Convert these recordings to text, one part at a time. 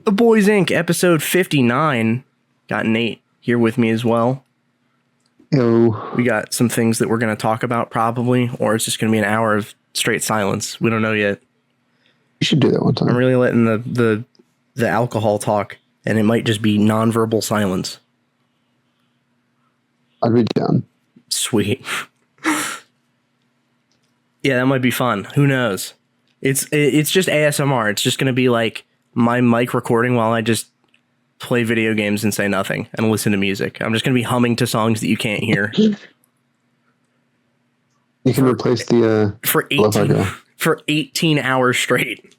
The Bois Inc episode 59. Got Nate here with me as well. Hello. We got some things that we're going to talk about probably, or it's just going to be an hour of straight silence. We don't know yet. You should do that one time. I'm really letting the alcohol talk, and it might just be nonverbal silence. I'd be down. Sweet. Yeah, that might be fun. Who knows? It's just ASMR. It's just going to be like my mic recording while I just play video games and say nothing and listen to music. I'm just going to be humming to songs that you can't hear. You can replace the for 18 hours straight.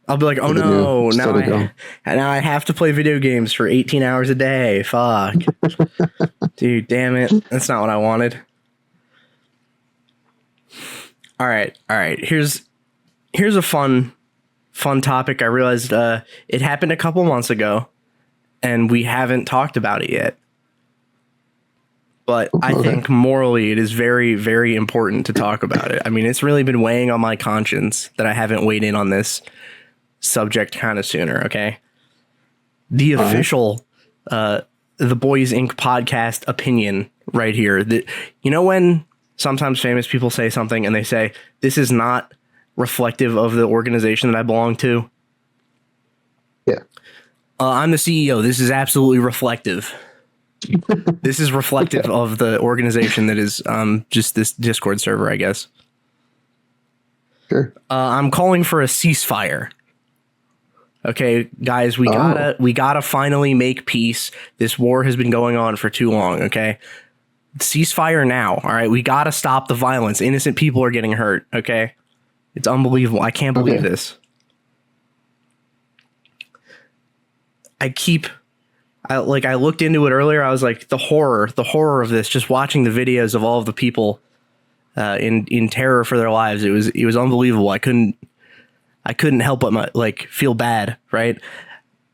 I'll be like, oh no, now I have to play video games for 18 hours a day. Fuck. Dude, damn it. That's not what I wanted. All right. Here's a fun topic. I realized it happened a couple months ago, and we haven't talked about it yet. But I think morally it is very, very important to talk about it. I mean, it's really been weighing on my conscience that I haven't weighed in on this subject kind of sooner, okay? The official The Bois Inc Podcast opinion right here. That, you know, when sometimes famous people say something and they say, this is not reflective of the organization that I belong to? Yeah. I'm the CEO. This is absolutely reflective. This is reflective of the organization that is just this Discord server, I guess. Sure. I'm calling for a ceasefire. Okay, guys, we gotta finally make peace. This war has been going on for too long. Okay, ceasefire now. All right, we gotta stop the violence. Innocent people are getting hurt. Okay, it's unbelievable. I can't believe this. I looked into it earlier. I was like, the horror of this. Just watching the videos of all of the people in terror for their lives. It was unbelievable. I couldn't help but feel bad, right?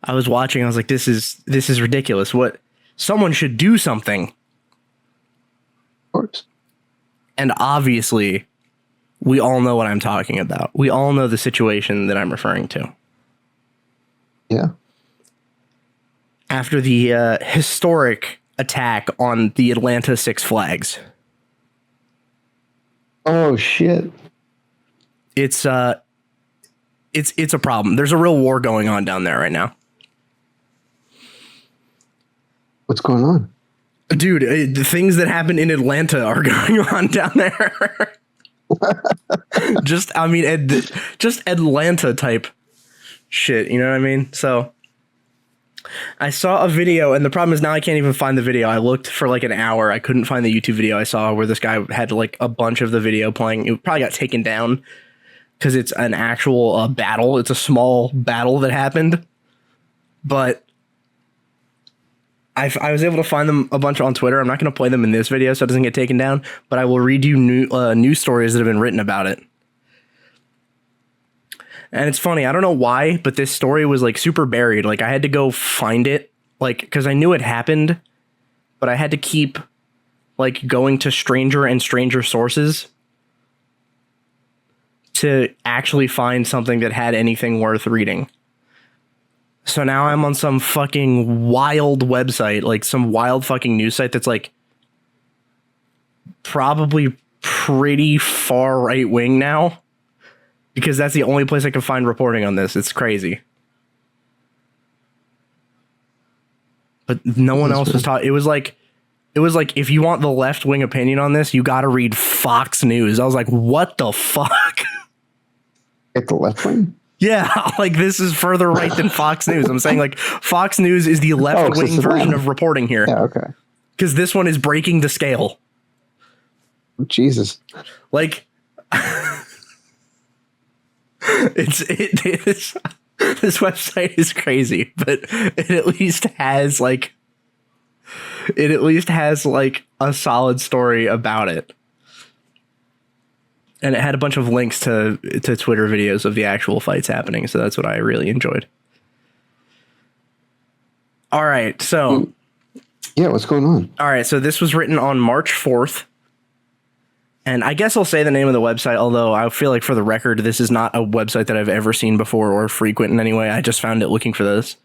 I was watching. I was like, this is ridiculous. What, someone should do something. Of course. And obviously, we all know what I'm talking about. We all know the situation that I'm referring to. Yeah. After the historic attack on the Atlanta Six Flags. Oh shit. It's a problem. There's a real war going on down there right now. What's going on? Dude, the things that happen in Atlanta are going on down there. just Atlanta type shit. You know what I mean? So I saw a video, and the problem is now I can't even find the video. I looked for like an hour. I couldn't find the YouTube video I saw where this guy had like a bunch of the video playing. It probably got taken down because it's an actual battle. It's a small battle that happened. But I was able to find them a bunch on Twitter. I'm not going to play them in this video so it doesn't get taken down, but I will read you news stories that have been written about it. And it's funny, I don't know why, but this story was like super buried. Like I had to go find it, like, because I knew it happened, but I had to keep like going to stranger and stranger sources to actually find something that had anything worth reading. So now I'm on some fucking wild website, like some wild fucking news site that's like probably pretty far right wing now, because that's the only place I can find reporting on this. It's crazy. But no one else was talking. It was like, if you want the left wing opinion on this, you got to read Fox News. I was like, what the fuck? At the left wing? Yeah, like this is further right than Fox News. I'm saying like Fox News is the left wing version of reporting here. Yeah, okay. Because this one is breaking the scale. Jesus. Like, it's this website is crazy, but it at least has like a solid story about it. And it had a bunch of links to Twitter videos of the actual fights happening. So that's what I really enjoyed. All right. So. Yeah, what's going on? All right. So this was written on March 4th. And I guess I'll say the name of the website, although I feel like for the record, this is not a website that I've ever seen before or frequent in any way. I just found it looking for this.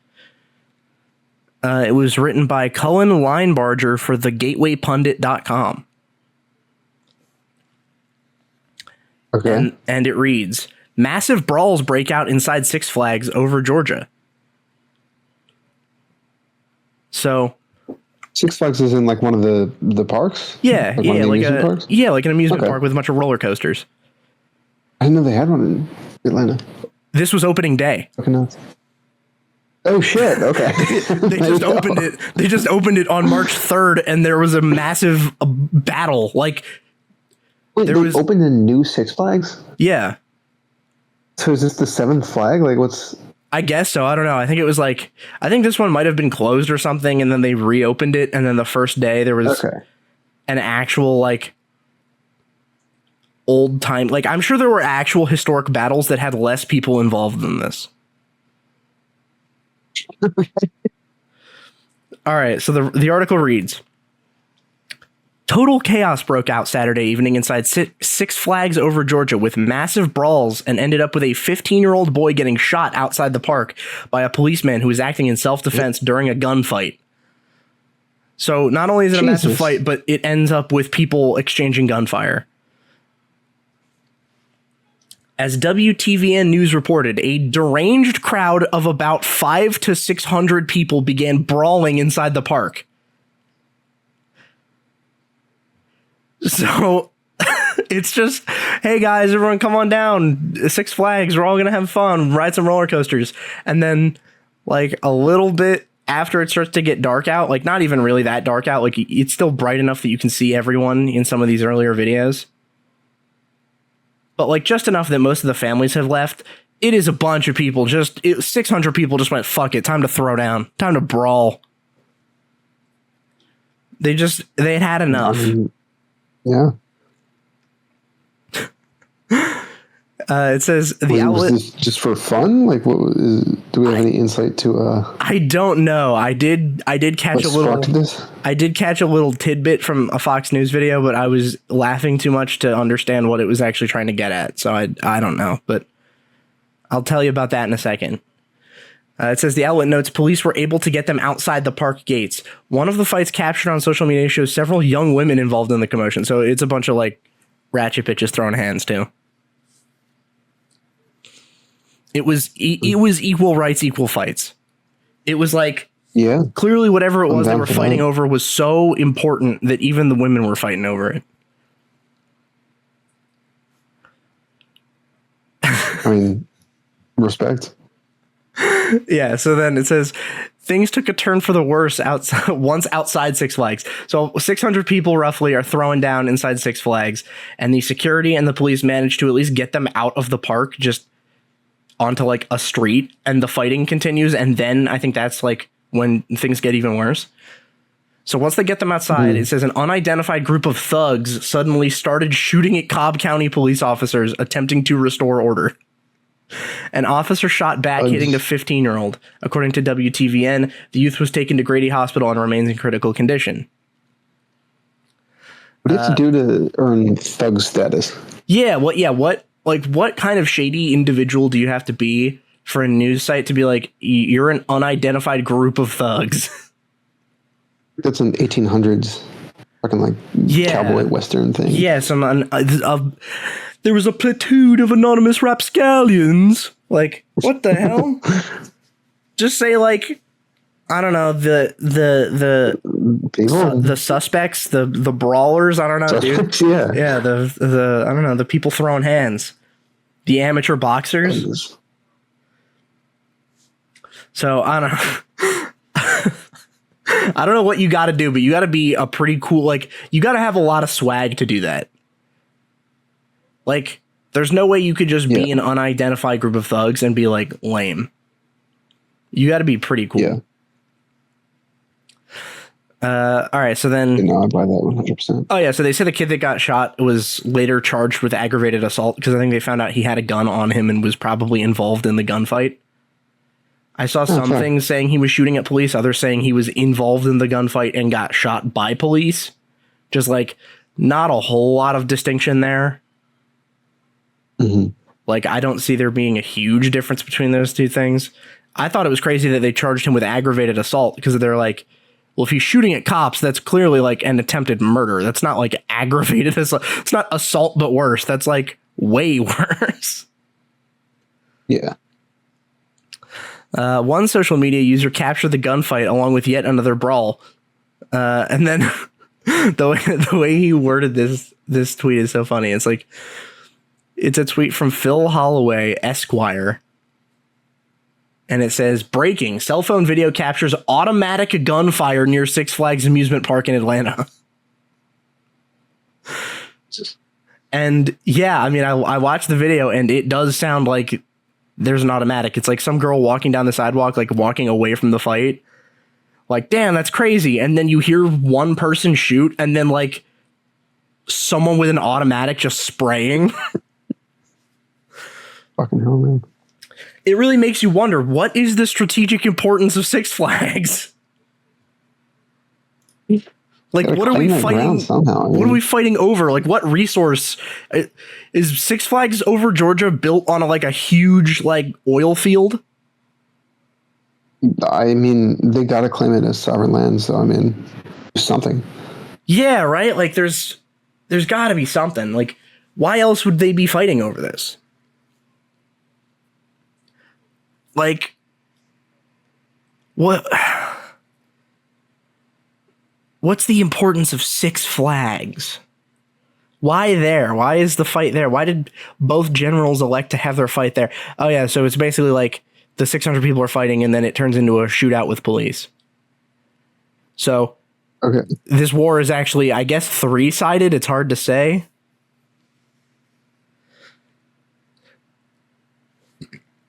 It was written by Cullen Linebarger for thegatewaypundit.com. Okay. And it reads, massive brawls break out inside Six Flags over Georgia. So... Six Flags is in like one of the parks? Yeah, like like an amusement park with a bunch of roller coasters. I didn't know they had one in Atlanta. This was opening day. Okay, no. Oh shit! Okay, they just opened it. They just opened it on March 3rd, and there was a massive battle. Like, wait, there was opened a new Six Flags. Yeah. So is this the 7th flag? Like, what's? I guess so. I don't know. I think it was like, I think this one might have been closed or something, and then they reopened it, and then the first day there was an actual, like, old time. Like, I'm sure there were actual historic battles that had less people involved than this. All right. So the article reads, total chaos broke out Saturday evening inside Six Flags over Georgia with massive brawls and ended up with a 15-year-old boy getting shot outside the park by a policeman who was acting in self-defense during a gunfight. So not only is it a massive fight, but it ends up with people exchanging gunfire. As WTVN News reported, a deranged crowd of about 500 to 600 people began brawling inside the park. So it's just, hey guys, everyone come on down. Six Flags, we're all going to have fun, ride some roller coasters. And then like a little bit after it starts to get dark out, like not even really that dark out, like it's still bright enough that you can see everyone in some of these earlier videos. But like just enough that most of the families have left. It is a bunch of people, 600 people just went, fuck it, time to throw down, time to brawl. They had had enough. Yeah. It says the outlet. Was this just for fun? Like, do we have any insight to? I don't know. I did catch a little. I did catch a little tidbit from a Fox News video, but I was laughing too much to understand what it was actually trying to get at. So I don't know, but I'll tell you about that in a second. It says the outlet notes police were able to get them outside the park gates. One of the fights captured on social media shows several young women involved in the commotion. So it's a bunch of like ratchet bitches throwing hands too. It was equal rights, equal fights. It was like, yeah, clearly whatever it was they were fighting over was so important that even the women were fighting over it. I mean, respect. Yeah, so then it says things took a turn for the worse once outside Six Flags. So 600 people roughly are throwing down inside Six Flags, and the security and the police managed to at least get them out of the park, just onto like a street, and the fighting continues. And then I think that's like when things get even worse. So once they get them outside, it says an unidentified group of thugs suddenly started shooting at Cobb County police officers attempting to restore order. An officer shot back, hitting the 15-year-old. According to WTVN, the youth was taken to Grady Hospital and remains in critical condition. What do you have to do to earn thug status? Yeah, what kind of shady individual do you have to be for a news site to be like, you're an unidentified group of thugs? That's an 1800s fucking like cowboy western thing. Yeah, there was a platoon of anonymous rapscallions. Like, what the hell? Just say like, I don't know, the suspects, the brawlers. I don't know, suspects, dude. Yeah, yeah. The I don't know, the people throwing hands, the amateur boxers. So I don't know. I don't know what you got to do, but you got to be a pretty cool. Like, you got to have a lot of swag to do that. Like, there's no way you could just be an unidentified group of thugs and be like lame. You got to be pretty cool. Yeah. All right. So then, I buy that 100%. Oh yeah. So they say the kid that got shot was later charged with aggravated assault because I think they found out he had a gun on him and was probably involved in the gunfight. I saw some things saying he was shooting at police, others saying he was involved in the gunfight and got shot by police. Just like not a whole lot of distinction there. Mm-hmm. Like, I don't see there being a huge difference between those two things. I thought it was crazy that they charged him with aggravated assault because they're like, well, if he's shooting at cops, that's clearly like an attempted murder. That's not like aggravated assault. It's not assault, but worse. That's like way worse. Yeah. One social media user captured the gunfight along with yet another brawl. And then the way he worded this tweet is so funny. It's like, it's a tweet from Phil Holloway, Esquire. And it says, breaking, cell phone video captures automatic gunfire near Six Flags amusement park in Atlanta. And yeah, I mean, I watched the video and it does sound like there's an automatic. It's like some girl walking down the sidewalk, like walking away from the fight. Like, damn, that's crazy. And then you hear one person shoot and then like someone with an automatic just spraying. Fucking hell, man. It really makes you wonder, what is the strategic importance of Six Flags? Like, what are we fighting? What are we fighting over? Like, what resource is Six Flags over Georgia built on a huge like oil field? I mean, they got to claim it as sovereign land. So I mean, something. Yeah, right. Like, there's got to be something. Like, why else would they be fighting over this? Like, what's the importance of Six Flags? Why there? Why is the fight there? Why did both generals elect to have their fight there? Oh yeah, so it's basically like the 600 people are fighting and then it turns into a shootout with police. So okay, this war is actually, I guess, 3-sided. It's hard to say.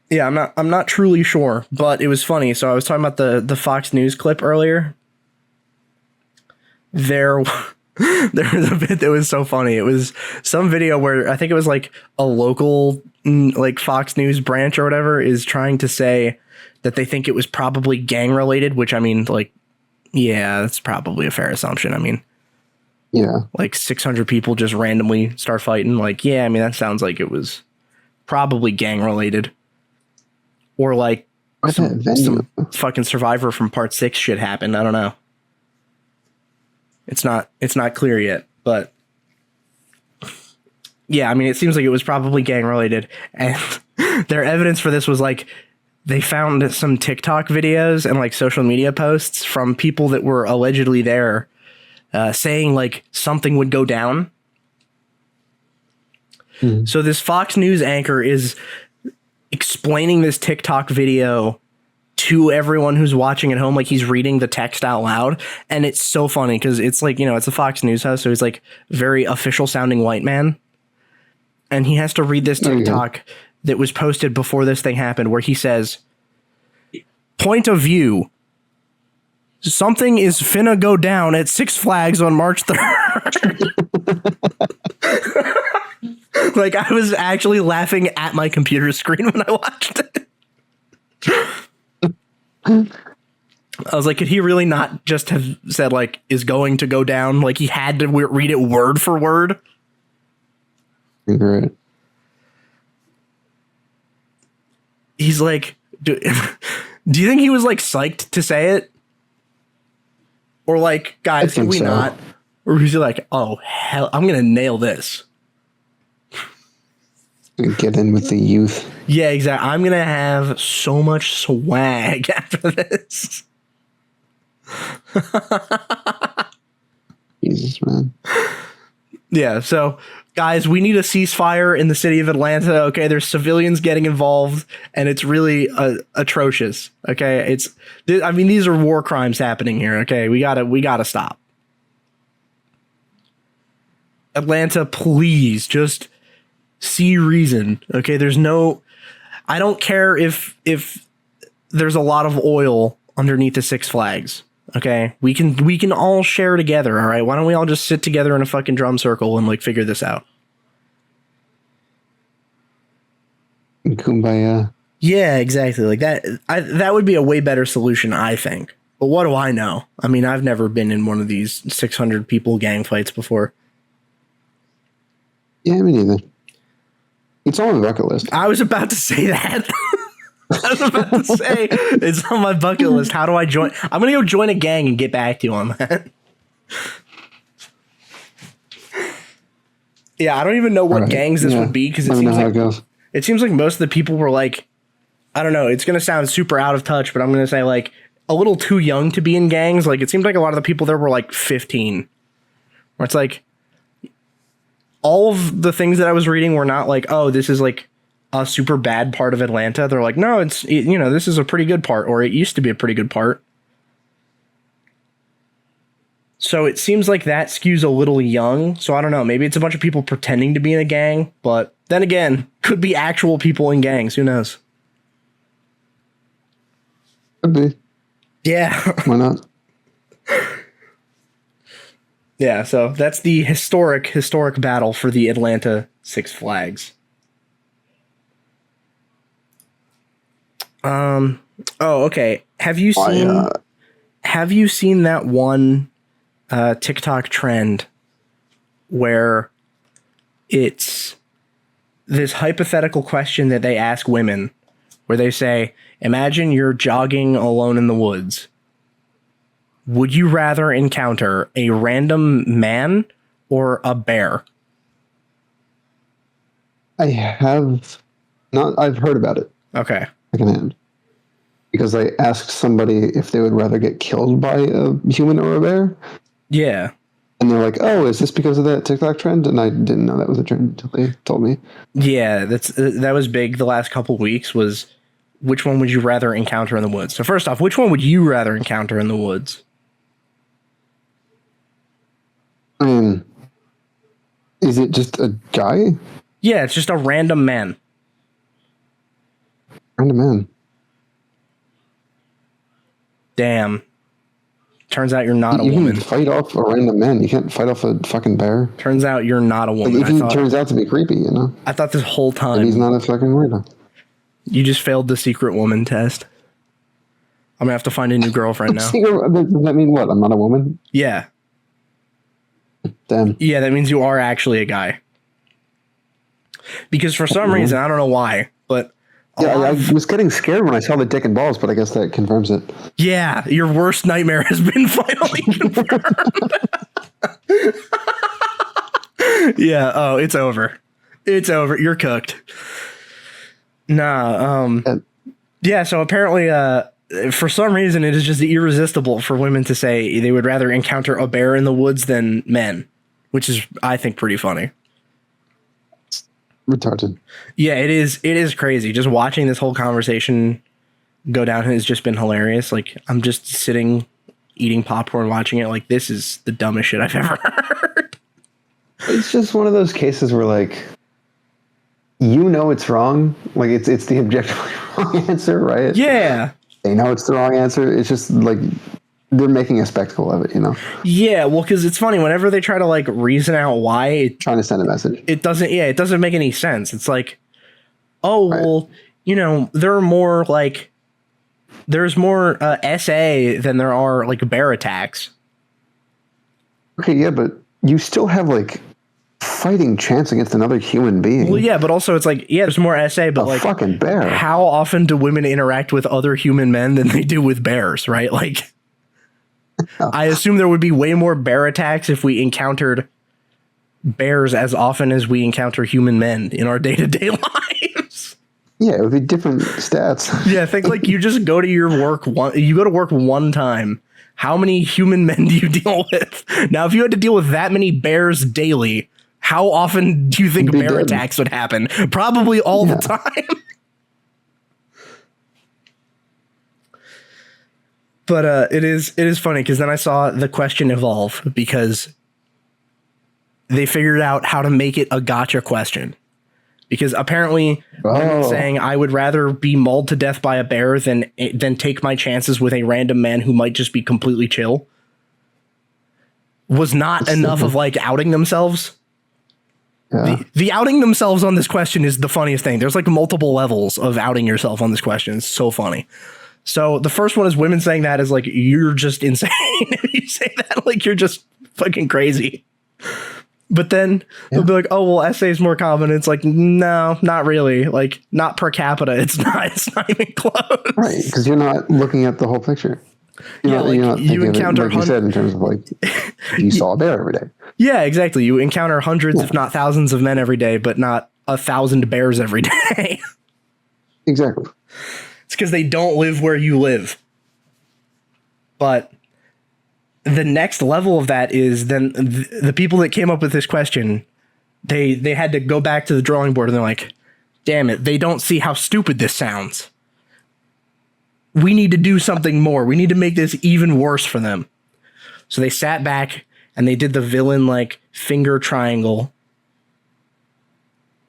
Yeah, I'm not truly sure, but it was funny. So I was talking about the Fox News clip earlier. There was a bit that was so funny. It was some video where I think it was like a local like Fox News branch or whatever is trying to say that they think it was probably gang related, which I mean, like, yeah, that's probably a fair assumption. I mean, yeah, like 600 people just randomly start fighting. Like, yeah, I mean, that sounds like it was probably gang related. Or like some fucking survivor from part 6 shit happened. I don't know. It's not clear yet, but yeah, I mean, it seems like it was probably gang related. And their evidence for this was like, they found some TikTok videos and like social media posts from people that were allegedly there saying like something would go down. Mm-hmm. So this Fox News anchor is explaining this TikTok video to everyone who's watching at home, like he's reading the text out loud. And it's so funny because it's like, you know, it's a Fox News host, so he's like very official sounding white man. And he has to read this TikTok that was posted before this thing happened, where he says, point of view, something is finna go down at Six Flags on March 3rd. Like, I was actually laughing at my computer screen when I watched it. I was like, could he really not just have said, like, is going to go down? Like, he had to read it word for word. Right. He's like, do you think he was, like, psyched to say it? Or, like, guys, can we not? Or was he like, oh, hell, I'm going to nail this. Get in with the youth. Yeah, exactly. I'm going to have so much swag after this. Jesus, man. Yeah, so, guys, we need a ceasefire in the city of Atlanta, okay? There's civilians getting involved, and it's really atrocious, okay? I mean, these are war crimes happening here, okay? We gotta stop. Atlanta, please, just see reason, okay? I don't care if there's a lot of oil underneath the Six Flags, okay? We can all share together, all right? Why don't we all just sit together in a fucking drum circle and, like, figure this out? Kumbaya. Yeah, exactly. Like that would be a way better solution, I think. But what do I know? I mean, I've never been in one of these 600 people gang fights before. Yeah, me neither. It's on my bucket list. I was about to say that. I was about to say it's on my bucket list. How do I join? I'm gonna go join a gang and get back to you on that. Yeah, I don't even know what gangs this would be because it seems like most of the people were like, I don't know. It's gonna sound super out of touch, but I'm gonna say like a little too young to be in gangs. Like it seemed like a lot of the people there were like 15, where it's like all of the things that I was reading were not like, oh, this is like a super bad part of Atlanta. They're like, no, it's, you know, this is a pretty good part, or it used to be a pretty good part. So it seems like that skews a little young. So I don't know. Maybe it's a bunch of people pretending to be in a gang, but then again, could be actual people in gangs. Who knows? Could be. Yeah. Why not? Yeah, so that's the historic battle for the Atlanta Six Flags. Oh, okay. Have you seen that one TikTok trend where it's this hypothetical question that they ask women where they say, imagine you're jogging alone in the woods. Would you rather encounter a random man or a bear? I've heard about it. Okay. Secondhand. Because I asked somebody if they would rather get killed by a human or a bear. Yeah. And they're like, oh, is this because of that TikTok trend? And I didn't know that was a trend until they told me. Yeah, that was big the last couple of weeks was which one would you rather encounter in the woods? So first off, which one would you rather encounter in the woods? I mean, is it just a guy? Yeah, it's just a random man. Random man. Damn. Turns out you're not a woman. You can fight off a random man. You can't fight off a fucking bear. Turns out you're not a woman. Like, he turns out to be creepy, you know? I thought this whole time. But he's not a fucking weirdo. You just failed the secret woman test. I'm going to have to find a new girlfriend now. Does that mean what? I'm not a woman? Yeah. Damn. Yeah, that means you are actually a guy. Because for some reason, I don't know why, but... Yeah, I was getting scared when I saw the dick and balls, but I guess that confirms it. Yeah, your worst nightmare has been finally confirmed. Yeah, oh, it's over. It's over. You're cooked. Nah, yeah, so apparently, for some reason, it is just irresistible for women to say they would rather encounter a bear in the woods than men, which is, I think, pretty funny. Retarded. Yeah, it is crazy. Just watching this whole conversation go down has just been hilarious. Like, I'm just sitting, eating popcorn, watching it. Like, this is the dumbest shit I've ever heard. It's just one of those cases where, like, you know it's wrong. Like, it's the objectively wrong answer, right? Yeah. They know it's the wrong answer. It's just, like, they're making a spectacle of it, you know? Yeah, well, because it's funny. Whenever they try to, like, reason out why... Trying to send a message. It doesn't make any sense. It's like, oh, right. Well, you know, there's more SA than there are, like, bear attacks. Okay, yeah, but you still have, like, fighting chance against another human being. Well, yeah, but also it's like, yeah, there's more SA, but, like... fucking bear. How often do women interact with other human men than they do with bears, right? Like... I assume there would be way more bear attacks if we encountered bears as often as we encounter human men in our day-to-day lives. Yeah, it would be different stats. Yeah, think like you just go to your work you go to work one time. How many human men do you deal with? Now, if you had to deal with that many bears daily, how often do you think bear attacks would happen? Probably all the time. But it is funny because then I saw the question evolve because they figured out how to make it a gotcha question. Because apparently women saying I would rather be mauled to death by a bear than take my chances with a random man who might just be completely chill was not enough of like outing themselves. Yeah. The outing themselves on this question is the funniest thing. There's like multiple levels of outing yourself on this question. It's so funny. So the first one is women saying that is like, you're just insane. If you say that, like, you're just fucking crazy. But then they'll be like, oh, well, essay is more common. It's like, no, not really. They'll be like, oh, well, essay is more common. It's like, no, not really. Like, not per capita. It's not even close. Right, because you're not looking at the whole picture. You're not you encounter like you said, in terms of like, you saw a bear every day. Yeah, exactly. You encounter hundreds, if not thousands of men every day, but not 1,000 bears every day. Exactly. It's because they don't live where you live. But the next level of that is then the people that came up with this question, they had to go back to the drawing board and they're like, damn it, they don't see how stupid this sounds. We need to do something more. We need to make this even worse for them. So they sat back and they did the villain like finger triangle,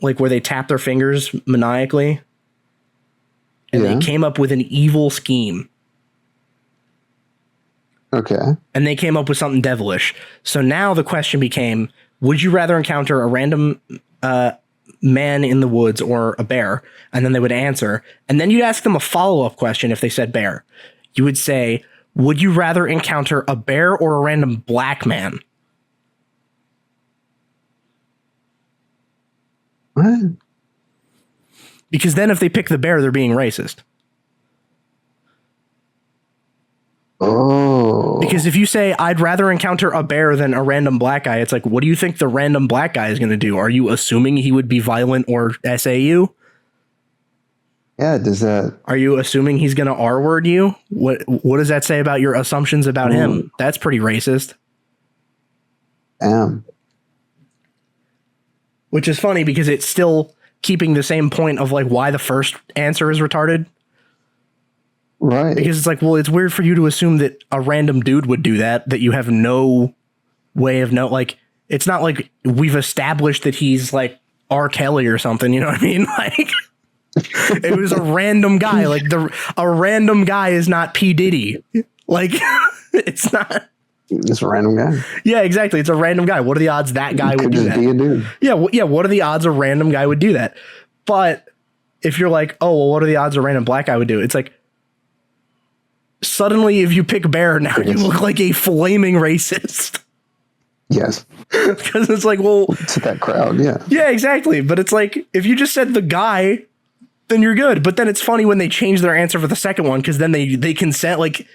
like where they tap their fingers maniacally. And they came up with an evil scheme. Okay. And they came up with something devilish. So now the question became, would you rather encounter a random man in the woods or a bear? And then they would answer. And then you'd ask them a follow-up question if they said bear. You would say, would you rather encounter a bear or a random black man? What? Because then if they pick the bear, they're being racist. Oh. Because if you say, I'd rather encounter a bear than a random black guy, it's like, what do you think the random black guy is going to do? Are you assuming he would be violent or SAU? Yeah, does that... Are you assuming he's going to R-word you? What does that say about your assumptions about him? That's pretty racist. Damn. Which is funny because it's still keeping the same point of like why the first answer is retarded. Right. Because it's like, well, it's weird for you to assume that a random dude would do that you have no way of like, it's not like we've established that he's like R. Kelly or something, you know what I mean? Like, it was a random guy. Like, a random guy is not P. Diddy. Like, it's not. It's a random guy. Yeah, exactly. It's a random guy. What are the odds that guy would do that? Be a dude. Yeah, yeah. What are the odds a random guy would do that? But if you're like, oh, well, what are the odds a random black guy would do? It's like, suddenly, if you pick bear, now you look like a flaming racist. Yes. Because it's like, well, to that crowd, yeah. Yeah, exactly. But it's like, if you just said the guy, then you're good. But then it's funny when they change their answer for the second one, because then they consent. Like,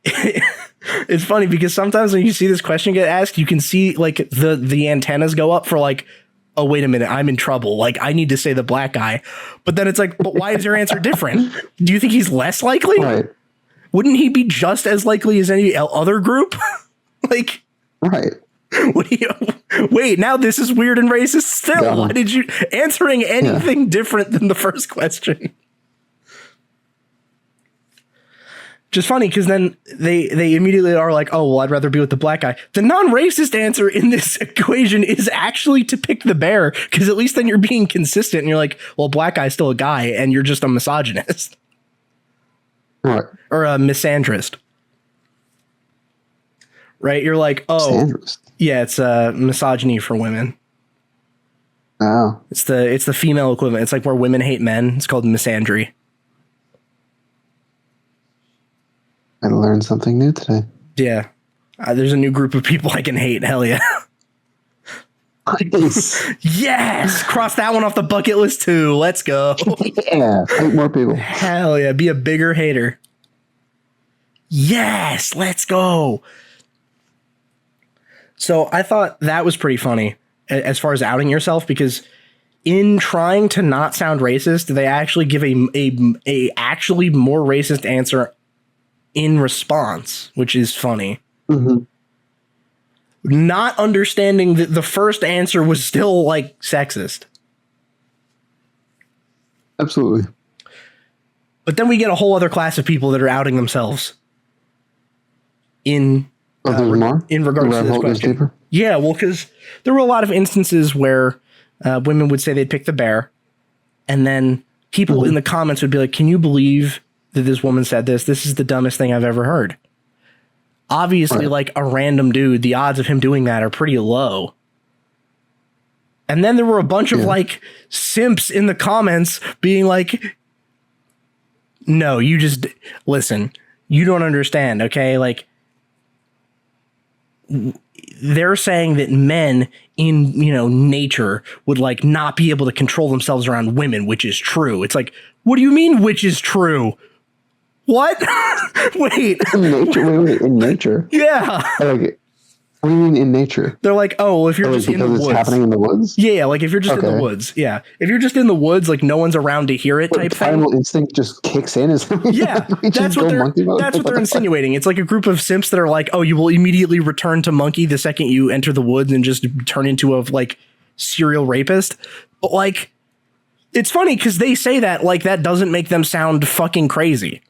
it's funny because sometimes when you see this question get asked, you can see like the antennas go up for like, oh, wait a minute, I'm in trouble. Like, I need to say the black guy. But then it's like, but why is your answer different? Do you think he's less likely? Right. Wouldn't he be just as likely as any other group? Like, right. Wait, now this is weird and racist still. Yeah. Why did you answering anything different than the first question? Just funny because then they immediately are like, oh, well, I'd rather be with the black guy. The non-racist answer in this equation is actually to pick the bear, because at least then you're being consistent and you're like, well, black guy's still a guy and you're just a misogynist. Right. Or a misandrist. Right? You're like, oh, misandrist. Yeah, it's misogyny for women. Oh. It's the female equivalent. It's like where women hate men. It's called misandry. I learned something new today. Yeah. There's a new group of people I can hate. Hell yeah. Nice. Yes. Cross that one off the bucket list too. Let's go. Yeah. Hate more people. Hell yeah. Be a bigger hater. Yes. Let's go. So I thought that was pretty funny as far as outing yourself, because in trying to not sound racist, they actually give a actually more racist answer in response, which is funny. Mm-hmm. Not understanding that the first answer was still like sexist. Absolutely. But then we get a whole other class of people that are outing themselves in regards to this question. Yeah, well, because there were a lot of instances where women would say they'd pick the bear, and then people in the comments would be like, can you believe that this woman said this? This is the dumbest thing I've ever heard. Obviously, like a random dude, the odds of him doing that are pretty low. And then there were a bunch of like simps in the comments being like, no, you just listen, you don't understand. Okay. Like they're saying that men in, nature would like not be able to control themselves around women, which is true. It's like, what do you mean, which is true? What? Wait. In nature? Yeah. Like, what do you mean in nature? They're like, oh, well, if you're just in the woods. It's happening in the woods? Yeah, like if you're just in the woods. Yeah. If you're just in the woods, like no one's around to hear it type thing. Primal instinct just kicks in. Yeah, that's what they're insinuating. It's like a group of simps that are like, oh, you will immediately return to monkey the second you enter the woods and just turn into a like serial rapist. But like, it's funny because they say that like that doesn't make them sound fucking crazy.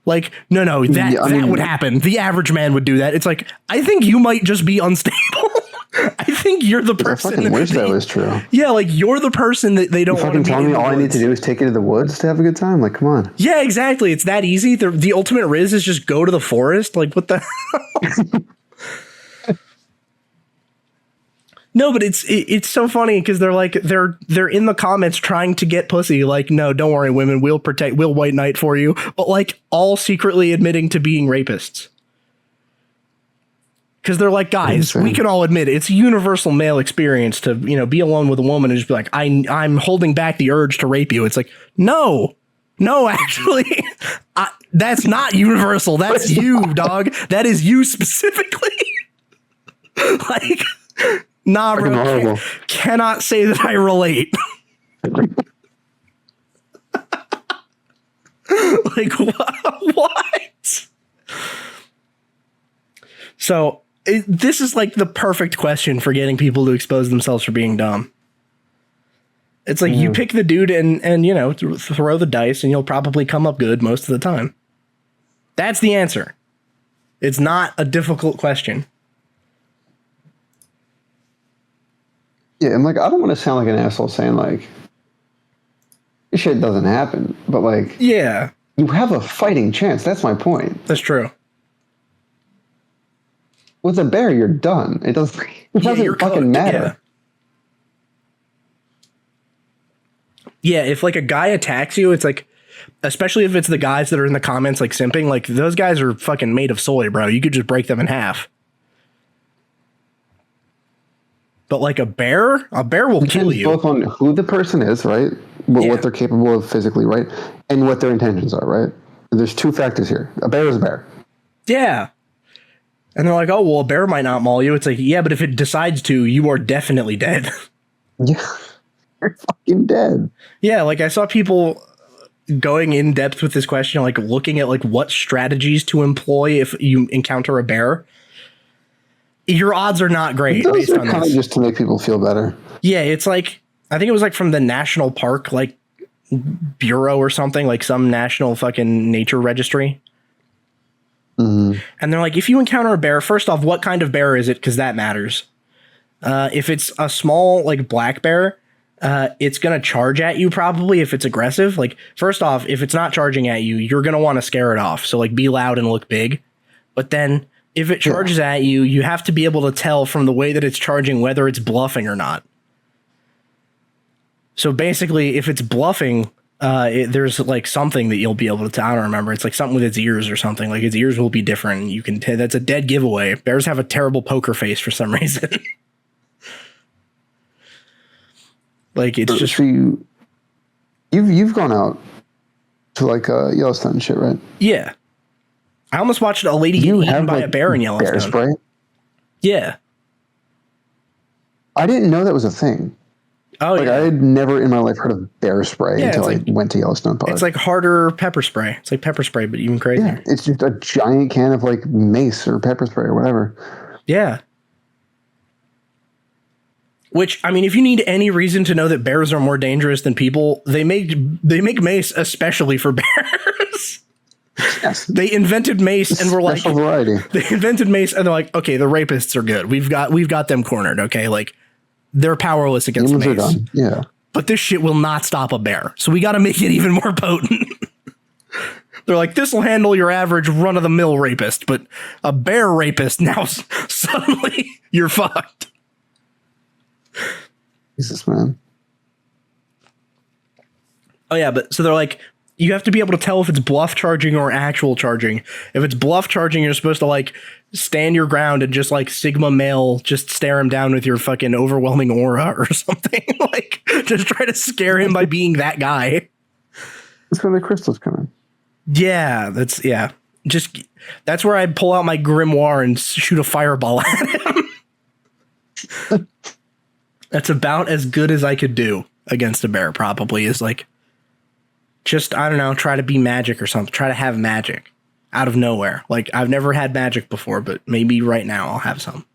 Like, no, that would happen. The average man would do that. It's like, I think you might just be unstable. I think you're the person. I fucking wish that was true. Yeah, like you're the person that they don't want to be. Tell me all I need to do is take you to the woods to have a good time. Like, come on. Yeah, exactly. It's that easy. The ultimate riz is just go to the forest. Like, what the hell? No, but it's so funny because they're like they're in the comments trying to get pussy. Like, no, don't worry, women, we'll white knight for you. But like all secretly admitting to being rapists. Because they're like, guys, we can all admit it's a universal male experience to, be alone with a woman and just be like, I'm holding back the urge to rape you. It's like, no, actually, that's not universal. That's you, dog. That is you specifically. Like, nah, bro, cannot say that I relate. Like, what? So this is like the perfect question for getting people to expose themselves for being dumb. It's like you pick the dude and throw the dice and you'll probably come up good most of the time. That's the answer. It's not a difficult question. Yeah, and like I don't want to sound like an asshole saying like this shit doesn't happen, but like yeah, you have a fighting chance. That's my point. That's true. With a bear, you're done. It doesn't fucking matter. Yeah, if like a guy attacks you, it's like, especially if it's the guys that are in the comments like simping, like those guys are fucking made of soy, bro. You could just break them in half. But like a bear will kill you. Both on who the person is, right? What they're capable of physically, right? And what their intentions are, right? There's two factors here. A bear is a bear. Yeah. And they're like, oh, well, a bear might not maul you. It's like, yeah, but if it decides to, you are definitely dead. Yeah. You're fucking dead. Yeah, like I saw people going in depth with this question, like looking at like what strategies to employ if you encounter a bear. Your odds are not great. Those based are on kind of just to make people feel better. Yeah, it's like, I think it was like from the National Park like Bureau or something, like some national fucking nature registry. Mm-hmm. And they're like, if you encounter a bear, first off, what kind of bear is it? Because that matters. If it's a small like black bear, it's going to charge at you probably if it's aggressive. Like, first off, if it's not charging at you, you're going to want to scare it off. So like be loud and look big. But then if it charges at you, you have to be able to tell from the way that it's charging whether it's bluffing or not. So basically, if it's bluffing, there's like something that you'll be able to tell. I don't remember. It's like something with its ears or something. Like its ears will be different. You can that's a dead giveaway. Bears have a terrible poker face for some reason. Like it's just you've gone out to like Yellowstone and shit, right? Yeah. I almost watched a lady get eaten by a bear in Yellowstone. Bear spray? Yeah. I didn't know that was a thing. Oh, like, yeah. I had never in my life heard of bear spray until I went to Yellowstone Park. It's like harder pepper spray. It's like pepper spray, but even crazier. Yeah, it's just a giant can of like mace or pepper spray or whatever. Yeah. Which, I mean, if you need any reason to know that bears are more dangerous than people, they make mace especially for bears. Yes. They invented mace and were like, variety. They invented mace and they're like, okay, the rapists are good. We've got them cornered. Okay, like they're powerless against Humans mace. are done. Yeah, but this shit will not stop a bear. So we got to make it even more potent. They're like, this will handle your average run of the mill rapist, but a bear rapist now suddenly you're fucked. Jesus, man. Oh yeah, but so they're like, You have to be able to tell if it's bluff charging or actual charging. If it's bluff charging, you're supposed to like stand your ground and just like Sigma male, just stare him down with your fucking overwhelming aura or something. Like just try to scare him by being that guy. That's where the crystals come in. Yeah, that's where I pull out my grimoire and shoot a fireball at him. That's about as good as I could do against a bear, probably, is like, just, I don't know, try to be magic or something. Try to have magic out of nowhere. Like, I've never had magic before, but maybe right now I'll have some.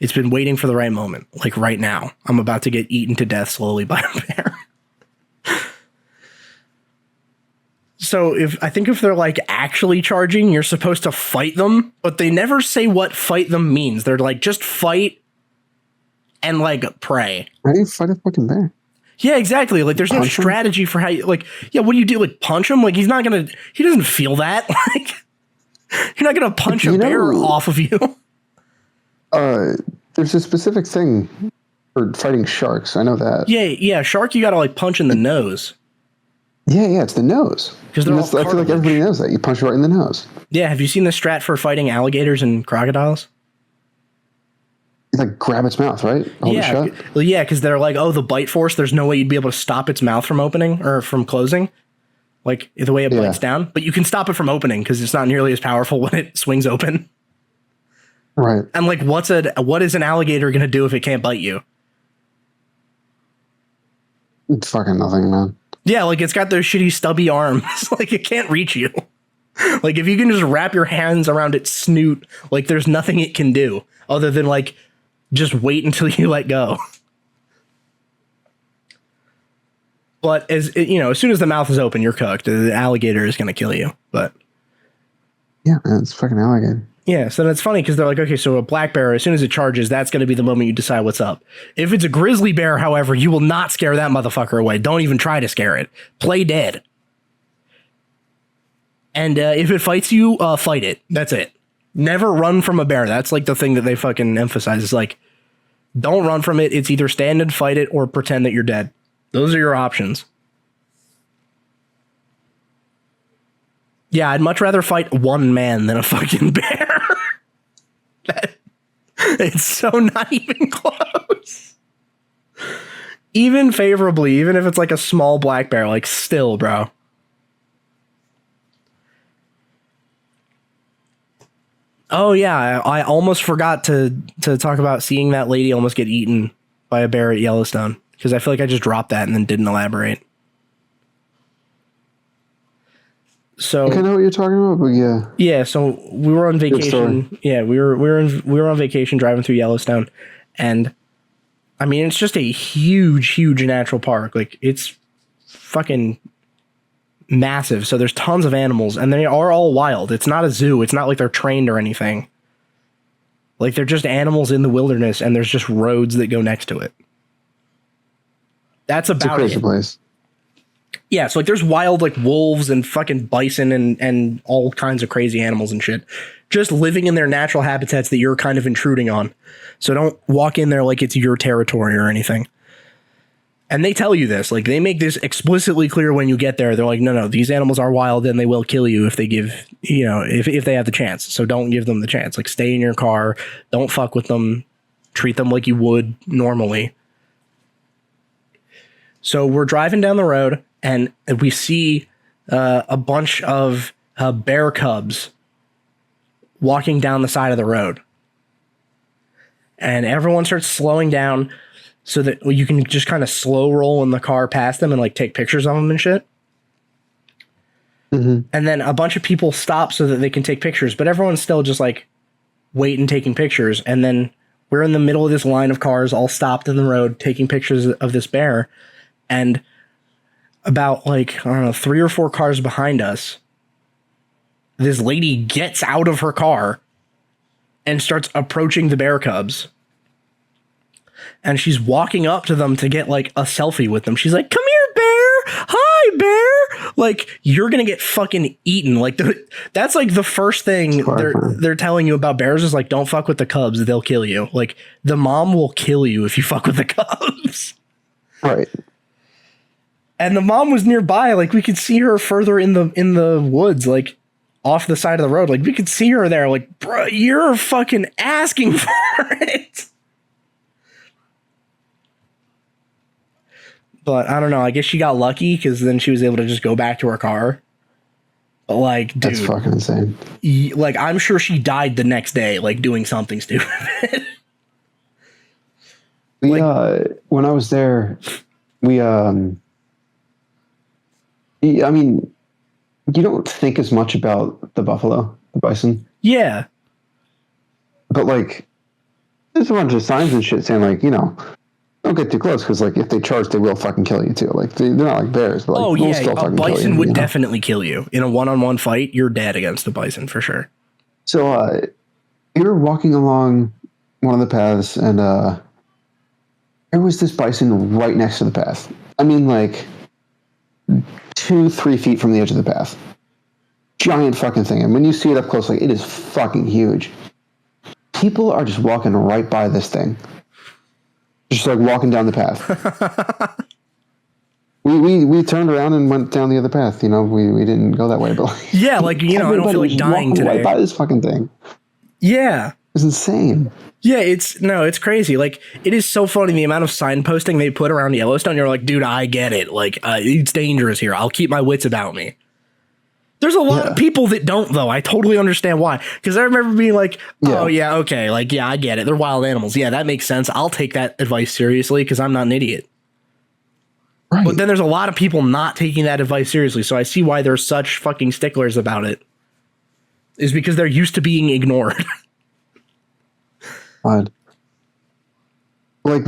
It's been waiting for the right moment. Like right now, I'm about to get eaten to death slowly by a bear. So if they're like actually charging, you're supposed to fight them, but they never say what fight them means. They're like, just fight and like pray. How do you fight a fucking bear? Yeah, exactly. Like there's no strategy for how you like, yeah, what do you do? Like punch him? Like he doesn't feel that. Like you're not going to punch a bear off of you. There's a specific thing for fighting sharks. I know that. Yeah. Shark, you got to like punch in the nose. Yeah, it's the nose. Because I feel like everybody knows that. You punch right in the nose. Yeah, have you seen the strat for fighting alligators and crocodiles? You like grab its mouth, right? Hold it shut? Well, yeah, because they're like, oh, the bite force, there's no way you'd be able to stop its mouth from opening or from closing. Like the way it bites down. But you can stop it from opening because it's not nearly as powerful when it swings open. Right. And like, what is an alligator going to do if it can't bite you? It's fucking nothing, man. Yeah, like it's got those shitty stubby arms. Like it can't reach you. Like if you can just wrap your hands around its snoot, like there's nothing it can do other than like just wait until you let go. But as soon as the mouth is open, you're cooked. The alligator is going to kill you. But yeah, man, it's fucking alligator. Yeah, so that's funny because they're like, okay, so a black bear, as soon as it charges, that's going to be the moment you decide what's up. If it's a grizzly bear, however, you will not scare that motherfucker away. Don't even try to scare it. Play dead. And if it fights you, fight it. That's it. Never run from a bear. That's like the thing that they fucking emphasize. Is like, don't run from it. It's either stand and fight it or pretend that you're dead. Those are your options. Yeah, I'd much rather fight one man than a fucking bear. It's so not even close. Even favorably, even if it's like a small black bear, like still, bro. Oh yeah, I almost forgot to talk about seeing that lady almost get eaten by a bear at Yellowstone because I feel like I just dropped that and then didn't elaborate. So I know what you're talking about, but yeah. Yeah, so we were on vacation. Yeah, we were on vacation driving through Yellowstone, and I mean it's just a huge natural park. Like it's fucking massive. So there's tons of animals, and they are all wild. It's not a zoo. It's not like they're trained or anything. Like they're just animals in the wilderness, and there's just roads that go next to it. That's about it's a crazy place. Yeah, so like there's wild like wolves and fucking bison and all kinds of crazy animals and shit just living in their natural habitats that you're kind of intruding on. So don't walk in there like it's your territory or anything. And they tell you this, like they make this explicitly clear when you get there. They're like, no, these animals are wild and they will kill you if they give, if they have the chance. So don't give them the chance. Like stay in your car. Don't fuck with them. Treat them like you would normally. So we're driving down the road and we see a bunch of bear cubs walking down the side of the road. And everyone starts slowing down so that you can just kind of slow roll in the car past them and like take pictures of them and shit. Mm-hmm. And then a bunch of people stop so that they can take pictures, but everyone's still just like waiting, taking pictures. And then we're in the middle of this line of cars all stopped in the road taking pictures of this bear. And about like, I don't know, 3 or 4 cars behind us, this lady gets out of her car and starts approaching the bear cubs. And she's walking up to them to get like a selfie with them. She's like, come here, bear. Hi, bear. Like, you're going to get fucking eaten. Like, that's like the first thing they're telling you about bears is like, don't fuck with the cubs. They'll kill you. Like, the mom will kill you if you fuck with the cubs. Right. And the mom was nearby. Like, we could see her further in the woods, like off the side of the road. Like, we could see her there. Like, bro, you're fucking asking for it. But I don't know. I guess she got lucky because then she was able to just go back to her car. But like, dude, that's fucking insane. Like, I'm sure she died the next day, like doing something stupid. We when I was there, we I mean, you don't think as much about the buffalo, the bison. Yeah. But like, there's a bunch of signs and shit saying like, don't get too close because like if they charge, they will fucking kill you too. Like they're not like bears, but like, oh yeah, a bison would definitely kill you in a one-on-one fight. You're dead against a bison for sure. So we were walking along one of the paths, and there was this bison right next to the path. I mean, like 2-3 feet from the edge of the path. Giant fucking thing, and when you see it up close, like it is fucking huge. People are just walking right by this thing. Just like walking down the path. we turned around and went down the other path. We didn't go that way, but like, yeah, like I don't feel like dying today. Right by this fucking thing. Yeah, it's insane. Yeah, it's crazy. Like, it is so funny the amount of signposting they put around Yellowstone. You're like, dude, I get it. Like, it's dangerous here. I'll keep my wits about me. There's a lot of people that don't, though. I totally understand why. Because I remember being like, oh, yeah, okay. Like, yeah, I get it. They're wild animals. Yeah, that makes sense. I'll take that advice seriously because I'm not an idiot. Right. But then there's a lot of people not taking that advice seriously. So I see why they're such fucking sticklers about it. Is because they're used to being ignored. Like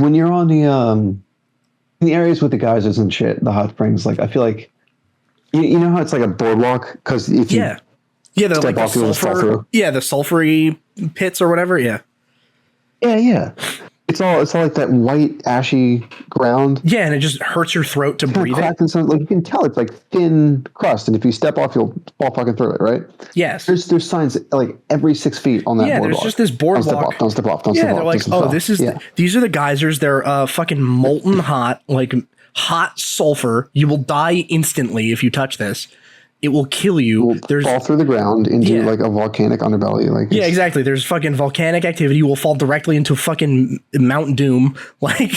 when you're on in the areas with the geysers and shit, the hot springs, like I feel like you know how it's like a boardwalk because if you they're like the sulfury pits or whatever. Yeah. It's all like that white ashy ground. Yeah, and it just hurts your throat to breathe it. Like you can tell it's like thin crust, and if you step off, you'll fall fucking through it, right? Yes. There's signs like every 6 feet on that boardwalk. Yeah, there's just this boardwalk. Don't step off. Yeah, they're like, these are the geysers. They're fucking molten hot, like hot sulfur. You will die instantly if you touch this. It will kill you. There's fall through the ground into like a volcanic underbelly. Like exactly. There's fucking volcanic activity. You will fall directly into fucking Mount Doom. Like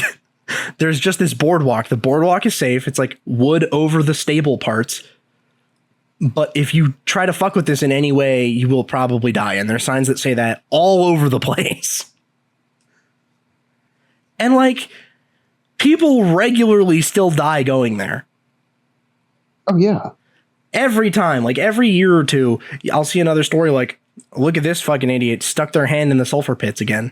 there's just this boardwalk. The boardwalk is safe. It's like wood over the stable parts. But if you try to fuck with this in any way, you will probably die. And there's signs that say that all over the place. And like people regularly still die going there. Oh yeah. Every time, like every year or two, I'll see another story like, look at this fucking idiot stuck their hand in the sulfur pits again.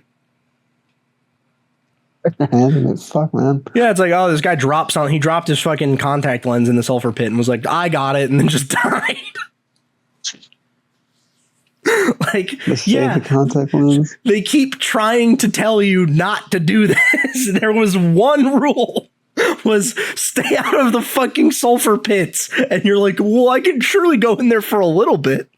Fuck, man. Yeah, it's like, oh, this guy dropped something. He dropped his fucking contact lens in the sulfur pit and was like, I got it, and then just died. Like, the contact lens. They keep trying to tell you not to do this. There was one rule. Was stay out of the fucking sulfur pits. And you're like, well, I can surely go in there for a little bit.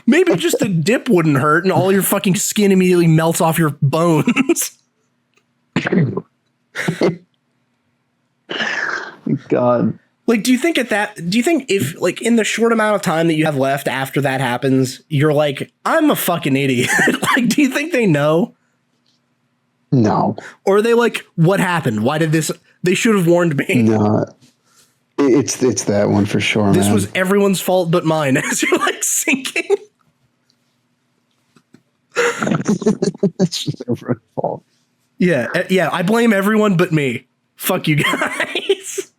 Maybe just a dip wouldn't hurt and all your fucking skin immediately melts off your bones. God. Like, do you think if like in the short amount of time that you have left after that happens, you're like, I'm a fucking idiot. Like, do you think they know? No. Or are they like, what happened? Why did this? They should have warned me. No. It's that one for sure, This man. was everyone's fault but mine as you're like sinking. It's just everyone's fault. Yeah. I blame everyone but me. Fuck you guys.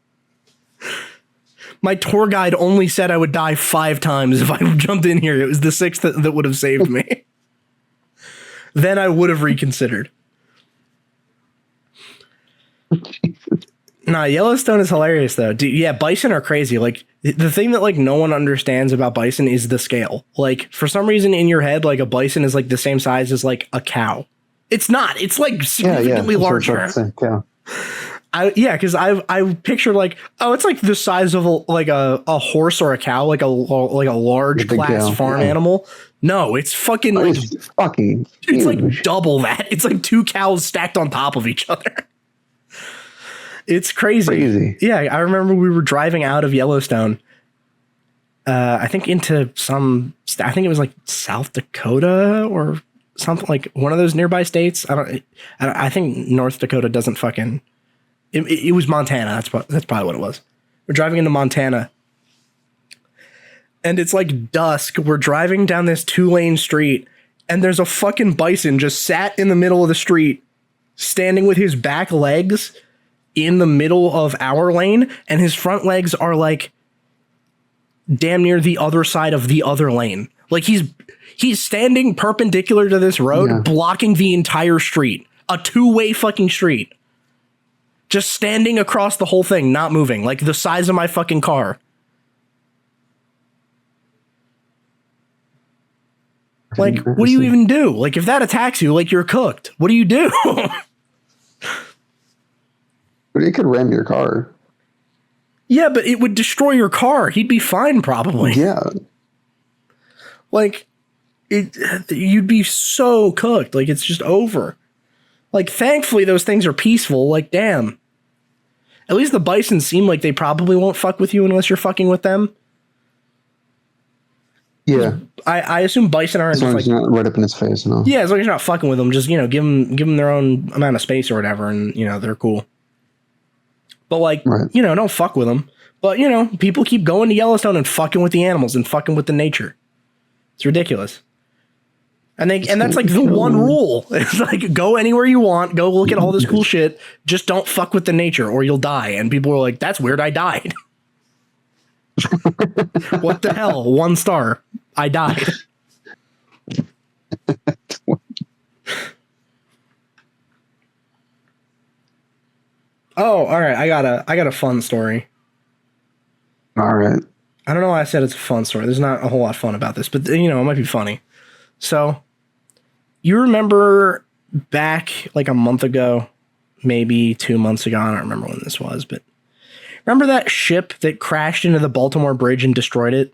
My tour guide only said I would die 5 times if I jumped in here. It was the 6th that would have saved me. Then I would have reconsidered. Nah, Yellowstone is hilarious though. Bison are crazy. Like the thing that like no one understands about bison is the scale. Like for some reason in your head, like a bison is like the same size as like a cow. It's not. It's like significantly larger. Because I picture like, oh, it's like the size of a horse or a cow, like a large class farm animal. No, it's fucking like it's like double that. It's like 2 cows stacked on top of each other. It's crazy. Yeah, I remember we were driving out of Yellowstone. I think into I think it was like South Dakota or something, like one of those nearby states. I think North Dakota doesn't fucking. It was Montana. That's probably what it was. We're driving into Montana, and it's like dusk. We're driving down this 2-lane street, and there's a fucking bison just sat in the middle of the street, standing with his back legs in the middle of our lane, and his front legs are like damn near the other side of the other lane. Like he's standing perpendicular to this road, blocking the entire street, a 2-way fucking street, just standing across the whole thing, not moving, like the size of my fucking car. Like, what do you even do? Like, if that attacks you, like, you're cooked. What do you do? But it could ram your car. Yeah, but it would destroy your car. He'd be fine, probably. Yeah. Like, you'd be so cooked. Like, it's just over. Like, thankfully, those things are peaceful. Like, damn. At least the bison seem like they probably won't fuck with you unless you're fucking with them. Yeah. I assume bison aren't as long just as you're not right up in its face. No. Yeah, as long as you're not fucking with them, just, give them their own amount of space or whatever, and, they're cool. But, like, don't fuck with them. But, people keep going to Yellowstone and fucking with the animals and fucking with the nature. It's ridiculous. And that's like the one rule. It's like, go anywhere you want, go look at all this cool shit, just don't fuck with the nature or you'll die. And people are like, that's weird, I died. What the hell? 1 star. I died. Oh, all right. I got a fun story. All right. I don't know why I said it's a fun story. There's not a whole lot of fun about this, but it might be funny. So, you remember back like a month ago, maybe 2 months ago, I don't remember when this was, but remember that ship that crashed into the Baltimore Bridge and destroyed it?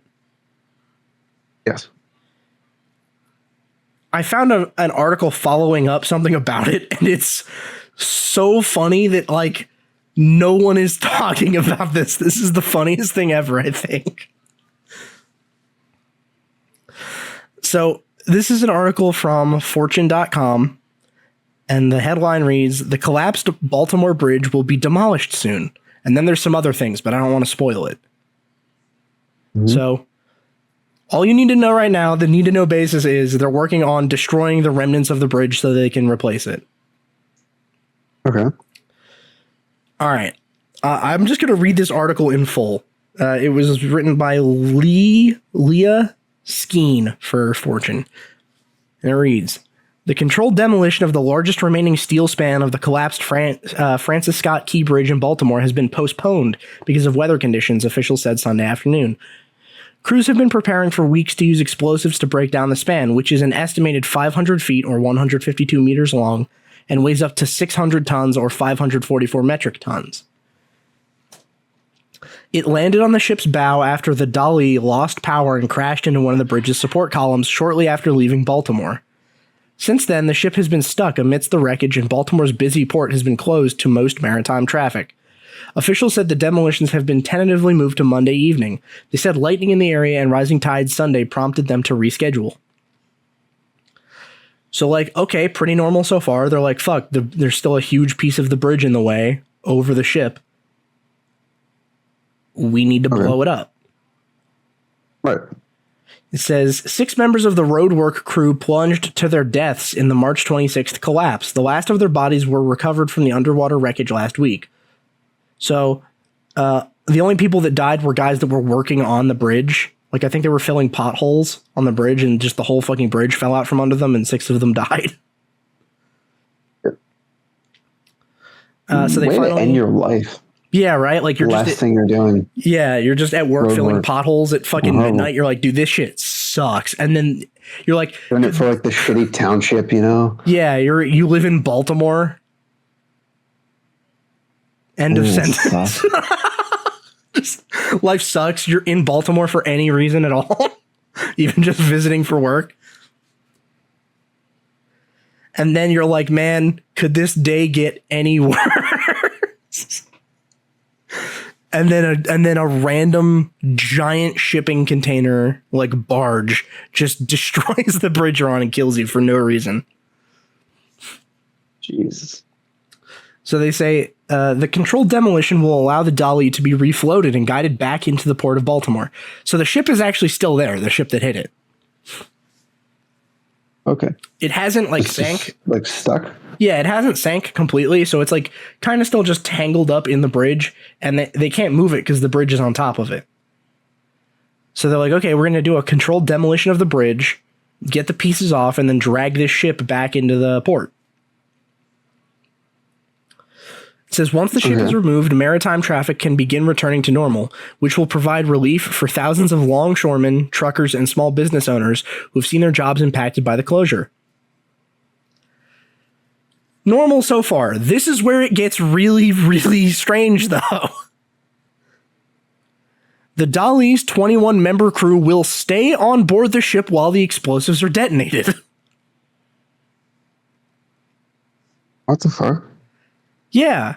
Yes. I found an article following up something about it, and it's so funny that, like, no one is talking about this. This is the funniest thing ever, I think. So, this is an article from fortune.com, and the headline reads, "The collapsed Baltimore Bridge will be demolished soon." And then there's some other things, but I don't want to spoil it. Mm-hmm. So, all you need to know right now, the need-to-know basis is they're working on destroying the remnants of the bridge so they can replace it. Okay. All right. I'm just going to read this article in full. It was written by Leah Skeen for Fortune. And it reads, "The controlled demolition of the largest remaining steel span of the collapsed Francis Scott Key Bridge in Baltimore has been postponed because of weather conditions," officials said Sunday afternoon. Crews have been preparing for weeks to use explosives to break down the span, which is an estimated 500 feet or 152 meters long and weighs up to 600 tons or 544 metric tons. It landed on the ship's bow after the dolly lost power and crashed into one of the bridge's support columns shortly after leaving Baltimore. Since then, the ship has been stuck amidst the wreckage, and Baltimore's busy port has been closed to most maritime traffic. Officials said the demolitions have been tentatively moved to Monday evening. They said lightning in the area and rising tides Sunday prompted them to reschedule. So, like, okay, pretty normal so far. They're like, fuck, there's still a huge piece of the bridge in the way over the ship. We need to blow it up. Right. It says 6 members of the roadwork crew plunged to their deaths in the March 26th collapse. The last of their bodies were recovered from the underwater wreckage last week. So, the only people that died were guys that were working on the bridge. Like, I think they were filling potholes on the bridge, and just the whole fucking bridge fell out from under them, and 6 of them died. So they finally to end your life. Yeah, right. Like, you're last thing you're doing. Yeah, you're just at work filling potholes at fucking midnight. You're like, dude, this shit sucks. And then you're like, doing it for like the shitty township, Yeah, you live in Baltimore. End of sentence. Just, life sucks. You're in Baltimore for any reason at all, even just visiting for work. And then you're like, man, could this day get any worse? and then a random giant shipping container like barge just destroys the bridge you're on and kills you for no reason. Jesus. So they say the controlled demolition will allow the dolly to be refloated and guided back into the port of Baltimore. So the ship is actually still there, the ship that hit it. Okay. It hasn't sank. Like stuck? Yeah, it hasn't sank completely. So it's like kind of still just tangled up in the bridge, and they can't move it because the bridge is on top of it. So they're like, okay, we're going to do a controlled demolition of the bridge, get the pieces off, and then drag this ship back into the port. It says once the ship is removed, maritime traffic can begin returning to normal, which will provide relief for thousands of longshoremen, truckers, and small business owners who have seen their jobs impacted by the closure. Normal so far. This is where it gets really, really strange, though. The Dolly's 21-member crew will stay on board the ship while the explosives are detonated. What the fuck? Yeah.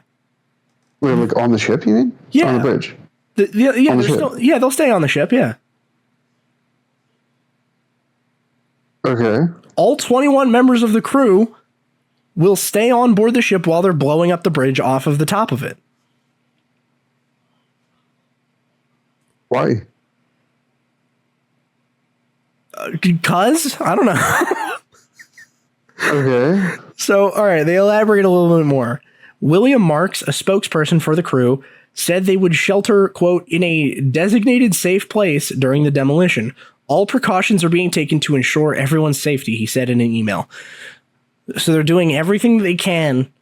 Wait, like on the ship, you mean? Yeah. On the bridge? They'll stay on the ship, yeah. Okay. All 21 members of the crew will stay on board the ship while they're blowing up the bridge off of the top of it. Why? Because? I don't know. Okay. So, all right, they elaborate a little bit more. William Marks, a spokesperson for the crew, said they would shelter, quote, in a designated safe place during the demolition. All precautions are being taken to ensure everyone's safety, he said in an email. So they're doing everything they can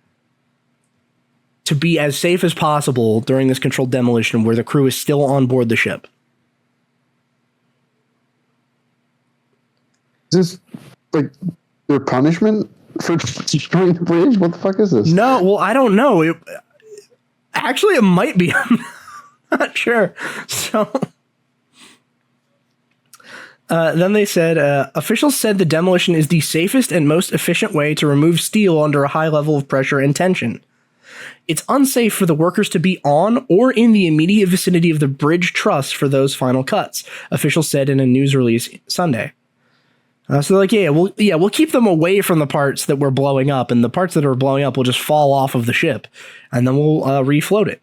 to be as safe as possible during this controlled demolition where the crew is still on board the ship. Is this like their punishment for destroying the bridge? What the fuck is this? No, well, I don't know. Actually, it might be. I'm not sure. So then they said, officials said the demolition is the safest and most efficient way to remove steel under a high level of pressure and tension. It's unsafe for the workers to be on or in the immediate vicinity of the bridge truss for those final cuts, officials said in a news release Sunday. So they're like, we'll keep them away from the parts that we're blowing up, and the parts that are blowing up will just fall off of the ship, and then we'll refloat it.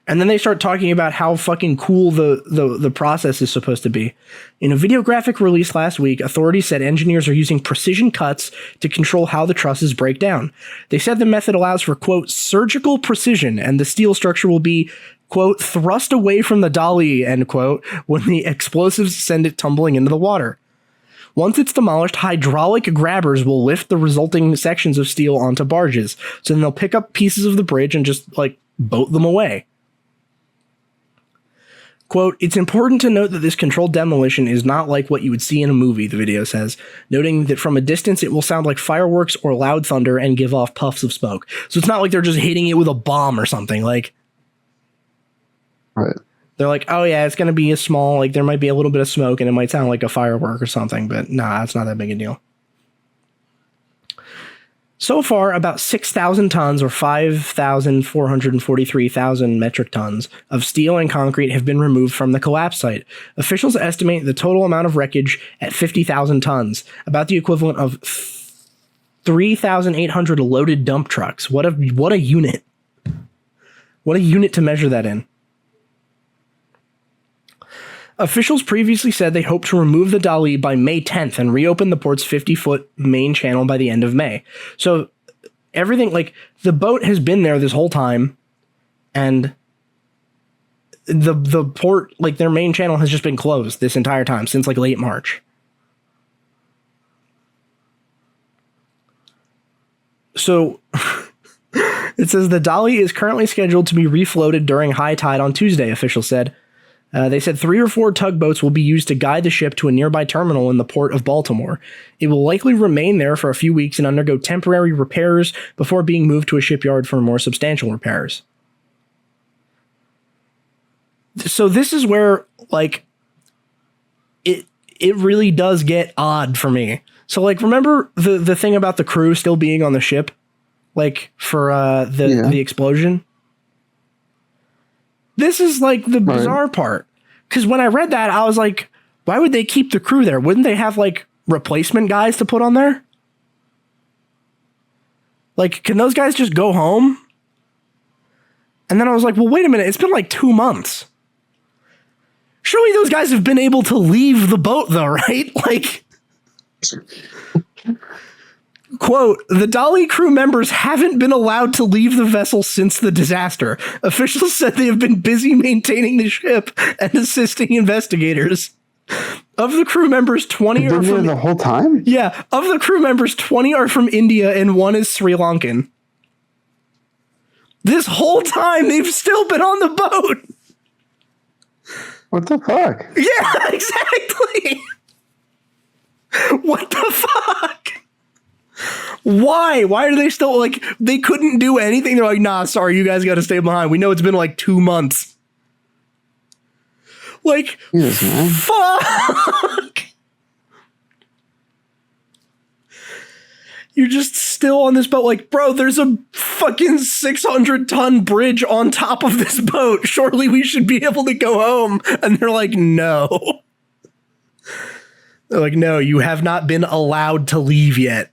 And then they start talking about how fucking cool the process is supposed to be. In a video graphic released last week, authorities said engineers are using precision cuts to control how the trusses break down. They said the method allows for, quote, surgical precision, and the steel structure will be, quote, thrust away from the dolly, end quote, when the explosives send it tumbling into the water. Once it's demolished, hydraulic grabbers will lift the resulting sections of steel onto barges. So then they'll pick up pieces of the bridge and just, boat them away. Quote, it's important to note that this controlled demolition is not like what you would see in a movie, the video says, noting that from a distance it will sound like fireworks or loud thunder and give off puffs of smoke. So it's not like they're just hitting it with a bomb or something. Right. They're like, oh yeah, it's going to be a small, there might be a little bit of smoke and it might sound like a firework or something, but nah, it's not that big a deal. So far, about 6,000 tons or 5,443,000 metric tons of steel and concrete have been removed from the collapse site. Officials estimate the total amount of wreckage at 50,000 tons, about the equivalent of 3,800 loaded dump trucks. What a unit. What a unit to measure that in. Officials previously said they hope to remove the dolly by May 10th and reopen the port's 50-foot main channel by the end of May. So everything, the boat has been there this whole time, and the port, their main channel has just been closed this entire time since late March. So it says the dolly is currently scheduled to be refloated during high tide on Tuesday, officials said. They said 3 or 4 tugboats will be used to guide the ship to a nearby terminal in the port of Baltimore. It will likely remain there for a few weeks and undergo temporary repairs before being moved to a shipyard for more substantial repairs. So this is where, it really does get odd for me. So, remember the thing about the crew still being on the ship? like for the explosion. This is like the bizarre part. Because when I read that, I was like, why would they keep the crew there? Wouldn't they have like replacement guys to put on there? Like, can those guys just go home? And then I was like, well, wait a minute. It's been like 2 months. Surely those guys have been able to leave the boat though, right? Like, quote, the Dolly crew members haven't been allowed to leave the vessel since the disaster. Officials said they have been busy maintaining the ship and assisting investigators. Of the crew members, 20 are from the whole time? Yeah, of the crew members, 20 are from India and 1 is Sri Lankan. This whole time they've still been on the boat. What the fuck? Yeah, exactly. What the fuck? Why? Why are they still like, they couldn't do anything? They're like, nah, sorry, you guys got to stay behind. We know it's been like 2 months. Like, Jesus, man. Fuck. You're just still on this boat. Like, bro, there's a fucking 600-ton bridge on top of this boat. Surely we should be able to go home. And they're like, no. They're like, no, you have not been allowed to leave yet.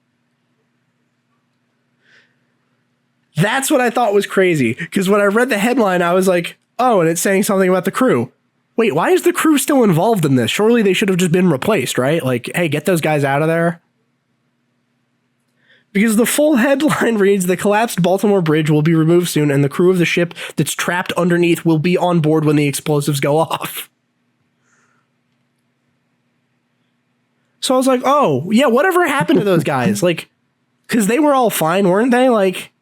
That's what I thought was crazy. Because when I read the headline, I was like, oh, and it's saying something about the crew. Wait, why is the crew still involved in this? Surely they should have just been replaced, right? Like, hey, get those guys out of there. Because the full headline reads, the collapsed Baltimore Bridge will be removed soon, and the crew of the ship that's trapped underneath will be on board when the explosives go off. So I was like, oh, yeah, whatever happened to those guys? Like, because they were all fine, weren't they? Like,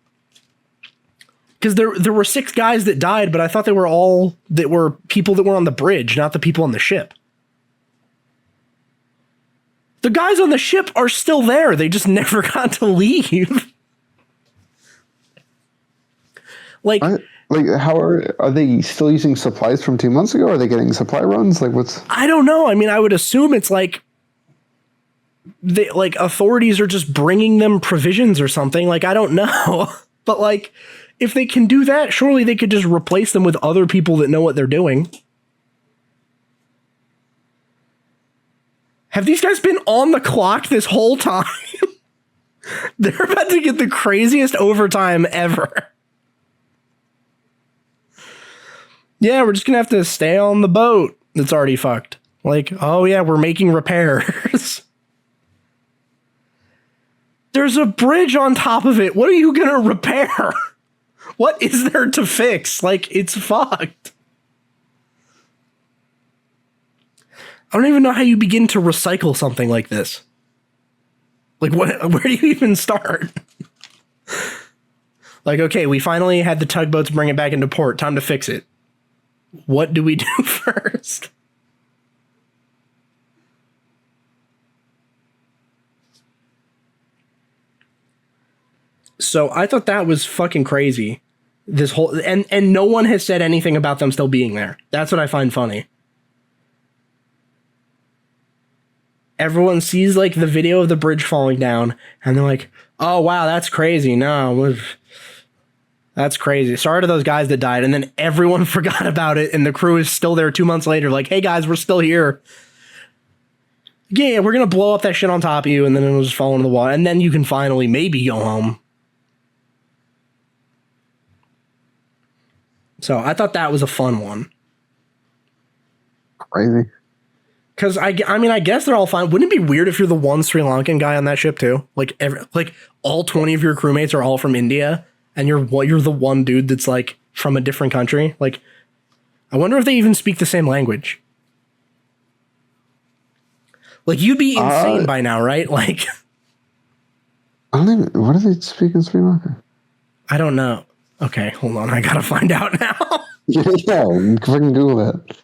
because there were 6 guys that died, but I thought they were all that were people that were on the bridge, not the people on the ship. The guys on the ship are still there. They just never got to leave. Like, how are they still using supplies from 2 months ago? Are they getting supply runs? Like, what's? I don't know. I mean, I would assume it's like authorities are just bringing them provisions or something. Like, I don't know. But like, if they can do that, surely they could just replace them with other people that know what they're doing. Have these guys been on the clock this whole time? They're about to get the craziest overtime ever. Yeah, we're just going to have to stay on the boat that's already fucked. Like, oh yeah, we're making repairs. There's a bridge on top of it. What are you going to repair? What is there to fix? Like, it's fucked. I don't even know how you begin to recycle something like this. Like, where do you even start? Like, okay, we finally had the tugboats bring it back into port. Time to fix it. What do we do first? So I thought that was fucking crazy. This whole, and no one has said anything about them still being there. That's what I find funny. Everyone sees like the video of the bridge falling down and they're like, oh wow, that's crazy. No, that's crazy. Sorry to those guys that died. And then everyone forgot about it and the crew is still there 2 months later. Like, hey guys, we're still here. Yeah, we're going to blow up that shit on top of you and then it'll just fall into the water. And then you can finally maybe go home. So I thought that was a fun one. Crazy. Because I mean, I guess they're all fine. Wouldn't it be weird if you're the one Sri Lankan guy on that ship too? Like, all 20 of your crewmates are all from India, and you're the one dude that's like from a different country. Like, I wonder if they even speak the same language. Like, you'd be insane by now, right? Like, I don't even. What do they speak in Sri Lanka? I don't know. Okay, hold on. I gotta find out now. Yeah, fucking Google that.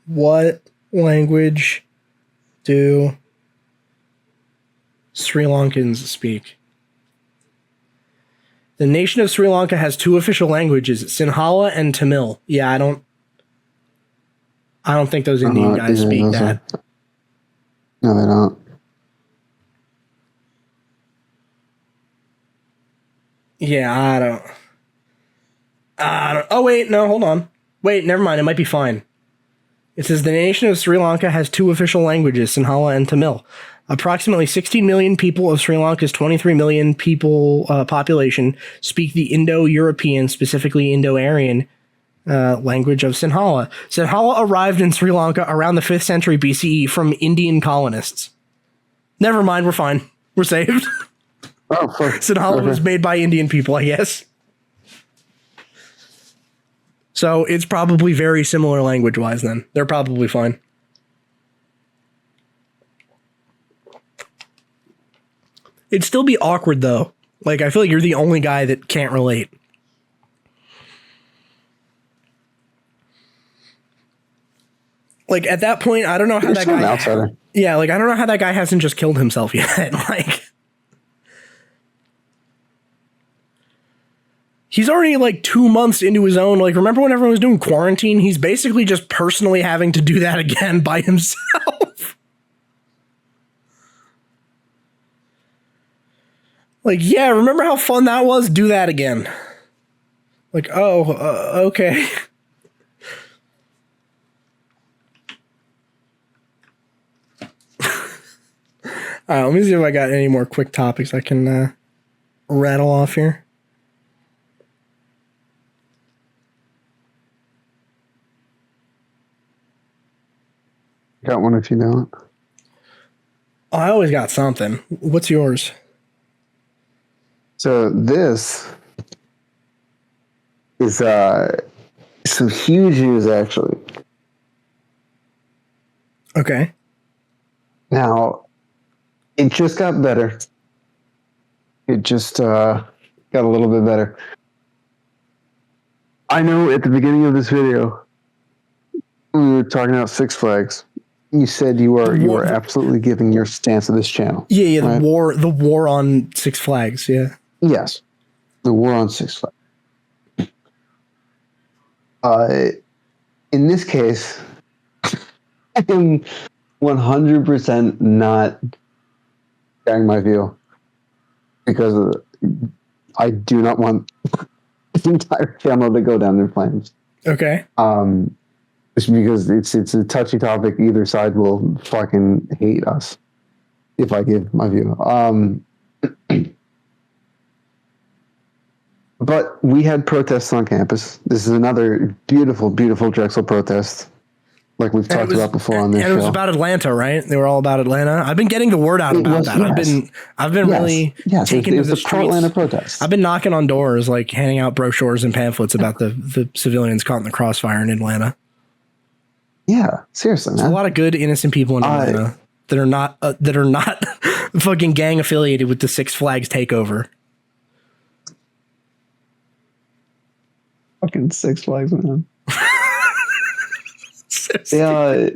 What language do Sri Lankans speak? The nation of Sri Lanka has 2 official languages, Sinhala and Tamil. Yeah, I don't think those Indian guys speak that. No, they don't. Yeah, I don't. Oh wait, no, hold on. Wait, never mind. It might be fine. It says the nation of Sri Lanka has two official languages, Sinhala and Tamil. Approximately 16 million people of Sri Lanka's 23 million people population speak the Indo-European, specifically Indo-Aryan language of Sinhala. Sinhala arrived in Sri Lanka around the 5th century BCE from Indian colonists. Never mind, we're fine. We're saved. Oh, fuck. Sinhala was made by Indian people, I guess. So it's probably very similar language-wise then. They're probably fine. It'd still be awkward, though. Like, I feel like you're the only guy that can't relate. Like, at that point, I don't know how that guy... outsider. Yeah, like, I don't know how that guy hasn't just killed himself yet. Like... He's already like 2 months into his own. Like, remember when everyone was doing quarantine? He's basically just personally having to do that again by himself. Like, yeah, remember how fun that was? Do that again. Like, oh, okay. All right, let me see if I got any more quick topics I can rattle off here. Got one if you don't. Oh, I always got something. What's yours? So this is some huge news, actually. Okay. Now, it just got better. It just got a little bit better. I know at the beginning of this video, we were talking about Six Flags. You said you were absolutely giving your stance of this channel. Yeah, right? the war on Six Flags, yeah. Yes, the war on Six Flags. In this case, I am 100% not sharing my view because I do not want the entire channel to go down in flames. Okay. Just because it's a touchy topic, either side will fucking hate us if I give my view. But we had protests on campus. This is another beautiful, beautiful Drexel protest, like we've talked about before on this show. And it was about Atlanta, right? They were all about Atlanta. I've been getting the word out about that. Yes. I've been really taking to the streets. Pro-Atlanta protest. I've been knocking on doors, like handing out brochures and pamphlets about the civilians caught in the crossfire in Atlanta. Yeah, seriously, man. There's a lot of good innocent people in Atlanta that are not fucking gang affiliated with the Six Flags takeover. Fucking Six Flags, man. Yeah,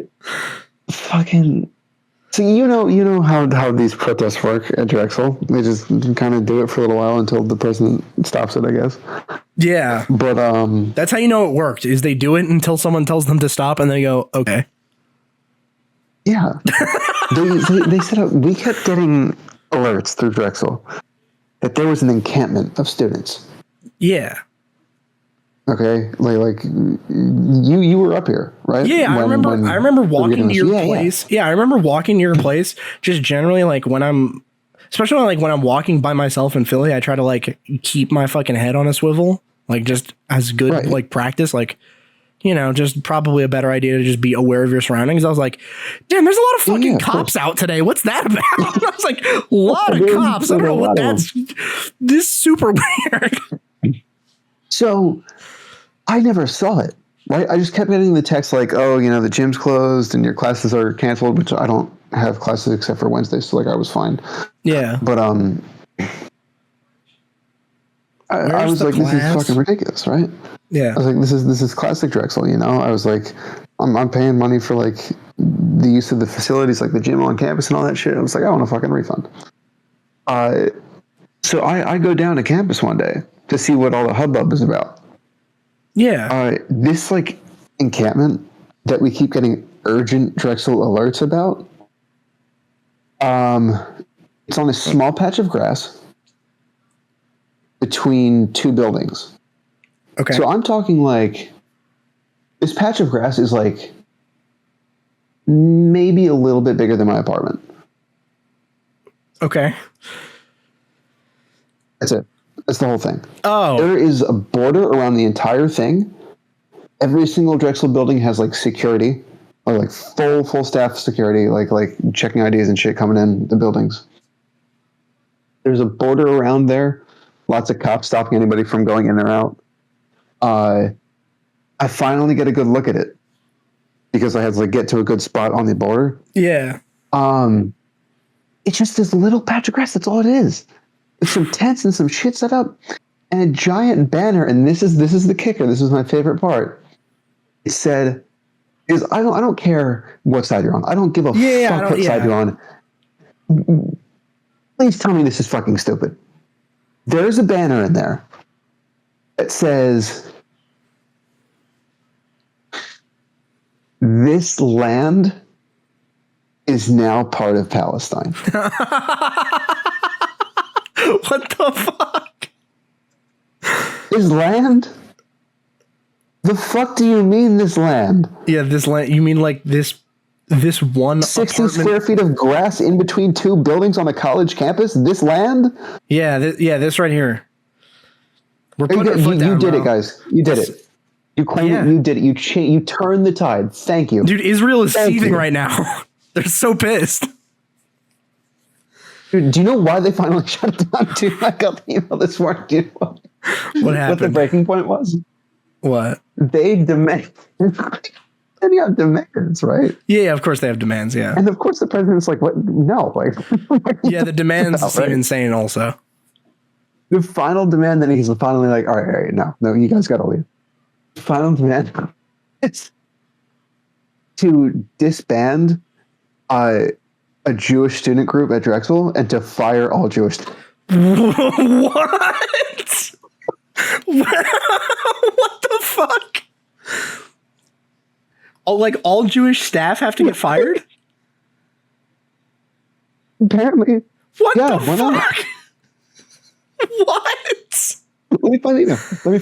fucking. So you know how these protests work at Drexel. They just kind of do it for a little while until the president stops it, I guess. Yeah, but that's how you know it worked. Is they do it until someone tells them to stop, and they go, okay. Yeah, they set up. We kept getting alerts through Drexel that there was an encampment of students. Yeah. Okay, like you were up here, right? Yeah, I remember walking to your place. Yeah, I remember walking to your place. Just generally, like especially when I'm walking by myself in Philly, I try to like keep my fucking head on a swivel, like just as good like practice, like just probably a better idea to just be aware of your surroundings. I was like, damn, there's a lot of fucking cops out today. What's that about? I was like, a lot of cops. I don't know what that's. This is super weird. So. I never saw it, right? I just kept getting the text like, oh, the gym's closed and your classes are canceled, which I don't have classes except for Wednesdays, so like I was fine. Yeah. But I was like, this is fucking ridiculous, right? Yeah. I was like, this is classic Drexel, I was like, I'm paying money for like the use of the facilities, like the gym on campus and all that shit. I was like, I want a fucking refund. So I go down to campus one day to see what all the hubbub is about. Yeah. This like encampment that we keep getting urgent Drexel alerts about. It's on a small patch of grass between two buildings. Okay. So I'm talking like this patch of grass is like maybe a little bit bigger than my apartment. Okay. That's it. That's the whole thing. Oh. There is a border around the entire thing. Every single Drexel building has like security, or like full staff security, like checking IDs and shit coming in the buildings. There's a border around there. Lots of cops stopping anybody from going in or out. I finally get a good look at it because I had to like get to a good spot on the border. Yeah. It's just this little patch of grass. That's all it is. It's some tents and some shit set up, and a giant banner. And this is the kicker. This is my favorite part. It said, "Is I don't care what side you're on. I don't give a fuck what side you're on. Please tell me this is fucking stupid." There's a banner in there that says, "This land is now part of Palestine." What the fuck? This land? The fuck do you mean this land? Yeah, this land. You mean like this one 60 apartment? square feet of grass in between two buildings on a college campus? This land? Yeah, this right here. We're putting our foot down, you did bro. it, guys. You did it. You claim it. You did it. You turned the tide. Thank you. Dude, Israel is seething right now. They're so pissed. Dude, do you know why they finally shut it down? Dude, I got the email this morning. Do you know What happened? what the breaking point was? What? They demand. Then you have demands, right? Yeah, of course they have demands, yeah. And of course the president's like, what? No. Like, Yeah, the demands seem right? insane also. The final demand that he's finally like, all right, no, you guys got to leave. The final demand is to disband a Jewish student group at Drexel and to fire all Jewish. What? What the fuck? Oh, like all Jewish staff have to get fired? Apparently. What Yeah, the why not? fuck? What? Let me find the email. Let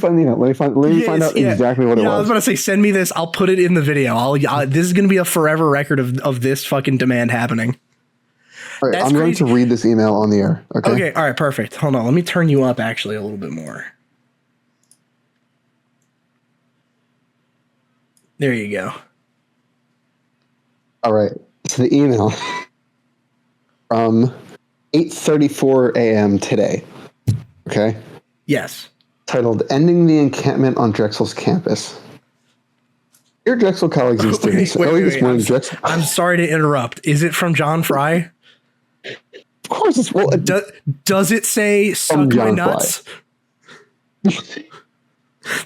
me find out exactly what it was. I was about to say, send me this. I'll put it in the video. This is going to be a forever record of this fucking demand happening. All right, I'm going to read this email on the air. Okay. All right. Perfect. Hold on. Let me turn you up actually a little bit more. There you go. All right. So the email from 8:34 a.m. today. Okay. Yes. Titled "Ending the Encampment on Drexel's Campus." Dear Drexel colleagues and students, early this morning, Drexel. I'm sorry to interrupt. Is it from John Fry? Of course, it's well. Does it say "suck my nuts"?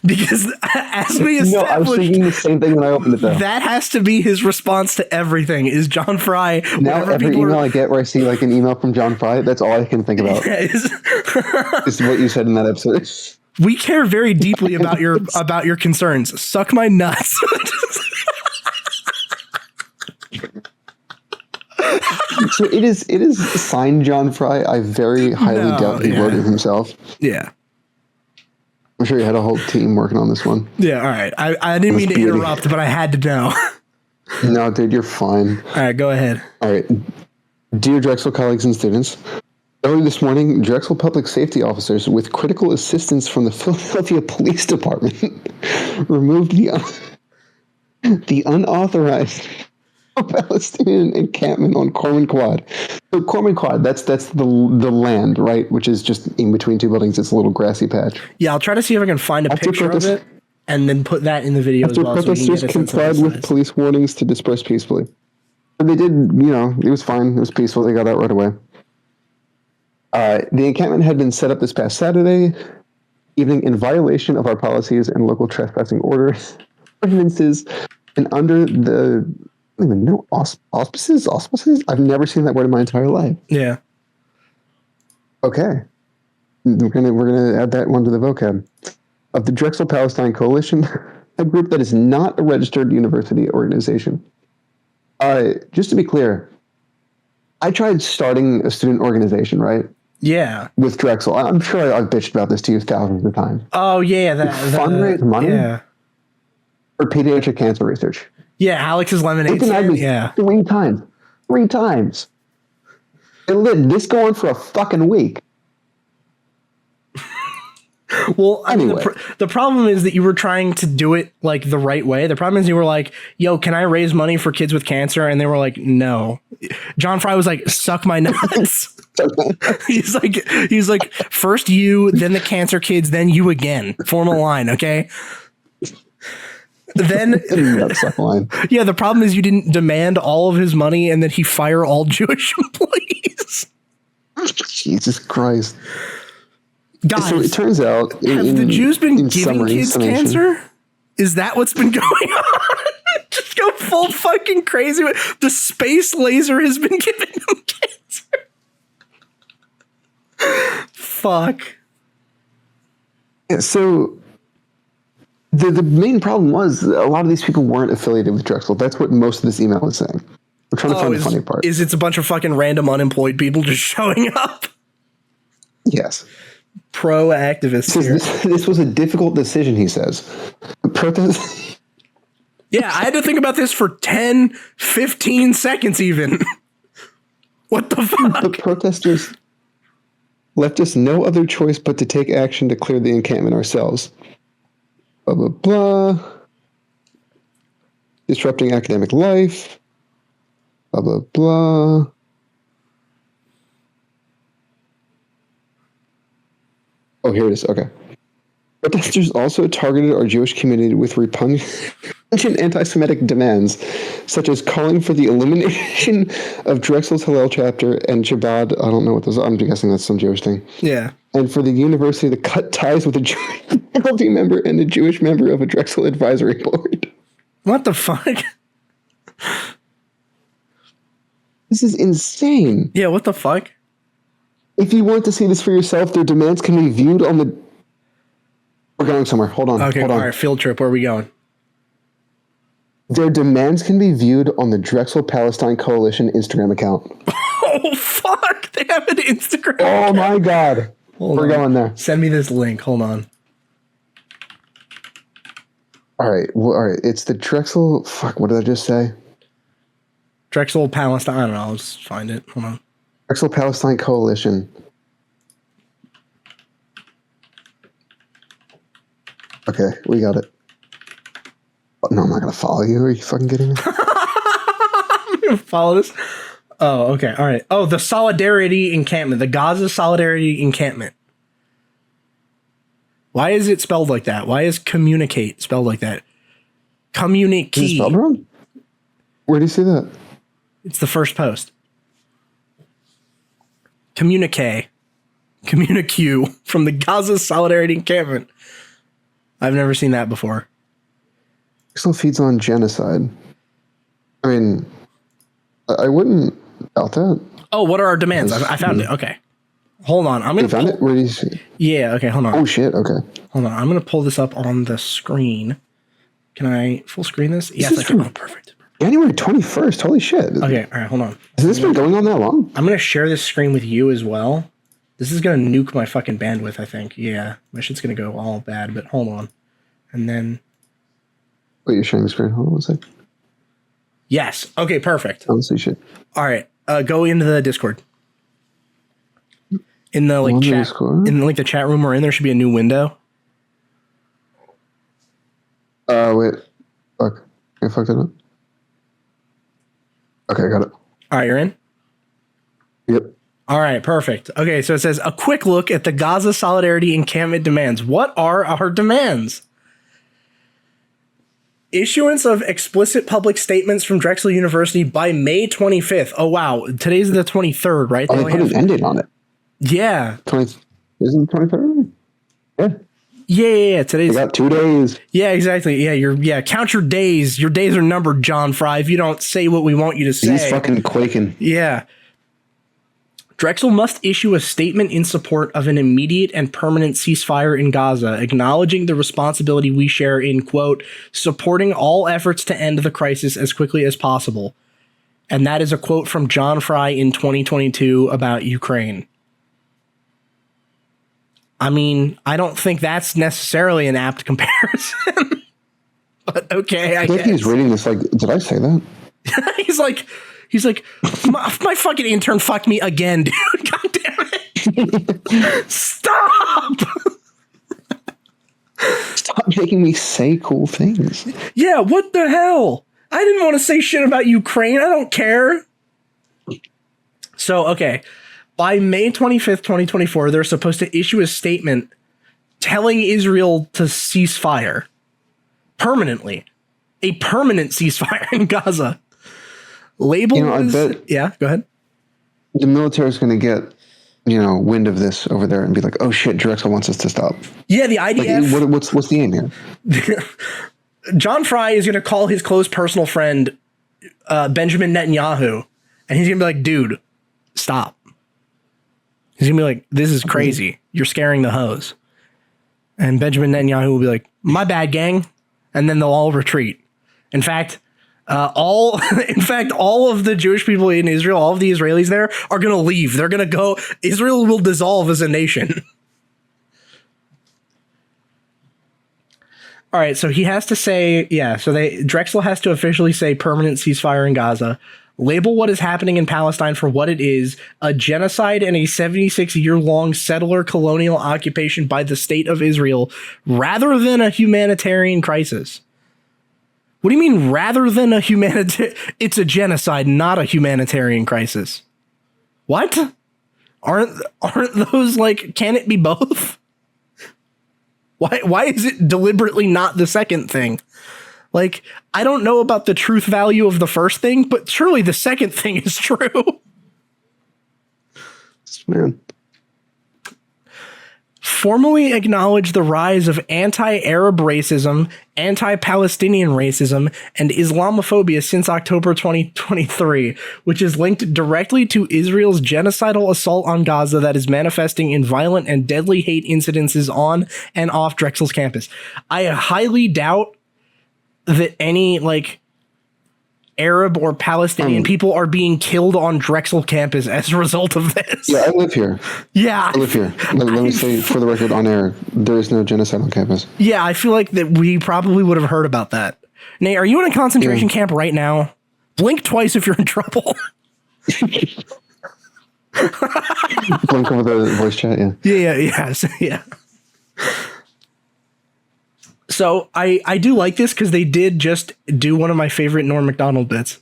Because as we established, No, I was thinking the same thing when I opened it though. That has to be his response to everything. Is John Fry? Now every email I get where I see like an email from John Fry, that's all I can think about. Is what you said in that episode. We care very deeply about your concerns. Suck my nuts. So it is signed John Fry. I very highly doubt he wrote it himself. Yeah. I'm sure you had a whole team working on this one. Yeah, all right. I didn't mean to interrupt, but I had to know. No, dude, you're fine. All right, go ahead. All right. Dear Drexel colleagues and students, early this morning, Drexel public safety officers with critical assistance from the Philadelphia Police Department removed the unauthorized Palestinian encampment on Corman Quad. So Corman Quad, that's the land, right? Which is just in between two buildings. It's a little grassy patch. Yeah, I'll try to see if I can find a picture of it and then put that in the video as well. Protesters complied with police warnings to disperse peacefully. And they did, it was fine. It was peaceful. They got out right away. The encampment had been set up this past Saturday evening in violation of our policies and local trespassing ordinances, and under the I don't even know auspices. I've never seen that word in my entire life. Yeah. Okay. We're gonna add that one to the vocab of the Drexel Palestine Coalition, a group that is not a registered university organization. Just to be clear, I tried starting a student organization, right? Yeah. with Drexel. I'm sure I've bitched about this to you thousands of times. Oh yeah, Fundraise money for pediatric cancer research. Yeah, Alex's lemonade. Yeah, 3 times. 3 times. And let this go on for a fucking week. Well, I mean, the problem is that you were trying to do it like the right way. The problem is you were like, yo, can I raise money for kids with cancer? And they were like, no. John Fry was like, suck my nuts. he's like, first you, then the cancer kids, then you again. Form a line, okay? Then yeah, the problem is you didn't demand all of his money and that he fire all Jewish employees. Jesus Christ. Guys, so it turns out have the Jews been giving kids cancer? Is that what's been going on? Just go full fucking crazy. The space laser has been giving them cancer. Fuck. Yeah, so the main problem was a lot of these people weren't affiliated with Drexel. That's what most of this email was saying. We're trying to find the funny part. Is it's a bunch of fucking random unemployed people just showing up? Yes. Pro-activists here. This was a difficult decision, he says. Protest. Yeah, I had to think about this for 10, 15 seconds even. What the fuck? The protesters left us no other choice but to take action to clear the encampment ourselves. Blah, blah, blah. Disrupting academic life. Blah, blah, blah. Oh, here it is. Okay. Protesters also targeted our Jewish community with repugnant anti-Semitic demands, such as calling for the elimination of Drexel's Hillel chapter and Chabad. I don't know what those are. I'm guessing that's some Jewish thing. Yeah. And for the university to cut ties with a Jewish faculty member and a Jewish member of a Drexel advisory board. What the fuck? This is insane. Yeah, what the fuck? If you want to see this for yourself, their demands can be viewed on the... We're going somewhere. Hold on. Okay, all right. Field trip. Where are we going? Their demands can be viewed on the Drexel Palestine Coalition Instagram account. Oh, fuck. They have an Instagram account. My God. We're going there. Send me this link. Hold on. All right. Well, all right. It's the Drexel... Fuck, what did I just say? Drexel Palestine. I don't know. I'll just find it. Hold on. Drexel Palestine Coalition. Okay, we got it. No, I'm not going to follow you. Are you fucking kidding me? I'm going to follow this. Oh, okay. All right. Oh, the Solidarity Encampment. The Gaza Solidarity Encampment. Why is it spelled like that? Why is communicate spelled like that? Communicate. Is it spelled wrong? Where do you see that? It's the first post. Communique from the Gaza Solidarity Encampment. I've never seen that before. Still feeds on genocide. I mean, I wouldn't doubt that. Oh, what are our demands? I found it. Okay. Hold on. I'm gonna found it? Where do you see it? Yeah, okay, hold on. Oh shit, okay. Hold on. I'm gonna pull this up on the screen. Can I full screen this? Yes, I can. Oh, perfect. January 21st. Holy shit. Okay, all right, hold on. Has this been going on that long? I'm going to share this screen with you as well. This is going to nuke my fucking bandwidth, I think. Yeah, my shit's going to go all bad, but hold on. And then... Wait, you're sharing the screen? Hold on 1 sec. Yes. Okay, perfect. I don't see shit. All right, go into the Discord. In the like chat, Discord? In like the chat room we're in, there should be a new window. Wait. Fuck. I fucked it up. Okay, I got it. All right, you're in? Yep. All right, perfect. Okay, so it says, a quick look at the Gaza Solidarity Encampment demands. What are our demands? Issuance of explicit public statements from Drexel University by May 25th. Oh, wow. Today's the 23rd, right? They put an end date on it. Yeah. Isn't it 23rd? Yeah. Yeah. Today's... We got 2 days. Yeah, exactly. Yeah, count your days. Your days are numbered, John Fry, if you don't say what we want you to say. He's fucking quaking. Yeah. Drexel must issue a statement in support of an immediate and permanent ceasefire in Gaza, acknowledging the responsibility we share in, quote, supporting all efforts to end the crisis as quickly as possible. And that is a quote from John Fry in 2022 about Ukraine. I mean, I don't think that's necessarily an apt comparison. But okay, I guess. He's reading this like, did I say that? he's like, my fucking intern fucked me again, dude. God damn it. Stop. Stop making me say cool things. Yeah, what the hell? I didn't want to say shit about Ukraine. I don't care. So, okay. By May 25th, 2024, they're supposed to issue a statement telling Israel to cease fire. Permanently. A permanent ceasefire in Gaza. Label I bet yeah, go ahead. the military's going to get, wind of this over there and be like, oh shit, Drexel wants us to stop. Yeah, the IDF. Like, what's the aim here? John Fry is going to call his close personal friend, Benjamin Netanyahu, and he's going to be like, dude, stop. He's going to be like, this is crazy. You're scaring the hoes. And Benjamin Netanyahu will be like, my bad, gang. And then they'll all retreat. In fact, all of the Jewish people in Israel, all of the Israelis there are going to leave. They're going to go. Israel will dissolve as a nation. All right. So he has to say, Drexel has to officially say permanent ceasefire in Gaza, label what is happening in Palestine for what it is, a genocide and a 76-year-long settler colonial occupation by the state of Israel, rather than a humanitarian crisis. What do you mean, rather than a humanitarian? It's a genocide, not a humanitarian crisis. What? Aren't those like, can it be both? Why is it deliberately not the second thing? Like, I don't know about the truth value of the first thing, but surely the second thing is true. Man. Formally acknowledge the rise of anti-Arab racism, anti-Palestinian racism, and Islamophobia since October 2023, which is linked directly to Israel's genocidal assault on Gaza that is manifesting in violent and deadly hate incidences on and off Drexel's campus. I highly doubt that any Arab or Palestinian people are being killed on Drexel campus as a result of this. Yeah, I live here. Yeah. I live here. Let me say for the record on air, there is no genocide on campus. Yeah, I feel like that we probably would have heard about that. Nate, are you in a concentration camp right now? Blink twice if you're in trouble. Blink over the voice chat, yeah. Yeah. So I do like this because they did just do one of my favorite Norm Macdonald bits.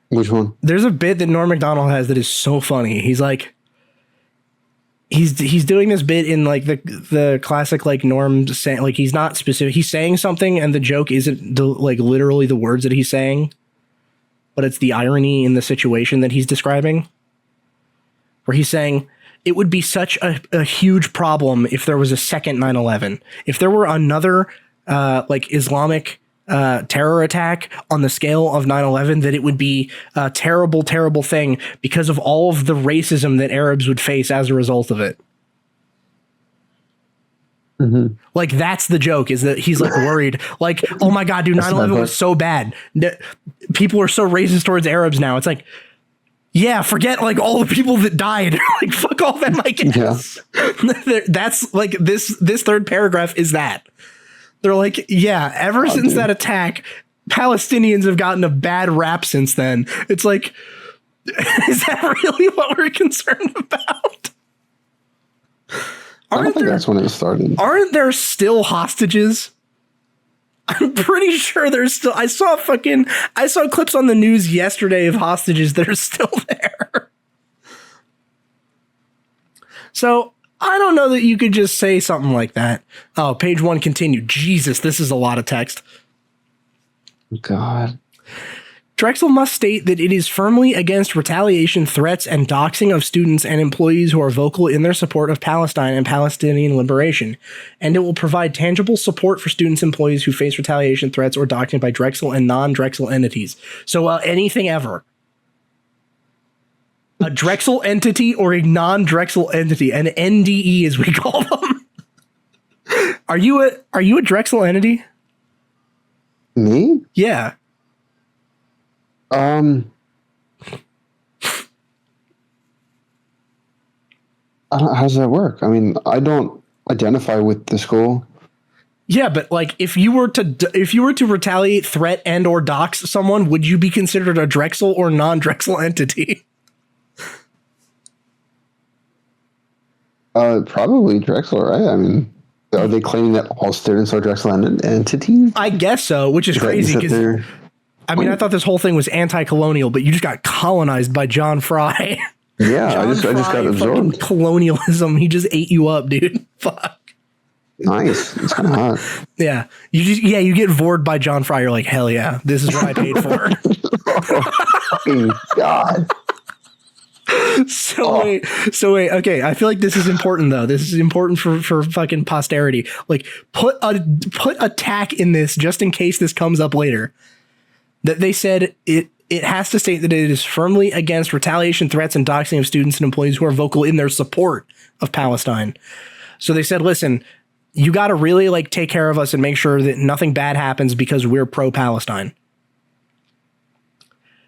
Which one? There's a bit that Norm Macdonald has that is so funny. He's like, he's doing this bit in like the classic like Norm saying, like, he's not specific. He's saying something and the joke isn't like literally the words that he's saying, but it's the irony in the situation that he's describing. Where he's saying, it would be such a huge problem if there was a second 9/11. If there were another Islamic terror attack on the scale of 9/11, that it would be a terrible, terrible thing because of all of the racism that Arabs would face as a result of it. Mm-hmm. Like, that's the joke, is that he's like worried, like, oh my God, dude, 9/11 was so bad. People are so racist towards Arabs now. It's like, yeah, forget like all the people that died. Like, fuck all them, I guess. Yeah. That's like this third paragraph is that. They're like, yeah, ever since that attack, Palestinians have gotten a bad rap since then. It's like, is that really what we're concerned about? I don't think that's when it started. Aren't there still hostages? I'm pretty sure there's still. I saw clips on the news yesterday of hostages that are still there. So I don't know that you could just say something like that. Oh, page 1 continued. Jesus, this is a lot of text. God. Drexel must state that it is firmly against retaliation, threats, and doxing of students and employees who are vocal in their support of Palestine and Palestinian liberation, and it will provide tangible support for students and employees who face retaliation, threats, or doxing by Drexel and non-Drexel entities. So anything ever. A Drexel entity or a non-Drexel entity, an NDE as we call them. Are you a Drexel entity? Me? Yeah. How does that work? I mean, I don't identify with the school. Yeah, but like if you were to retaliate, threat, and or dox someone, would you be considered a Drexel or non-Drexel entity? Probably Drexel, right? I mean, are they claiming that all students are Drexel entities? I guess so, which is crazy because I mean, I thought this whole thing was anti-colonial, but you just got colonized by John Fry. Yeah, I just got absorbed. Colonialism, he just ate you up, dude. Fuck. Nice. It's kind of hot. Yeah. You get vored by John Fry. You're like, hell yeah, this is what I paid for. Fucking God. So wait. Okay. I feel like this is important though. This is important for fucking posterity. Like put a tack in this just in case this comes up later. That they said it has to state that it is firmly against retaliation, threats, and doxing of students and employees who are vocal in their support of Palestine. So they said, listen, you got to really like take care of us and make sure that nothing bad happens because we're pro-Palestine.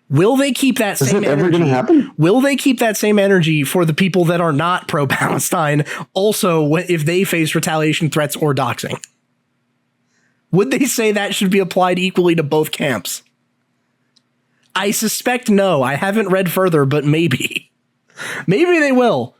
Will they keep that same energy? Is it ever going to happen? Will they keep that same energy for the people that are not pro-Palestine also if they face retaliation, threats, or doxing? Would they say that should be applied equally to both camps? I suspect no. I haven't read further, but maybe. Maybe they will.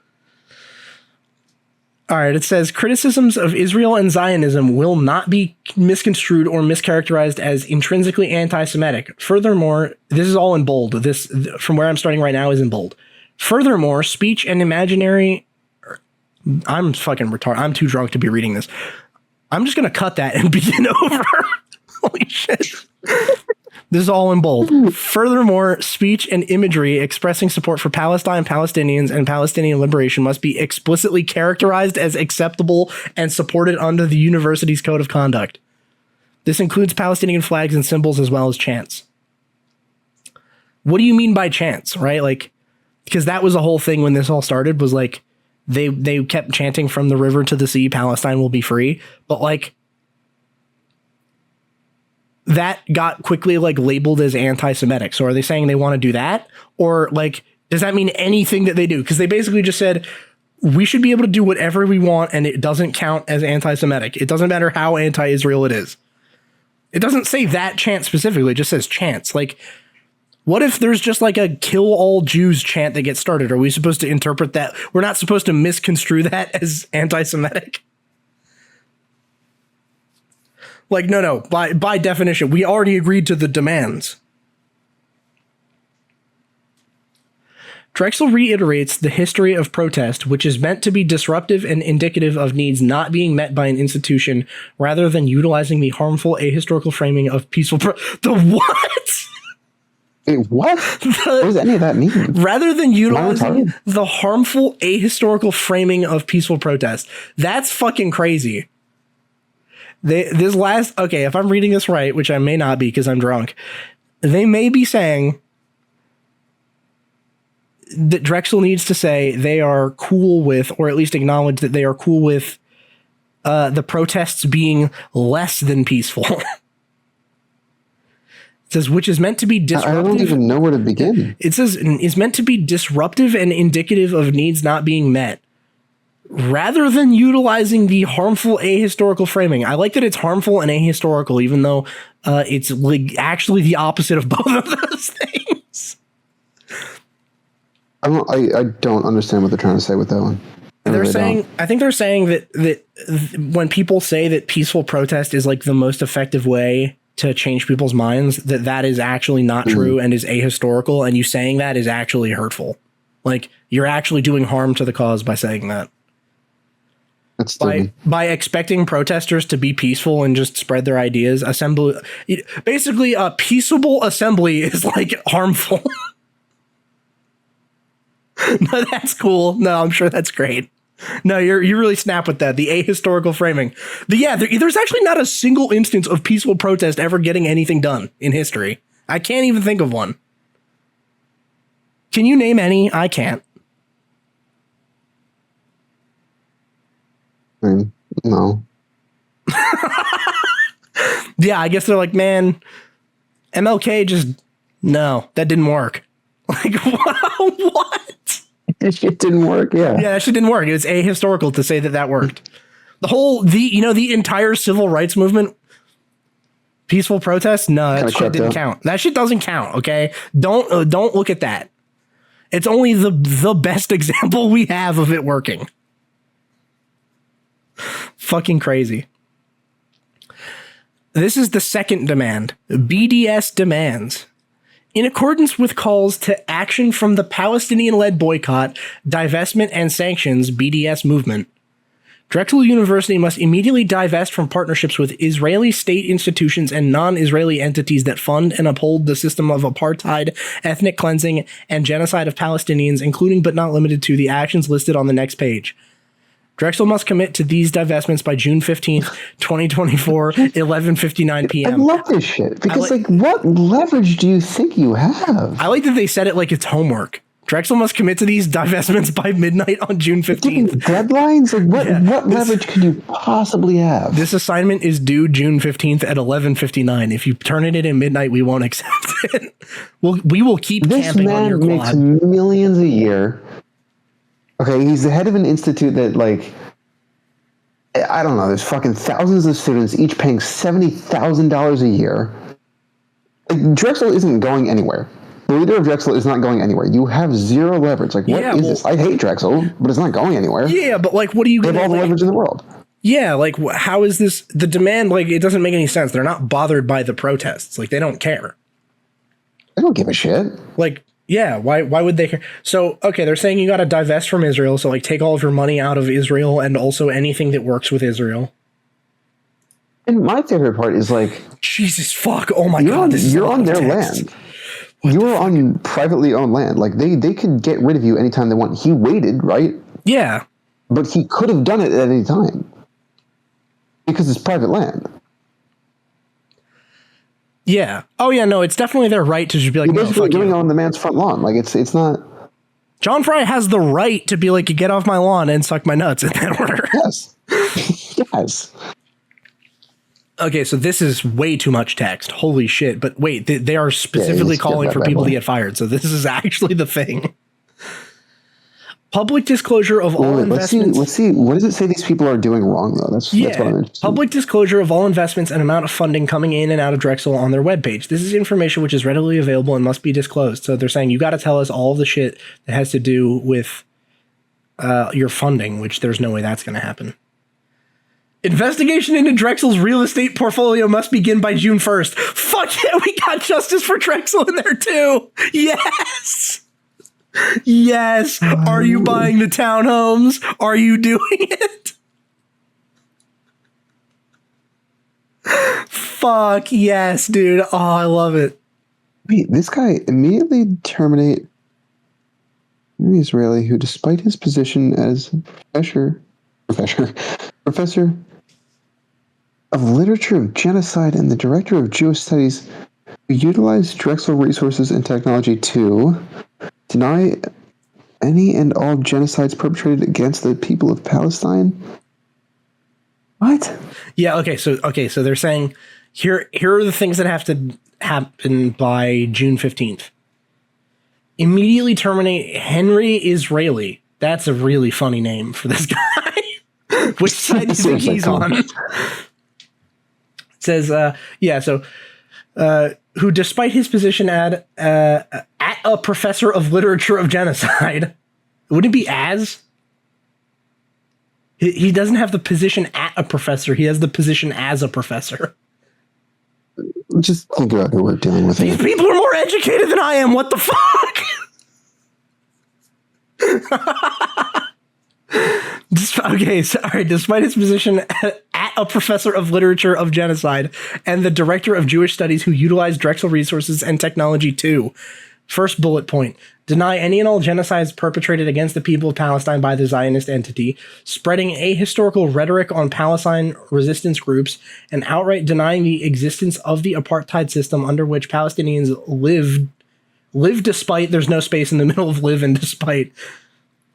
All right, it says criticisms of Israel and Zionism will not be misconstrued or mischaracterized as intrinsically anti-Semitic. Furthermore, this is all in bold. This, from where I'm starting right now, is in bold. Furthermore, speech and imaginary... I'm fucking retarded. I'm too drunk to be reading this. I'm just going to cut that and begin over. Holy shit. This is all in bold. Furthermore, speech and imagery expressing support for Palestine, Palestinians, and Palestinian liberation must be explicitly characterized as acceptable and supported under the university's code of conduct. This includes Palestinian flags and symbols as well as chants. What do you mean by chants, right? Like, because that was the whole thing when this all started was like, they kept chanting from the river to the sea, Palestine will be free. But like, that got quickly like labeled as anti-Semitic. So are they saying they want to do that? Or like, does that mean anything that they do? Because they basically just said, we should be able to do whatever we want and it doesn't count as anti-Semitic. It doesn't matter how anti-Israel it is. It doesn't say that chant specifically. It just says chants. Like, what if there's just like a kill all Jews chant that gets started? Are we supposed to interpret that? We're not supposed to misconstrue that as anti-Semitic? Like, no. By definition, we already agreed to the demands. Drexel reiterates the history of protest, which is meant to be disruptive and indicative of needs not being met by an institution, rather than utilizing the harmful ahistorical framing of peaceful the what? Wait, what? What does any of that mean? Rather than utilizing the harmful ahistorical framing of peaceful protest. That's fucking crazy. If I'm reading this right, which I may not be because I'm drunk, they may be saying that Drexel needs to say they are cool with, or at least acknowledge that they are cool with the protests being less than peaceful. It says, which is meant to be disruptive. I don't even know where to begin. It says, is meant to be disruptive and indicative of needs not being met, rather than utilizing the harmful ahistorical framing. I like that it's harmful and ahistorical, even though it's like actually the opposite of both of those things. I don't understand what they're trying to say with that one. I think they're saying that when people say that peaceful protest is like the most effective way to change people's minds, that is actually not true and is ahistorical, and you saying that is actually hurtful. Like, you're actually doing harm to the cause by saying that. By expecting protesters to be peaceful and just spread their ideas, basically a peaceable assembly is like harmful. No, that's cool. No, I'm sure that's great. No, you really snap with that. The ahistorical framing. But yeah, there's actually not a single instance of peaceful protest ever getting anything done in history. I can't even think of one. Can you name any? I can't. No. Yeah, I guess they're like, man, MLK just, no, that didn't work. Like, what? It didn't work. Yeah. Yeah, that shit didn't work. It's ahistorical to say that worked. The entire civil rights movement, peaceful protest. No, that shit didn't count. That shit doesn't count. Okay. Don't look at that. It's only the best example we have of it working. Fucking crazy. This is the second demand. BDS demands, in accordance with calls to action from the Palestinian-led boycott, divestment, and sanctions (BDS) movement, Drexel University must immediately divest from partnerships with Israeli state institutions and non-Israeli entities that fund and uphold the system of apartheid, ethnic cleansing, and genocide of Palestinians, including but not limited to the actions listed on the next page. Drexel must commit to these divestments by June 15th, 2024, 11:59 p.m. I love this shit because, what leverage do you think you have? I like that they said it like it's homework. Drexel must commit to these divestments by midnight on June 15th. Deadlines? What leverage could you possibly have? This assignment is due June 15th at 11:59. If you turn it in at midnight, we won't accept it. We will keep camping on your quad. This man makes millions a year. Okay, he's the head of an institute that, I don't know, there's fucking thousands of students, each paying $70,000 a year. Drexel isn't going anywhere. The leader of Drexel is not going anywhere. You have zero leverage. What is this? I hate Drexel, but it's not going anywhere. Yeah, but what are you going to have all the leverage in the world? Yeah, how is this the demand? It doesn't make any sense. They're not bothered by the protests. They don't care. They don't give a shit. Yeah, why would they care? So, okay, they're saying you got to divest from Israel. So, take all of your money out of Israel and also anything that works with Israel. And my favorite part is Jesus fuck! Oh my god, you're on their land. You're on privately owned land. They could get rid of you anytime they want. He waited, right? Yeah, but he could have done it at any time because it's private land. Yeah. Oh yeah. No, it's definitely their right to just be you're basically doing on the man's front lawn. It's not. John Fry has the right to be get off my lawn and suck my nuts in that order. Yes. Yes. Okay, so this is way too much text. Holy shit. But wait, they are specifically calling for people to get fired. So this is actually the thing. Public disclosure of all investments. Let's see. What does it say these people are doing wrong, though? That's what I'm interested in. Public disclosure of all investments and amount of funding coming in and out of Drexel on their webpage. This is information which is readily available and must be disclosed. So they're saying you got to tell us all of the shit that has to do with your funding, which there's no way that's going to happen. Investigation into Drexel's real estate portfolio must begin by June 1st. Fuck yeah, we got justice for Drexel in there too. Yes. Yes. Are you buying the townhomes? Are you doing it? Fuck yes, dude. Oh, I love it. Wait, this guy immediately terminate an Israeli who, despite his position as professor of literature of genocide and the director of Jewish studies, who utilized Drexel resources and technology to deny any and all genocides perpetrated against the people of Palestine. What? Yeah. Okay. So they're saying here are the things that have to happen by June 15th. Immediately terminate Henry Israeli. That's a really funny name for this guy. Which side do you think he's on? It says, who, despite his position at a professor of literature of genocide, wouldn't it be as? He doesn't have the position at a professor. He has the position as a professor. Just think about who we're dealing with. These people are more educated than I am. What the fuck? Okay, so, all right. Despite his position at a professor of literature of genocide and the director of Jewish studies who utilized Drexel resources and technology to, first bullet point, deny any and all genocides perpetrated against the people of Palestine by the Zionist entity, spreading ahistorical rhetoric on Palestine resistance groups, and outright denying the existence of the apartheid system under which Palestinians live despite, there's no space in the middle of live and despite,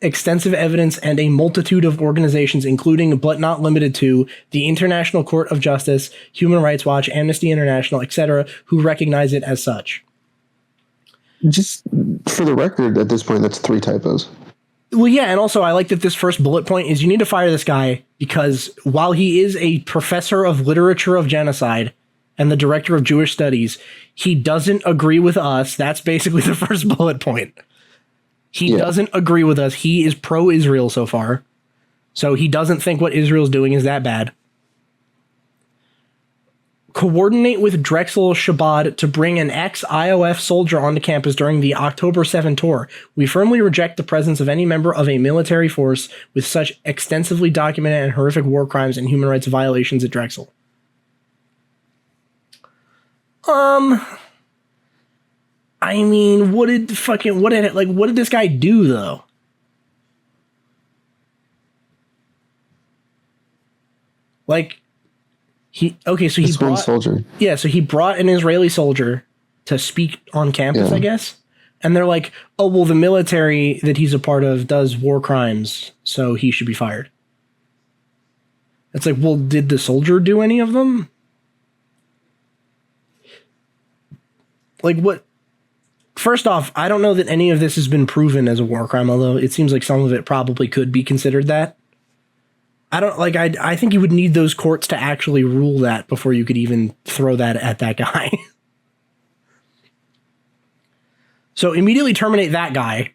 extensive evidence and a multitude of organizations, including but not limited to the International Court of Justice, Human Rights Watch, Amnesty International, etc., who recognize it as such. Just for the record, at this point, that's 3 typos. Well, yeah, and also I like that this first bullet point is you need to fire this guy because while he is a professor of literature of genocide and the director of Jewish studies, he doesn't agree with us. That's basically the first bullet point. He doesn't agree with us. He is pro-Israel so far. So he doesn't think what Israel's doing is that bad. Coordinate with Drexel Shabbat to bring an ex-IOF soldier onto campus during the October 7 tour. We firmly reject the presence of any member of a military force with such extensively documented and horrific war crimes and human rights violations at Drexel. I mean, what did this guy do though? Like, he brought soldier. Yeah, so he brought an Israeli soldier to speak on campus, I guess. And they're like, oh, well, the military that he's a part of does war crimes, so he should be fired. It's like, well, did the soldier do any of them? Like, what? First off, I don't know that any of this has been proven as a war crime, although it seems like some of it probably could be considered that. I think you would need those courts to actually rule that before you could even throw that at that guy. So immediately terminate that guy.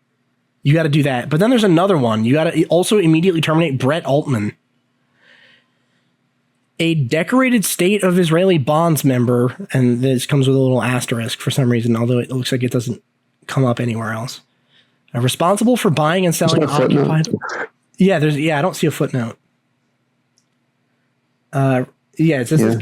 You got to do that. But then there's another one. You got to also immediately terminate Brett Altman, a decorated State of Israeli bonds member. And this comes with a little asterisk for some reason, although it looks like it doesn't come up anywhere else. Responsible for buying and selling occupied. I don't see a footnote. It says,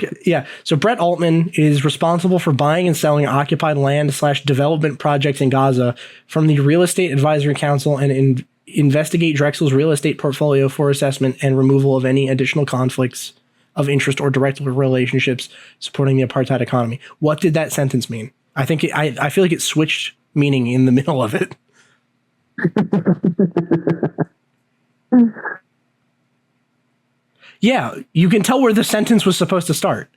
So Brett Altman is responsible for buying and selling occupied land / development projects in Gaza from the Real Estate Advisory Council and investigate Drexel's real estate portfolio for assessment and removal of any additional conflicts of interest or direct relationships supporting the apartheid economy. What did that sentence mean? I think I feel like it switched meaning in the middle of it. Yeah, you can tell where the sentence was supposed to start.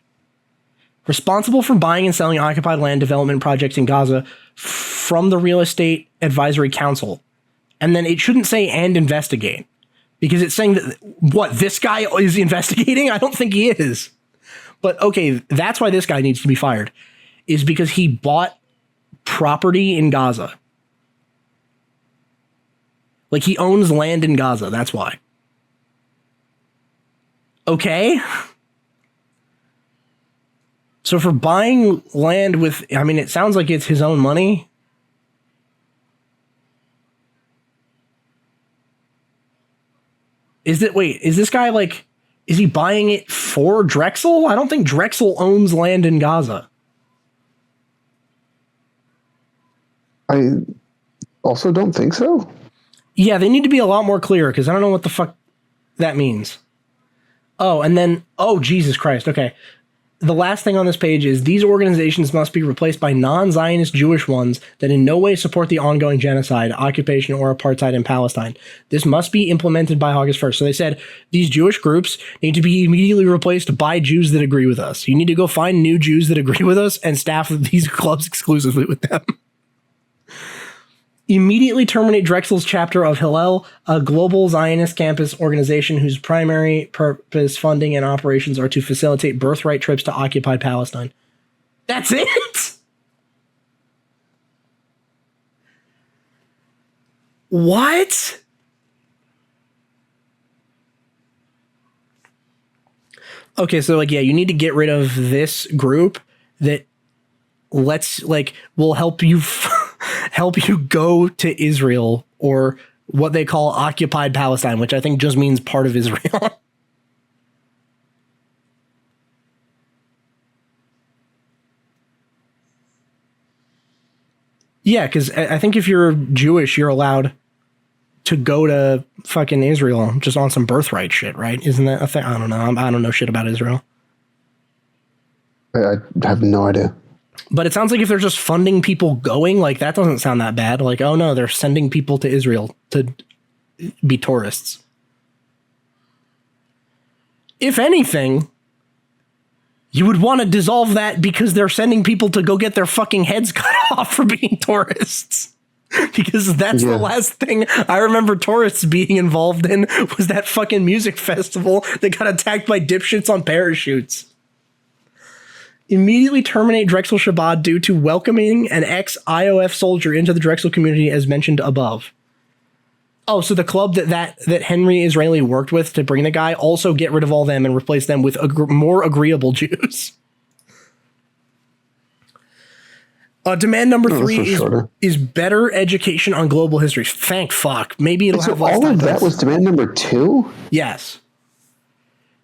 Responsible for buying and selling occupied land development projects in Gaza from the Real Estate Advisory Council. And then it shouldn't say and investigate. Because it's saying that, what, this guy is investigating? I don't think he is. But okay, that's why this guy needs to be fired. Is because he bought property in Gaza. Like, he owns land in Gaza, that's why. Okay. So for buying land with, I mean, it sounds like it's his own money. Is this guy like, is he buying it for Drexel? I don't think Drexel owns land in Gaza. I also don't think so. Yeah, they need to be a lot more clear because I don't know what the fuck that means. Oh, and then, oh, Jesus Christ. Okay. The last thing on this page is these organizations must be replaced by non-Zionist Jewish ones that in no way support the ongoing genocide, occupation, or apartheid in Palestine. This must be implemented by August 1st. So they said these Jewish groups need to be immediately replaced by Jews that agree with us. You need to go find new Jews that agree with us and staff these clubs exclusively with them. Immediately terminate Drexel's chapter of Hillel, a global Zionist campus organization whose primary purpose, funding, and operations are to facilitate birthright trips to occupied Palestine. That's it? What? Okay, so you need to get rid of this group that will help you go to Israel, or what they call occupied Palestine, which I think just means part of Israel. Yeah, because I think if you're Jewish, you're allowed to go to fucking Israel just on some birthright shit, right? Isn't that a thing? I don't know. I don't know shit about Israel. I have no idea. But it sounds like if they're just funding people going, that doesn't sound that bad. Oh no, they're sending people to Israel to be tourists. If anything, you would want to dissolve that because they're sending people to go get their fucking heads cut off for being tourists. Because that's the last thing I remember tourists being involved in was that fucking music festival that got attacked by dipshits on parachutes. Immediately terminate Drexel Shabbat due to welcoming an ex-IOF soldier into the Drexel community as mentioned above. Oh, so the club that Henry Israeli worked with to bring the guy, also get rid of all them and replace them with more agreeable Jews. Demand number 3 is better education on global history. Thank fuck. Maybe it'll have less all of that was demand number 2? Yes.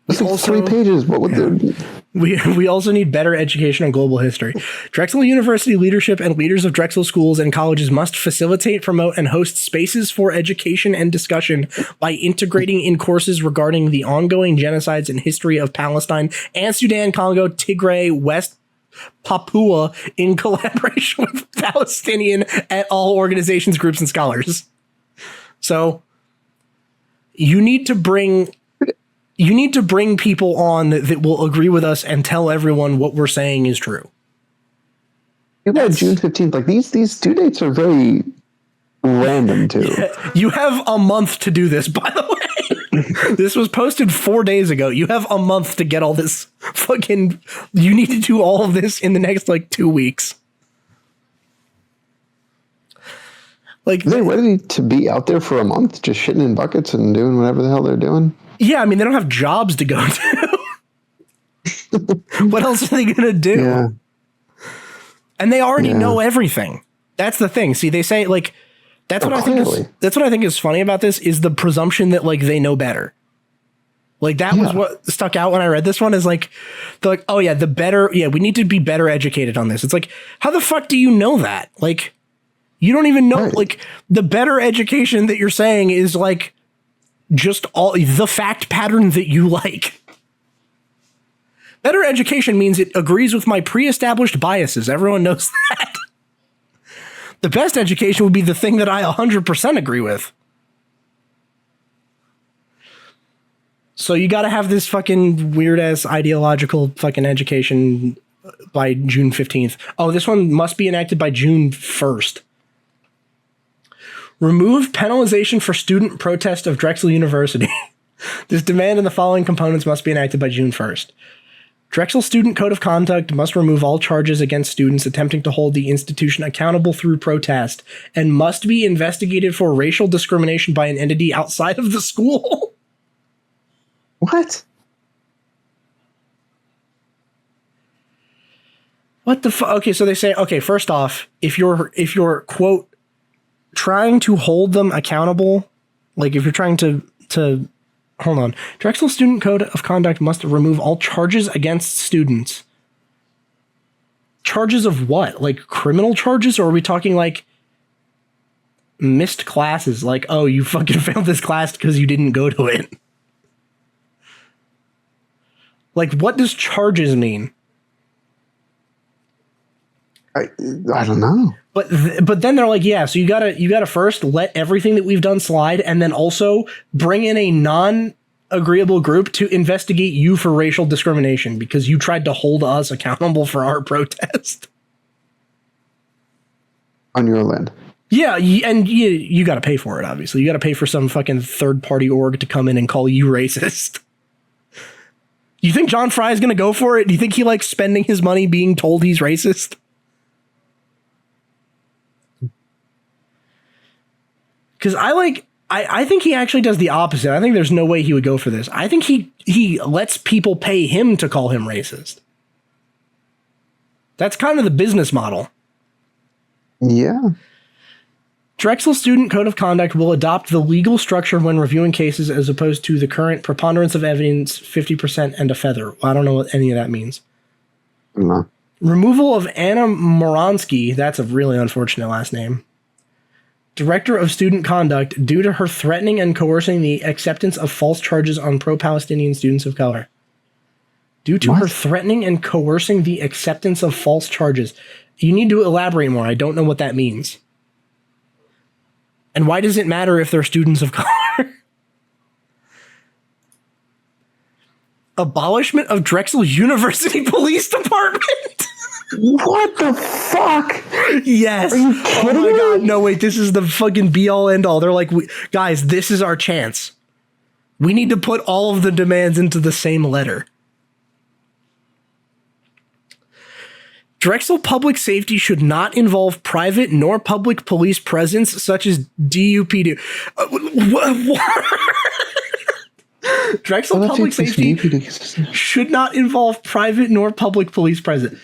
That's like 3 pages. What would we also need better education on global history. Drexel University leadership and leaders of Drexel schools and colleges must facilitate, promote, and host spaces for education and discussion by integrating in courses regarding the ongoing genocides and history of Palestine and Sudan, Congo, Tigray, West Papua in collaboration with Palestinian and all organizations, groups, and scholars. So you need to bring people on that will agree with us and tell everyone what we're saying is true. You got June 15th. Like these due dates are very random too. Yeah, you have a month to do this, by the way. This was posted 4 days ago. You have a month to get all this fucking... You need to do all of this in the next, 2 weeks. Like, are they ready to be out there for a month, just shitting in buckets and doing whatever the hell they're doing? Yeah, I mean, they don't have jobs to go to. What else are they going to do? Yeah. And they already know everything. That's the thing. See, they say, that's what I think is funny about this is the presumption that they know better. That was what stuck out when I read this one is they're like, oh yeah, we need to be better educated on this. It's like, how the fuck do you know that? You don't even know, the better education that you're saying is just all the fact pattern that you like. Better education means it agrees with my pre-established biases. Everyone knows that. The best education would be the thing that I 100% agree with. So you got to have this fucking weird ass ideological fucking education by June 15th. Oh, this one must be enacted by June 1st. Remove penalization for student protest of Drexel University. This demand and the following components must be enacted by June 1st. Drexel Student Code of Conduct must remove all charges against students attempting to hold the institution accountable through protest and must be investigated for racial discrimination by an entity outside of the school. What? What the fuck? Okay, so they say, okay, first off, if you're quote trying to hold them accountable, if you're trying to hold on. Drexel Student Code of Conduct must remove all charges against students. Charges of what? Criminal charges? Or are we talking missed classes? Oh, you fucking failed this class because you didn't go to it. What does charges mean? I don't know. But then they're like, yeah, so you gotta first let everything that we've done slide, and then also bring in a non-agreeable group to investigate you for racial discrimination because you tried to hold us accountable for our protest on your land. Yeah, and you got to pay for it. Obviously, you got to pay for some fucking third-party org to come in and call you racist. You think John Fry is gonna go for it? Do you think he likes spending his money being told he's racist? Because I think he actually does the opposite. I think there's no way he would go for this. I think he lets people pay him to call him racist. That's kind of the business model. Yeah. Drexel Student Code of Conduct will adopt the legal structure when reviewing cases as opposed to the current preponderance of evidence, 50% and a feather. I don't know what any of that means. No. Removal of Anna Moronsky, that's a really unfortunate last name, Director of Student Conduct, due to her threatening and coercing the acceptance of false charges on pro-Palestinian students of color. Due to her threatening and coercing the acceptance of false charges. You need to elaborate more. I don't know what that means. And why does it matter if they're students of color? Abolishment of Drexel University Police Department. What the fuck? Yes. Are you kidding Oh my God. me? No, wait. This is the fucking be all end all. They're like, guys, this is our chance. We need to put all of the demands into the same letter. Drexel public safety should not involve private nor public police presence, such as DUPD. Drexel public safety should not involve private nor public police presence.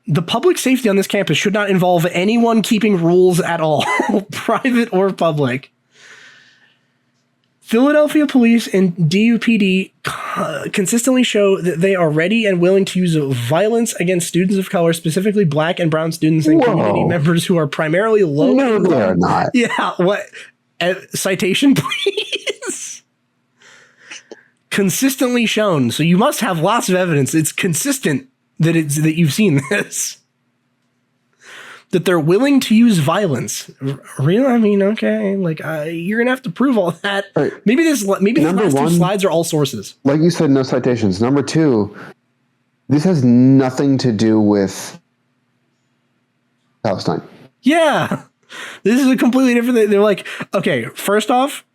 The public safety on this campus should not involve anyone keeping rules at all, private or public. Philadelphia police and DUPD consistently show that they are ready and willing to use violence against students of color, specifically black and brown students and community members who are primarily low. No, they are not. Yeah, what? Citation, please. Consistently shown. So you must have lots of evidence. It's consistent that you've seen this. That they're willing to use violence. Really? I mean, okay. Like, you're gonna have to prove all that. Right. Maybe the last two slides are all sources. Like you said, no citations. Number two, this has nothing to do with Palestine. Yeah, this is a completely different thing. They're like, okay, first off,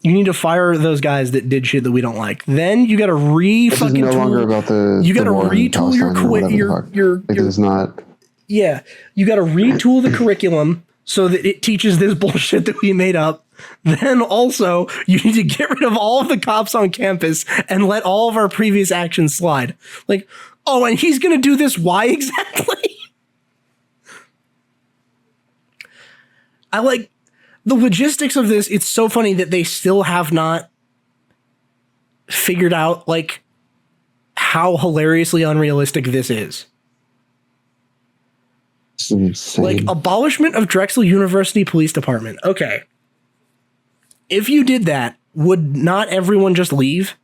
you need to fire those guys that did shit that we don't like. Then you got to fucking no longer about the. You got to retool your because it's not. Yeah, you got to retool the curriculum so that it teaches this bullshit that we made up. Then also, you need to get rid of all of the cops on campus and let all of our previous actions slide. Like, oh, and he's going to do this. Why exactly? I like the logistics of this. It's so funny that they still have not figured out, like, how hilariously unrealistic this is. Like, abolishment of Drexel University Police Department. Okay. If you did that, would not everyone just leave?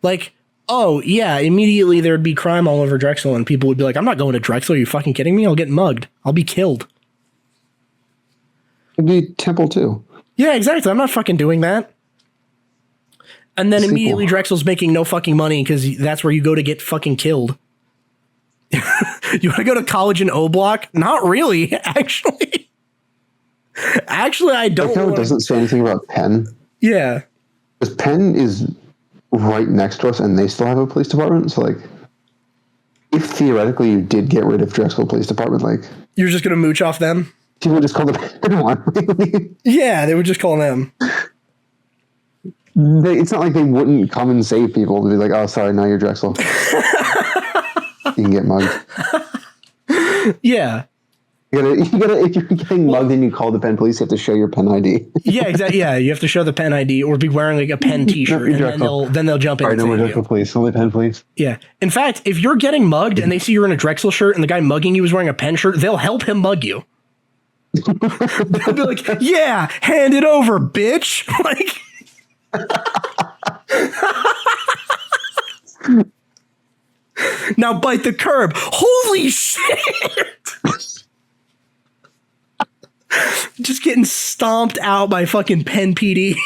Like, oh, yeah, immediately there would be crime all over Drexel and people would be like, I'm not going to Drexel. Are you fucking kidding me? I'll get mugged. I'll be killed. It'd be Temple too. Yeah, exactly. I'm not fucking doing that. And then immediately Drexel's making no fucking money because that's where you go to get fucking killed. You want to go to college in O Block? Not really, actually. Actually, I don't. Like how it doesn't say anything about Penn. Yeah. Because Penn is right next to us and they still have a police department. So, like, if theoretically you did get rid of Drexel Police Department, like. You're just going to mooch off them? People would just call the Penn one. Yeah, they would just call them. It's not like they wouldn't come and save people to be like, oh, sorry, now you're Drexel. You can get mugged. Yeah. You gotta. If you're getting mugged and you call the Penn police, you have to show your Penn ID. Yeah, exactly. Yeah, you have to show the Penn ID or be wearing like a Penn T-shirt, and then they'll jump in. All right, no more Drexel police, only Penn police. Yeah. In fact, if you're getting mugged and they see you're in a Drexel shirt and the guy mugging you is wearing a Penn shirt, they'll help him mug you. They'll be like, "Yeah, hand it over, bitch!" Like. Now bite the curb. Holy shit! Just getting stomped out by fucking Penn PD.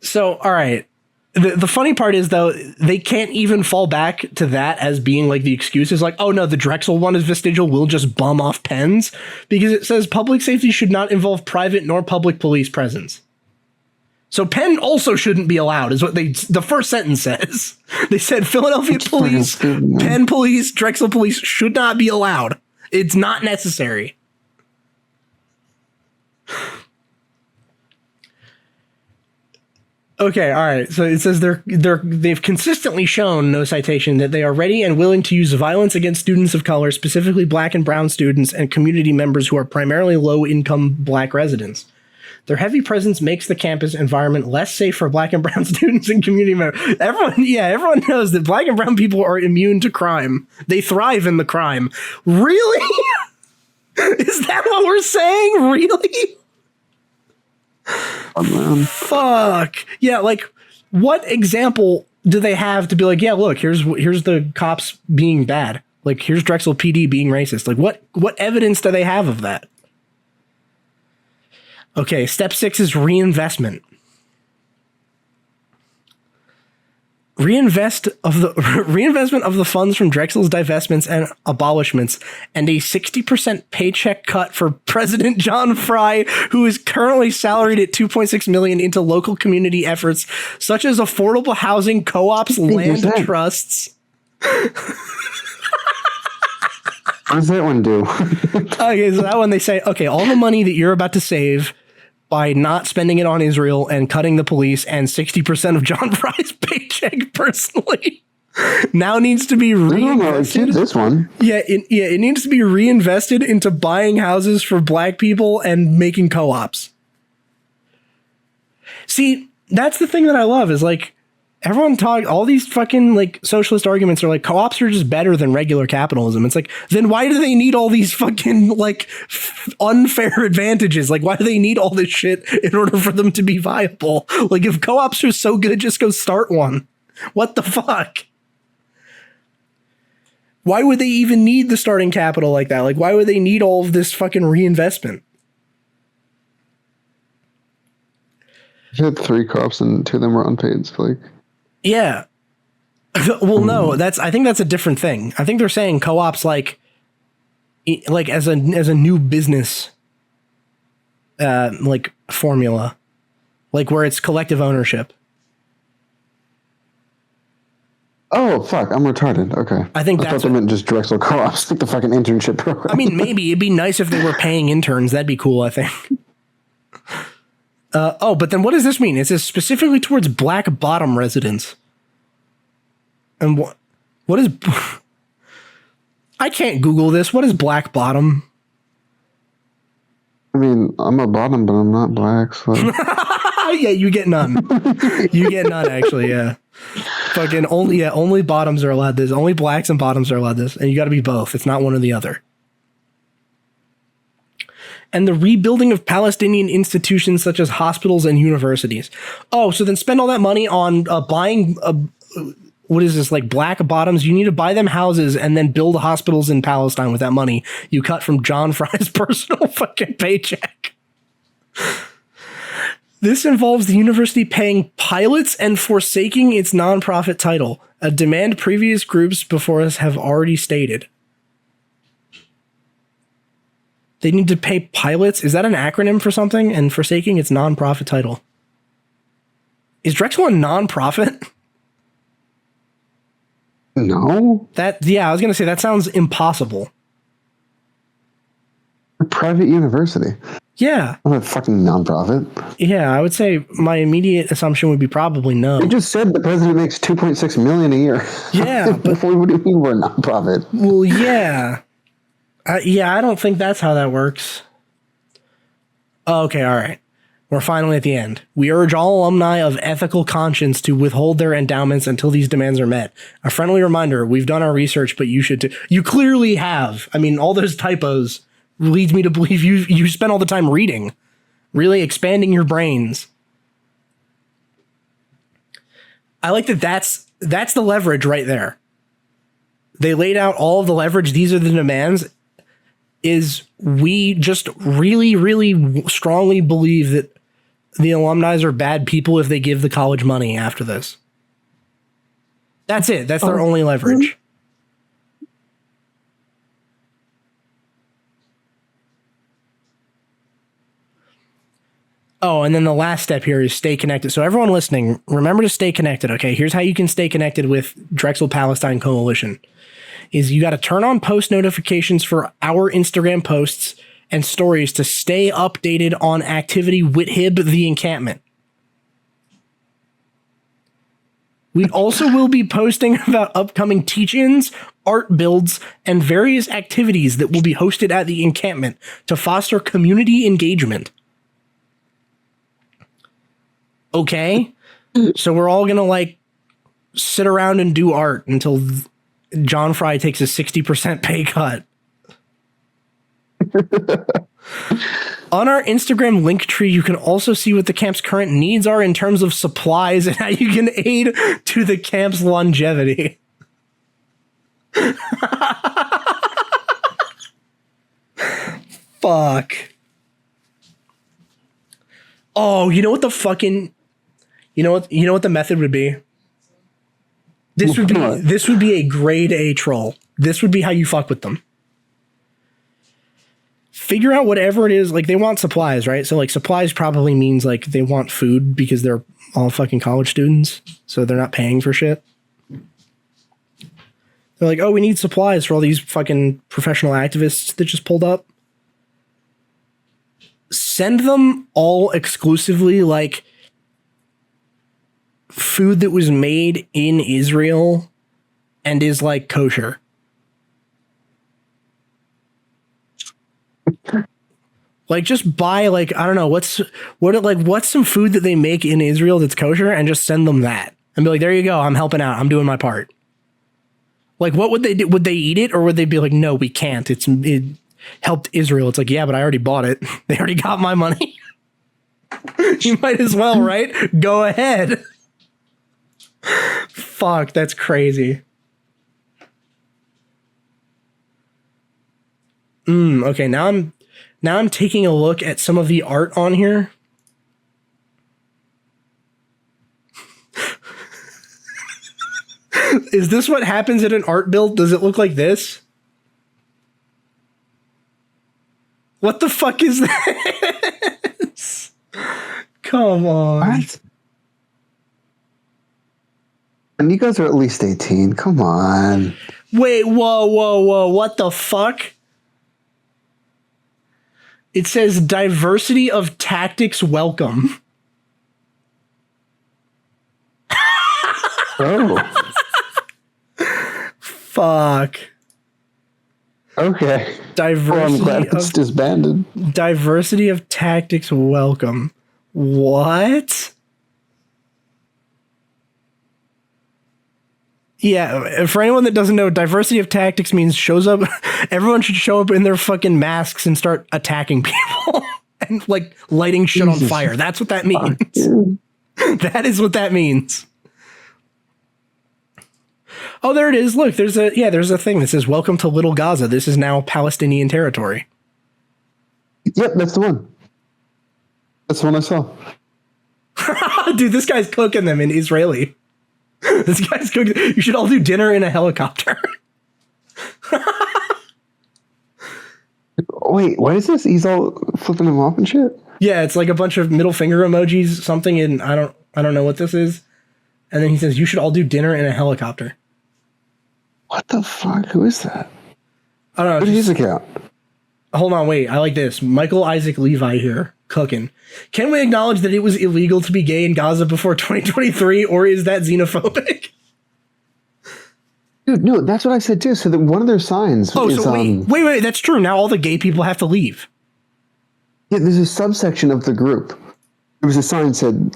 So, all right. The funny part is, though, they can't even fall back to that as being like the excuse is like, oh no, the Drexel one is vestigial. We'll just bum off Penns because it says public safety should not involve private nor public police presence. So Penn also shouldn't be allowed, is what the first sentence says. They said Philadelphia police, Penn police, Drexel police should not be allowed. It's not necessary. Okay, all right. So it says they've consistently shown, no citation, that they are ready and willing to use violence against students of color, specifically black and brown students and community members who are primarily low-income black residents. Their heavy presence makes the campus environment less safe for black and brown students and community members. Everyone knows that black and brown people are immune to crime. They thrive in the crime. Really? Is that what we're saying? Really? Oh, man. Fuck. Yeah, like, what example do they have to be like, yeah, look, here's the cops being bad. Like, here's Drexel PD being racist. Like, what evidence do they have of that? Okay, step 6 is reinvestment. reinvestment of the funds from Drexel's divestments and abolishments, and a 60% paycheck cut for President John Fry, who is currently salaried at $2.6 million, into local community efforts such as affordable housing, co-ops, land trusts. What does that one do? Okay, so that one they say, okay, all the money that you're about to save by not spending it on Israel and cutting the police and 60% of John Fry's paycheck personally now needs to be reinvested. No, this one. Yeah, it needs to be reinvested into buying houses for black people and making co-ops. See, that's the thing that I love is like everyone all these fucking like socialist arguments are like co-ops are just better than regular capitalism. It's like, then why do they need all these fucking like unfair advantages? Like, why do they need all this shit in order for them to be viable? Like, if co-ops are so good, just go start one. What the fuck? Why would they even need the starting capital like that? Like, why would they need all of this fucking reinvestment? I had 3 co-ops and 2 of them were unpaid. So like, yeah. Well, no, I think that's a different thing. I think they're saying co-ops like as a new business, like formula, like where it's collective ownership. Oh, fuck, I'm retarded. Okay. I thought they meant just Drexel co-ops, like the fucking internship program. I mean, maybe it'd be nice if they were paying interns. That'd be cool, I think. But then what does this mean? It says specifically towards black bottom residents. And what is... I can't Google this. What is black bottom? I mean, I'm a bottom, but I'm not black, so... Yeah, you get none. You get none, actually, yeah. Fucking only bottoms are allowed this. Only blacks and bottoms are allowed this. And you gotta be both. It's not one or the other. And the rebuilding of Palestinian institutions such as hospitals and universities. Oh, so then spend all that money on buying, what is this, like black bottoms? You need to buy them houses and then build hospitals in Palestine with that money you cut from John Fry's personal fucking paycheck. This involves the university paying pilots and forsaking its nonprofit title, a demand previous groups before us have already stated. They need to pay pilots? Is that an acronym for something? And forsaking its nonprofit title. Is Drexel a nonprofit? No. Yeah, I was going to say, that sounds impossible. A private university. Yeah. I'm a fucking nonprofit. Yeah, I would say my immediate assumption would be probably no. You just said the president makes $2.6 million a year. Yeah. But what do you mean we're a nonprofit? Well, yeah. I don't think that's how that works. Okay, all right. We're finally at the end. We urge all alumni of ethical conscience to withhold their endowments until these demands are met. A friendly reminder, we've done our research, but you should too. You clearly have. I mean, all those typos leads me to believe you spent all the time reading, really expanding your brains. I like that's the leverage right there. They laid out all of the leverage. These are the demands. Is we just really, really strongly believe that the alumni are bad people if they give the college money after this. That's it. That's their only leverage. Oh, and then the last step here is stay connected. So everyone listening, remember to stay connected, okay? Here's how you can stay connected with Drexel Palestine Coalition. Is you got to turn on post notifications for our Instagram posts and stories to stay updated on activity with the encampment. We also will be posting about upcoming teach-ins, art builds, and various activities that will be hosted at the encampment to foster community engagement. Okay? So we're all going to like sit around and do art until John Fry takes a 60% pay cut. On our Instagram link tree, you can also see what the camp's current needs are in terms of supplies and how you can aid to the camp's longevity. Fuck. Oh, you know what the method would be? This would be a grade A troll. This would be how you fuck with them. Figure out whatever it is. Like, they want supplies, right? So like supplies probably means like they want food because they're all fucking college students, so they're not paying for shit. They're like, oh, we need supplies for all these fucking professional activists that just pulled up. Send them all exclusively like food that was made in Israel and is like kosher. Like, just buy like, I don't know, what's some food that they make in Israel that's kosher, and just send them that and be like, there you go, I'm helping out, I'm doing my part. Like, what would they do? Would they eat it, or would they be like, no, we can't, it helped Israel? It's like, yeah, but I already bought it. They already got my money. You might as well, right? Go ahead. Fuck, that's crazy. Okay, now I'm taking a look at some of the art on here. Is this what happens at an art build? Does it look like this? What the fuck is this? Come on. What? And you guys are at least 18. Come on. Wait, whoa. What the fuck? It says diversity of tactics welcome. Oh. Fuck. Okay. Diversity I'm glad it's disbanded. Diversity of tactics welcome. What? Yeah, for anyone that doesn't know, diversity of tactics means everyone should show up in their fucking masks and start attacking people and like lighting shit on fire. That's what that means. That is what that means. Oh, there it is. Look, there's a thing that says, welcome to Little Gaza. This is now Palestinian territory. Yep, that's the one. That's the one I saw. Dude, this guy's cooking them in Israeli. This guy's cooking. You should all do dinner in a helicopter. Wait, what is this? He's all flipping them off and shit? Yeah, it's like a bunch of middle finger emojis, something, and I don't know what this is. And then he says, you should all do dinner in a helicopter. What the fuck? Who is that? I don't know. What is his account? Hold on, wait. I like this. Michael Isaac Levi here, cooking. Can we acknowledge that it was illegal to be gay in Gaza before 2023, or is that xenophobic? Dude, no, that's what I said too. So that one of their signs is... So wait, that's true. Now all the gay people have to leave. Yeah, there's a subsection of the group. There was a sign that said,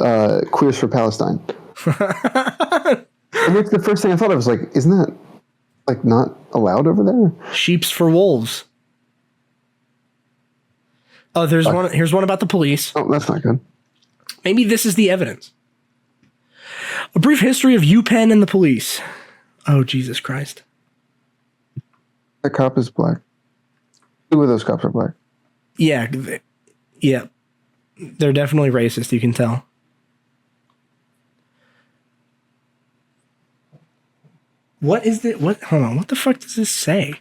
Queers for Palestine. And that's the first thing I thought of. I was like, isn't that, like, not allowed over there? Sheeps for wolves. Oh, there's one. Here's one about the police. Oh, that's not good. Maybe this is the evidence. A brief history of UPenn and the police. Oh, Jesus Christ. That cop is black. Two of those cops are black. Yeah. Yeah. They're definitely racist, you can tell. What is it? Hold on. What the fuck does this say?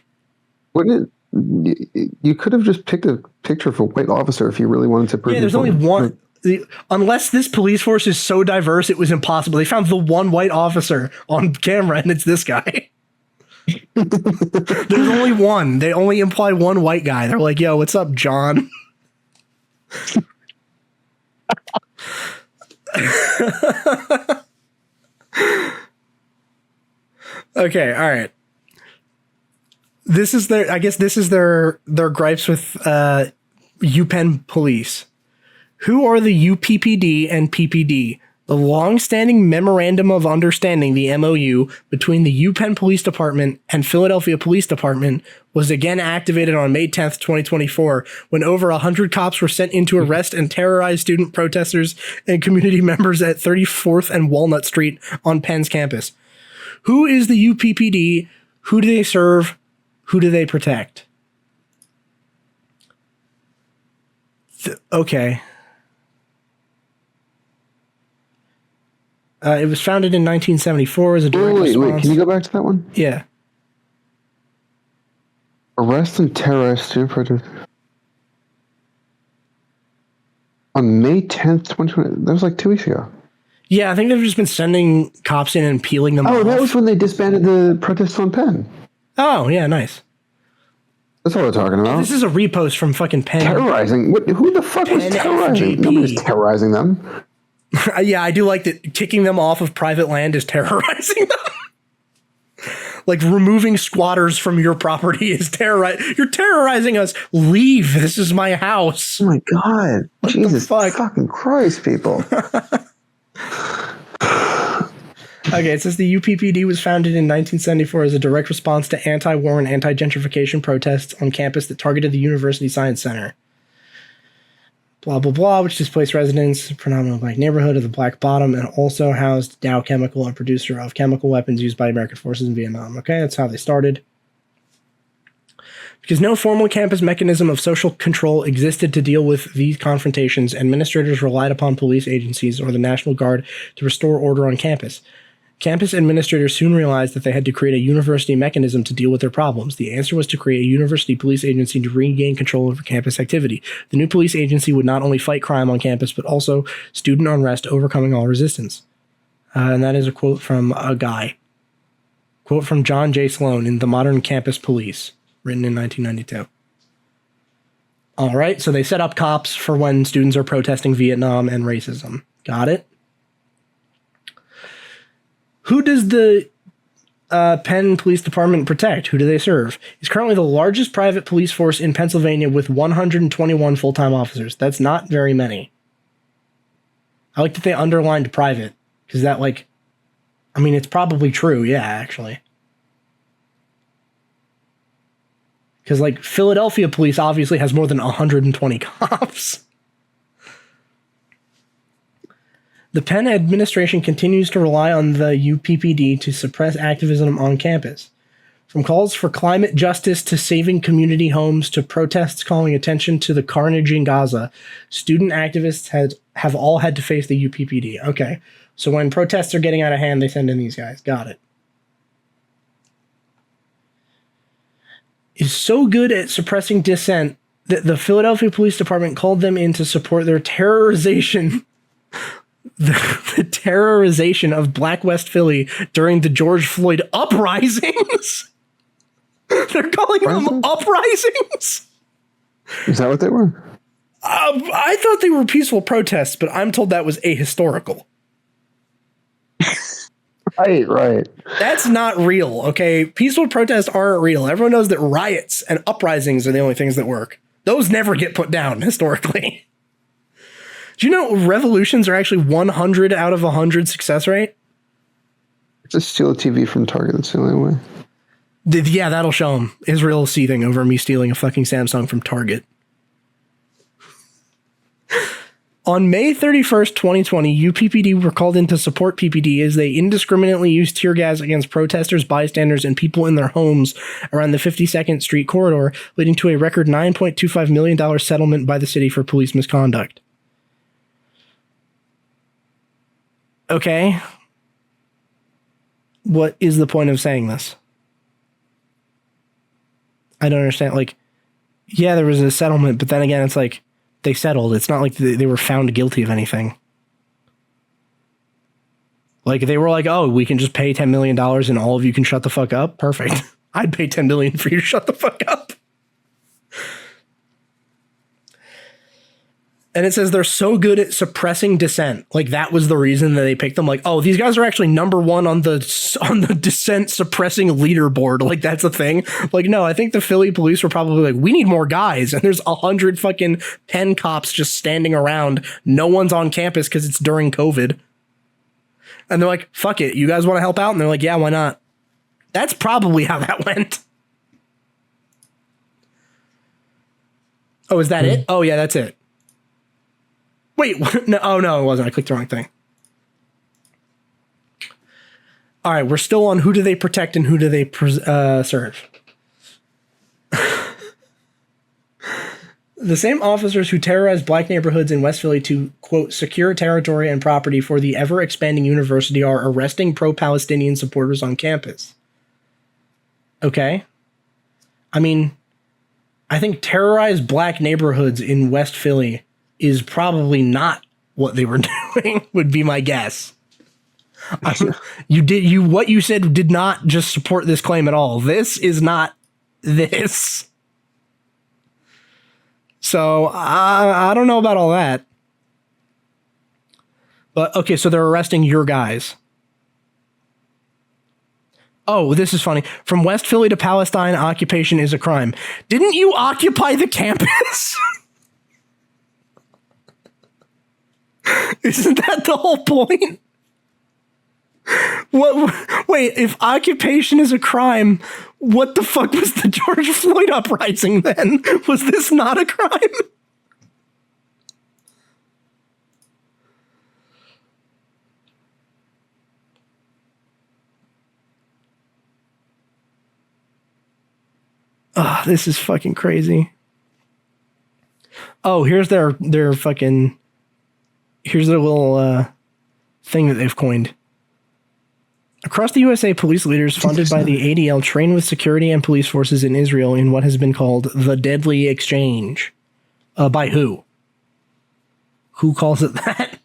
You could have just picked a picture of a white officer if you really wanted to prove. Yeah, there's only one. Unless this police force is so diverse, it was impossible. They found the one white officer on camera, and it's this guy. There's only one. They only imply one white guy. They're like, yo, what's up, John? Okay, all right. This is their gripes with UPenn police. Who are the UPPD and PPD? The long-standing Memorandum of Understanding, the MOU, between the UPenn Police Department and Philadelphia Police Department was again activated on May 10th, 2024, when over 100 cops were sent in to arrest and terrorize student protesters and community members at 34th and Walnut Street on Penn's campus. Who is the UPPD? Who do they serve? Who do they protect? Okay. It was founded in 1974 as a direct response. Wait, can you go back to that one? Yeah. Arrest and terrorize student protest. On May 10th, 2020. That was like 2 weeks ago. Yeah, I think they've just been sending cops in and peeling them off. Oh, that was when they disbanded the protests on Penn. Oh, yeah, nice. That's what we're talking about. This is a repost from fucking Penn. Terrorizing? Who the fuck was terrorizing? FGP. Nobody's terrorizing them. Yeah, I do like that kicking them off of private land is terrorizing them. Like removing squatters from your property is You're terrorizing us. Leave. This is my house. Oh my God. What Jesus the fuck? Fucking Christ, people. Okay, it says the UPPD was founded in 1974 as a direct response to anti-war and anti-gentrification protests on campus that targeted the University Science Center. Blah, blah, blah, which displaced residents, predominantly black neighborhood of the Black Bottom, and also housed Dow Chemical, a producer of chemical weapons used by American forces in Vietnam. Okay, that's how they started. Because no formal campus mechanism of social control existed to deal with these confrontations, administrators relied upon police agencies or the National Guard to restore order on campus. Campus administrators soon realized that they had to create a university mechanism to deal with their problems. The answer was to create a university police agency to regain control over campus activity. The new police agency would not only fight crime on campus, but also student unrest, overcoming all resistance. And that is a quote from a guy. Quote from John J. Sloan in The Modern Campus Police, written in 1992. All right, so they set up cops for when students are protesting Vietnam and racism. Got it? Who does the Penn Police Department protect? Who do they serve? It's currently the largest private police force in Pennsylvania with 121 full-time officers. That's not very many. I like that they underlined private, because that, like, I mean, it's probably true, yeah, actually. Because, like, Philadelphia police obviously has more than 120 cops. The Penn administration continues to rely on the UPPD to suppress activism on campus. From calls for climate justice to saving community homes to protests calling attention to the carnage in Gaza, student activists have all had to face the UPPD. Okay, so when protests are getting out of hand, they send in these guys. Got it. Is so good at suppressing dissent that the Philadelphia Police Department called them in to support their terrorization the terrorization of Black West Philly during the George Floyd uprisings. They're calling them uprisings. Is that what they were? I thought they were peaceful protests, but I'm told that was ahistorical. Right. That's not real, okay? Peaceful protests aren't real. Everyone knows that riots and uprisings are the only things that work. Those never get put down historically. Do you know revolutions are actually 100 out of 100 success rate? Just steal a TV from Target. That's the only way. Yeah, that'll show them. Israel seething over me stealing a fucking Samsung from Target. On May 31st, 2020, UPPD were called in to support PPD as they indiscriminately used tear gas against protesters, bystanders, and people in their homes around the 52nd Street corridor, leading to a record $9.25 million settlement by the city for police misconduct. Okay. What is the point of saying this? I don't understand. Like, yeah, there was a settlement, but then again, it's like they settled. It's not like they were found guilty of anything. Like, they were like, oh, we can just pay $10 million and all of you can shut the fuck up. Perfect. I'd pay $10 million for you to shut the fuck up. And it says they're so good at suppressing dissent. Like, that was the reason that they picked them. Like, oh, these guys are actually number one on the dissent suppressing leaderboard. Like, that's a thing. Like, no, I think the Philly police were probably like, we need more guys. And there's 100 fucking Penn cops just standing around. No one's on campus because it's during COVID. And they're like, fuck it. You guys want to help out? And they're like, yeah, why not? That's probably how that went. Oh, is that it? Oh, yeah, that's it. Wait, no, oh no, it wasn't. I clicked the wrong thing. All right, we're still on who do they protect and who do they serve. The same officers who terrorized black neighborhoods in West Philly to, quote, secure territory and property for the ever-expanding university are arresting pro-Palestinian supporters on campus. Okay. I mean, I think terrorize black neighborhoods in West Philly is probably not what they were doing, would be my guess. What you said did not just support this claim at all. This is not this. So I don't know about all that. But okay, so they're arresting your guys. Oh, this is funny. From West Philly to Palestine, occupation is a crime. Didn't you occupy the campus? Isn't that the whole point? What? Wait, if occupation is a crime, what the fuck was the George Floyd uprising then? Was this not a crime? Oh, this is fucking crazy. Oh, here's their fucking... Here's their little thing that they've coined. Across the USA, police leaders funded by the ADL train with security and police forces in Israel in what has been called the Deadly Exchange. By who? Who calls it that?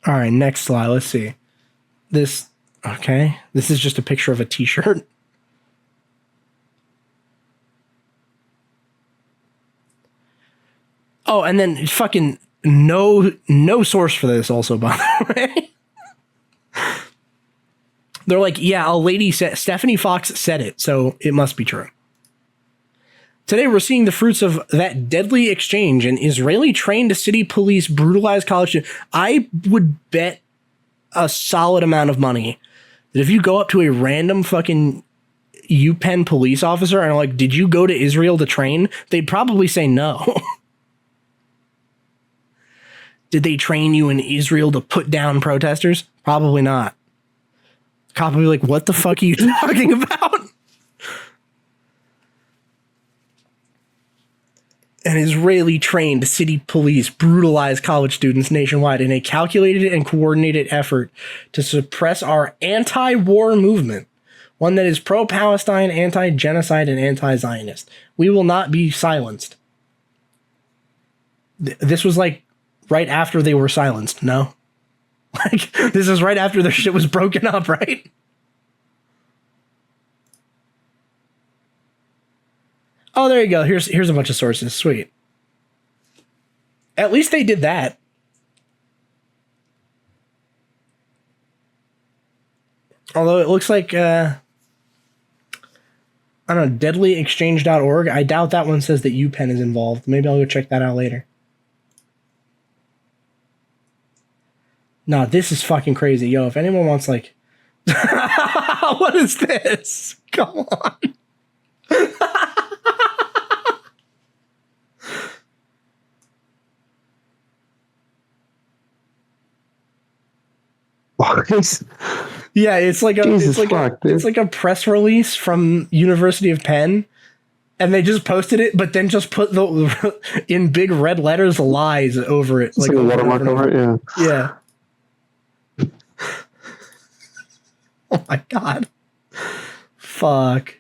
All right, next slide. Let's see. Okay. This is just a picture of a t-shirt. Oh, and then fucking no source for this also, by the way. They're like, yeah, a lady said, Stephanie Fox said it, so it must be true. Today, we're seeing the fruits of that deadly exchange. An Israeli trained city police brutalized college students. I would bet a solid amount of money that if you go up to a random fucking UPenn police officer and are like, did you go to Israel to train? They'd probably say no. Did they train you in Israel to put down protesters? Probably not. Cop would be like, what the fuck are you talking about? An Israeli-trained city police brutalized college students nationwide in a calculated and coordinated effort to suppress our anti-war movement, one that is pro-Palestine, anti-genocide, and anti-Zionist. We will not be silenced. This was like right after they were silenced, no? Like, this is right after their shit was broken up, right? Oh, there you go. Here's a bunch of sources. Sweet. At least they did that. Although it looks like, I don't know, deadlyexchange.org. I doubt that one says that UPenn is involved. Maybe I'll go check that out later. No, this is fucking crazy. Yo, if anyone wants, like... What is this? Come on. Yeah, it's like a press release from University of Penn, and they just posted it, but then just put the in big red letters lies over it, like a watermark over it. Yeah. Oh my god. Fuck.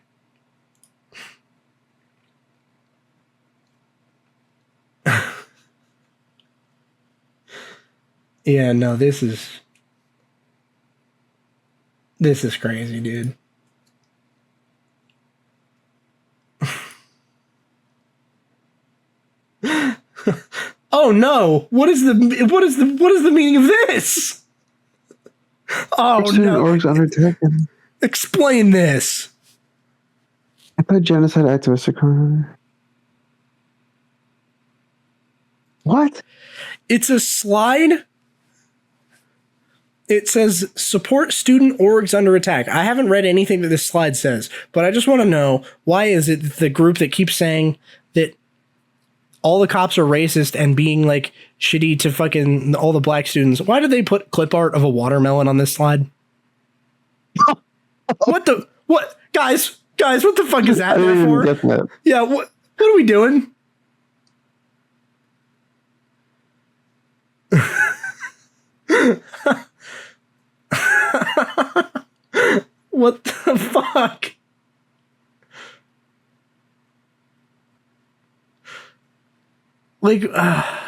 Yeah, no, this is crazy, dude. Oh no! What is the meaning of this? Oh no! Orgs under attack. Explain this. Anti-genocide activists are coming. What? It's a slide. It says support student orgs under attack. I haven't read anything that this slide says, but I just want to know, why is it the group that keeps saying that all the cops are racist and being like shitty to fucking all the black students. Why did they put clip art of a watermelon on this slide? What guys, what the fuck is that there for? Yeah, what are we doing? What the fuck? Like, I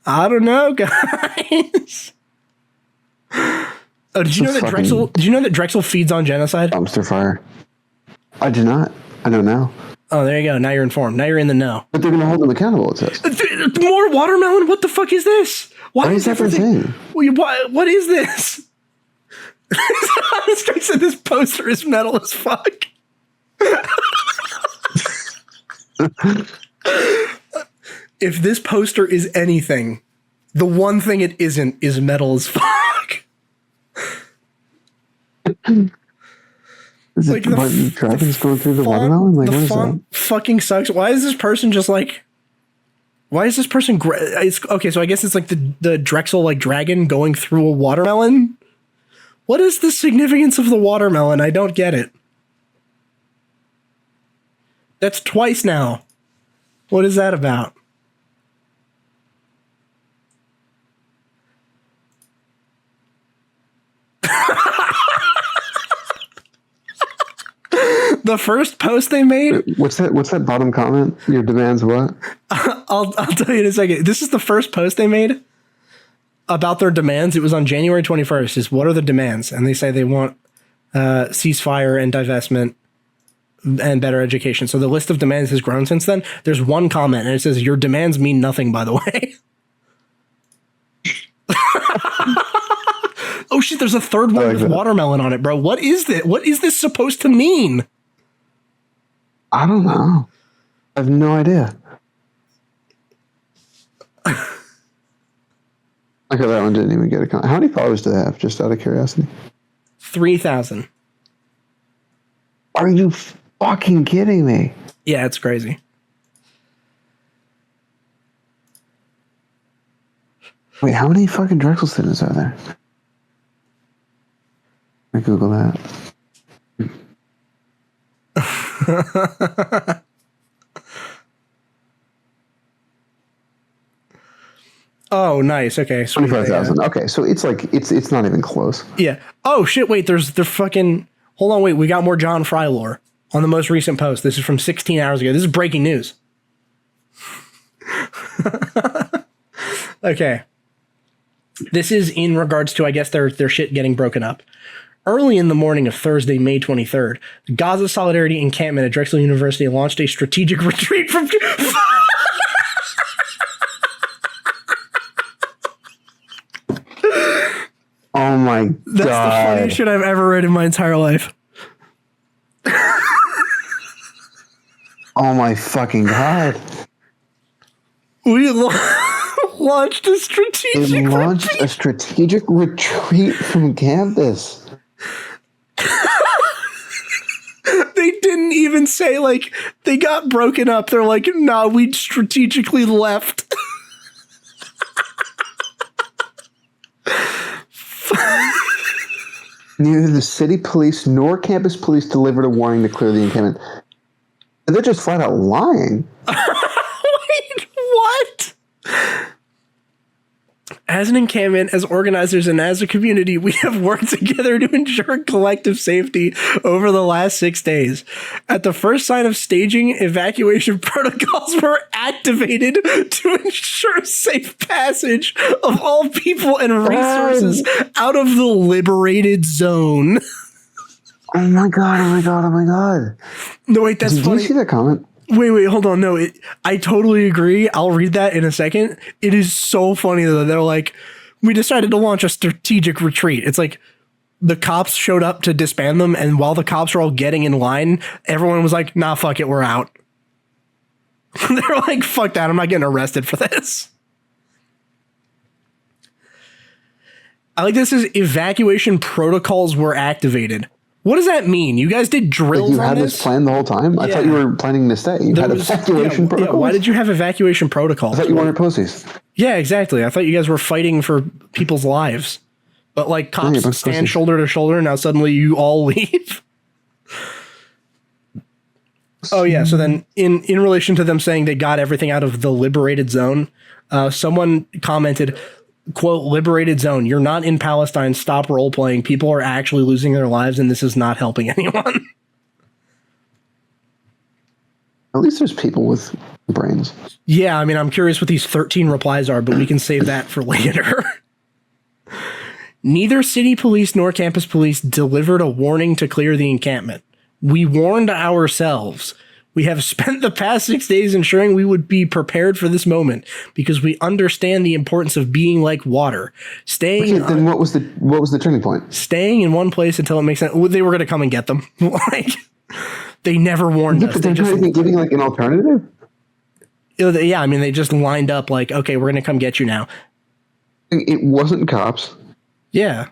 don't know, guys. Oh, did you know that Drexel feeds on genocide? Dumpster fire. I do not. I don't know. Oh, there you go. Now you're informed. Now you're in the know. But they're going to hold them accountable, it says. More watermelon? What the fuck is this? Why is that thing? What is this? Straight said this poster is metal as fuck. If this poster is anything, the one thing it isn't is metal as fuck. Is it the dragons going through the watermelon? Like, what is that? Fucking sucks. Why is this person just like? Why is this person? Okay, so I guess it's like the Drexel like dragon going through a watermelon. What is the significance of the watermelon? I don't get it. That's twice now. What is that about? The first post they made. What's that bottom comment? Your demands what? I'll tell you in a second. This is the first post they made about their demands. It was on January 21st. Is what are the demands? And they say they want ceasefire and divestment and better education. So the list of demands has grown since then. There's one comment and it says your demands mean nothing, by the way. Oh shit, there's a third one with watermelon on it, bro. What is this? What is this supposed to mean? I don't know. I have no idea. Okay, that one didn't even get a comment. How many followers do they have, just out of curiosity? 3,000. Are you fucking kidding me? Yeah, it's crazy. Wait, how many fucking Drexel students are there? I Google that. Oh, nice. Okay, 25,000. Okay, so it's like it's not even close. Yeah. Oh shit! Wait, they're fucking. Hold on, wait. We got more John Fry lore on the most recent post. This is from 16 hours ago. This is breaking news. Okay. This is in regards to, I guess, their shit getting broken up. Early in the morning of Thursday, May 23rd, the Gaza Solidarity Encampment at Drexel University launched a strategic retreat from... Oh my God. That's the funniest shit I've ever read in my entire life. Oh my fucking God. We launched a strategic retreat from campus. They didn't even say, like, they got broken up. They're like, nah, we strategically left. Neither the city police nor campus police delivered a warning to clear the encampment. They're just flat out lying. Wait, what? As an encampment, as organizers, and as a community, we have worked together to ensure collective safety over the last 6 days. At the first sign of staging, evacuation protocols were activated to ensure safe passage of all people and resources out of the liberated zone. Oh my God, oh my God, oh my God. No, wait, that's funny. Did you see that comment? Wait, hold on. No, I totally agree. I'll read that in a second. It is so funny that they're like, we decided to launch a strategic retreat. It's like the cops showed up to disband them, and while the cops were all getting in line, everyone was like, nah, fuck it, we're out. They're like, fuck that, I'm not getting arrested for this. I like this is evacuation protocols were activated. What does that mean? You guys did drills You on had this plan the whole time? I thought you were planning to stay. You had evacuation protocols? Yeah, why did you have evacuation protocols? I thought you wanted pussies. Yeah, exactly. I thought you guys were fighting for people's lives. But like cops stand shoulder to shoulder, and now suddenly you all leave. Oh yeah, so then in relation to them saying they got everything out of the liberated zone, someone commented, quote, liberated zone, you're not in Palestine, stop role playing. People are actually losing their lives and this is not helping anyone. At least there's people with brains. Yeah, I mean, I'm curious what these 13 replies are, but we can save that for later. Neither city police nor campus police delivered a warning to clear the encampment. We warned ourselves. We have spent the past 6 days ensuring we would be prepared for this moment because we understand the importance of being like water. Then what was the turning point? Staying in one place until it makes sense. They were going to come and get them. Like, they never warned us. They're just giving like an alternative. Yeah, I mean, they just lined up like, okay, we're going to come get you now. It wasn't cops. Yeah.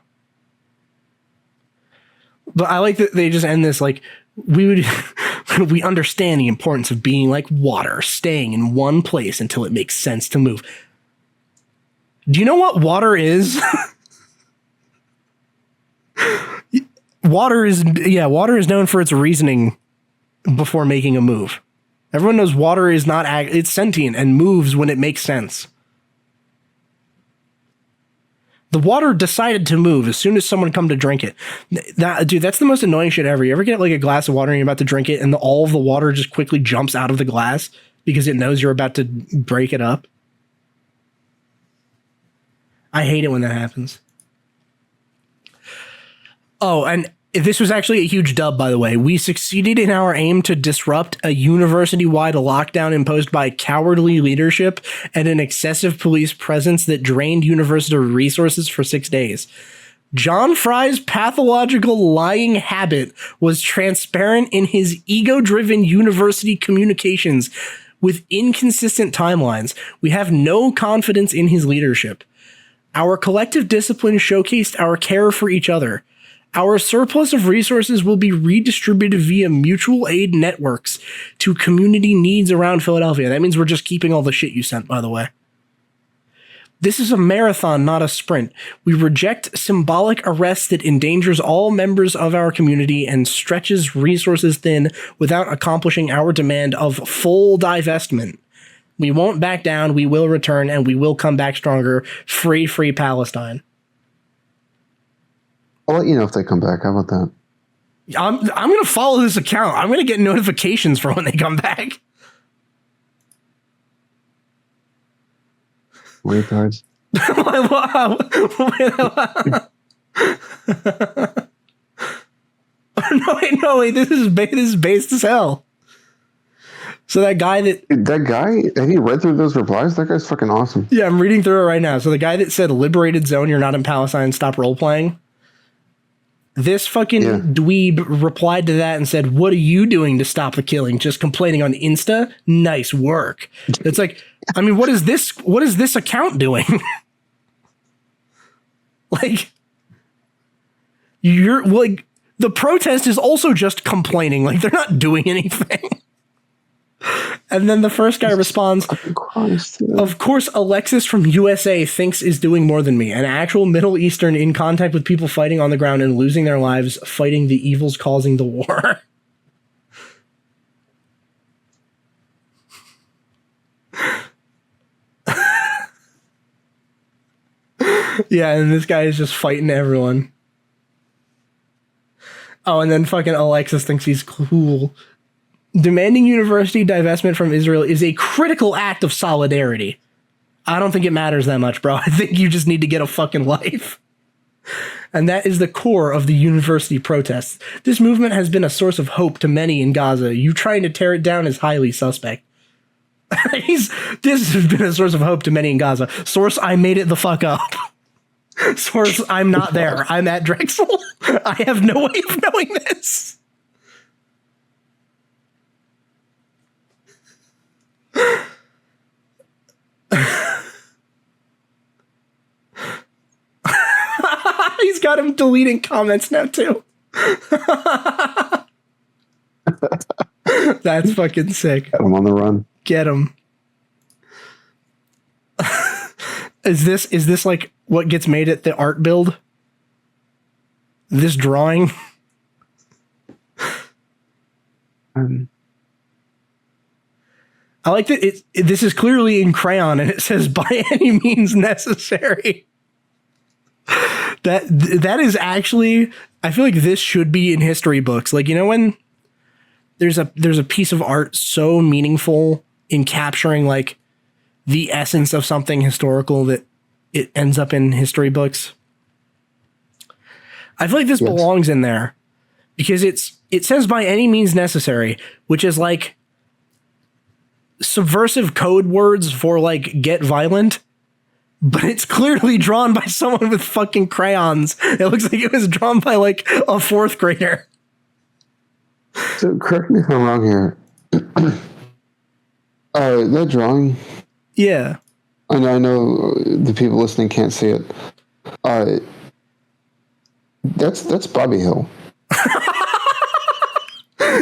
But I like that they just end this like, we understand the importance of being like water, staying in one place until it makes sense to move. Do you know what water is? Water is known for its reasoning before making a move. Everyone knows water is not, it's sentient and moves when it makes sense. The water decided to move as soon as someone come to drink it. Dude, that's the most annoying shit ever. You ever get like a glass of water and you're about to drink it and all of the water just quickly jumps out of the glass because it knows you're about to break it up? I hate it when that happens. Oh, and this was actually a huge dub, by the way. We succeeded in our aim to disrupt a university-wide lockdown imposed by cowardly leadership and an excessive police presence that drained university resources for 6 days. John Fry's pathological lying habit was transparent in his ego-driven university communications with inconsistent timelines. We have no confidence in his leadership. Our collective discipline showcased our care for each other. Our surplus of resources will be redistributed via mutual aid networks to community needs around Philadelphia. That means we're just keeping all the shit you sent, by the way. This is a marathon, not a sprint. We reject symbolic arrest that endangers all members of our community and stretches resources thin without accomplishing our demand of full divestment. We won't back down, we will return, and we will come back stronger. Free Palestine. I'll let you know if they come back. How about that? I'm going to follow this account. I'm going to get notifications for when they come back. Retards. No, wait. This is based as hell. So that guy have you read through those replies? That guy's fucking awesome. Yeah, I'm reading through it right now. So the guy that said liberated zone, you're not in Palestine, stop role playing. This fucking dweeb replied to that and said, what are you doing to stop the killing? Just complaining on Insta? Nice work. It's like, I mean, what is this account doing? Like, you're like, the protest is also just complaining. Like, they're not doing anything. And then the first guy responds, of course, Alexis from USA thinks is doing more than me. An actual Middle Eastern in contact with people fighting on the ground and losing their lives, fighting the evils causing the war. Yeah, and this guy is just fighting everyone. Oh, and then fucking Alexis thinks he's cool. Demanding university divestment from Israel is a critical act of solidarity. I don't think it matters that much, bro. I think you just need to get a fucking life. And that is the core of the university protests. This movement has been a source of hope to many in Gaza. You trying to tear it down is highly suspect. This has been a source of hope to many in Gaza. Source, I made it the fuck up. Source, I'm not there. I'm at Drexel. I have no way of knowing this. He's got him deleting comments now too. That's fucking sick. Got him on the run. Get him. Is this like what gets made at the art build? This drawing? I like that this is clearly in crayon and it says by any means necessary. That is actually, I feel like this should be in history books. Like, you know, when there's a piece of art so meaningful in capturing like the essence of something historical that it ends up in history books. I feel like this belongs in there because it says by any means necessary, which is like subversive code words for like get violent, but it's clearly drawn by someone with fucking crayons. It looks like it was drawn by like a fourth grader. So correct me if I'm wrong here. That drawing. Yeah. I know the people listening can't see it. That's Bobby Hill.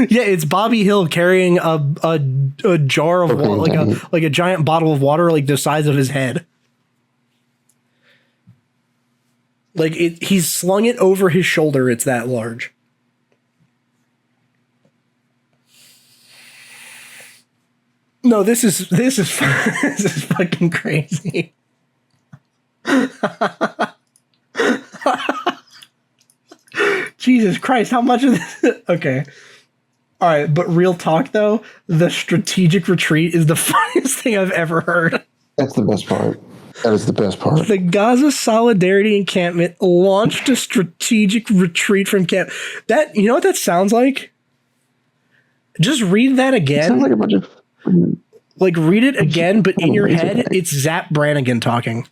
Yeah, it's Bobby Hill carrying a jar of water, like a giant bottle of water, like the size of his head. Like he's slung it over his shoulder. It's that large. No, this is this is fucking crazy. Jesus Christ, how much of this? Okay. All right, but real talk though, the strategic retreat is the funniest thing I've ever heard. That's the best part. That is the best part. The Gaza Solidarity Encampment launched a strategic retreat from camp. That, you know what that sounds like? Just read that again. It sounds like a bunch of... Like, read it again, but in your head, it's Zap Brannigan talking.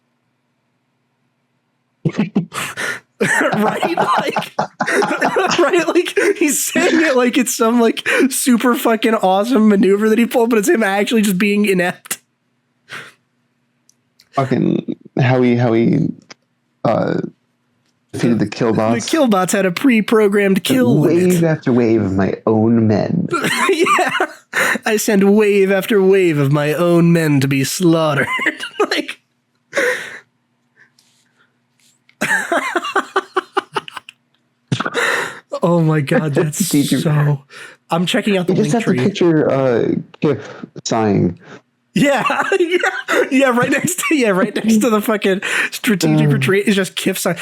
Right? Like, right? Like, he's saying it like it's some, like, super fucking awesome maneuver that he pulled, but it's him actually just being inept. Fucking how he defeated the killbots. The killbots had a pre-programmed kill wave after wave of my own men. Yeah. I send wave after wave of my own men to be slaughtered. Like, oh my God, that's so... I'm checking out the link tree. You just have to picture Kif sighing. Yeah, yeah, right next to the fucking strategic retreat is just Kif sighing.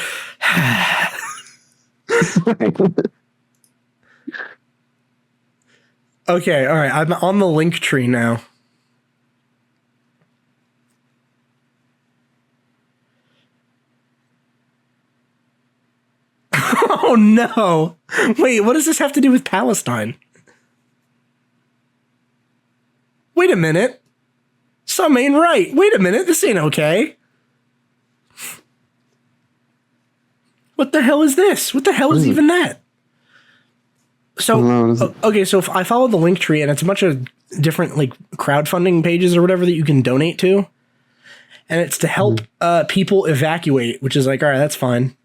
Okay, all right, I'm on the link tree now. Oh no! Wait, what does this have to do with Palestine? Wait a minute. Some ain't right. Wait a minute, this ain't okay. What the hell is this? What the hell is even that? So, okay, so if I follow the link tree and it's a bunch of different like crowdfunding pages or whatever that you can donate to, and it's to help people evacuate, which is like, all right, that's fine.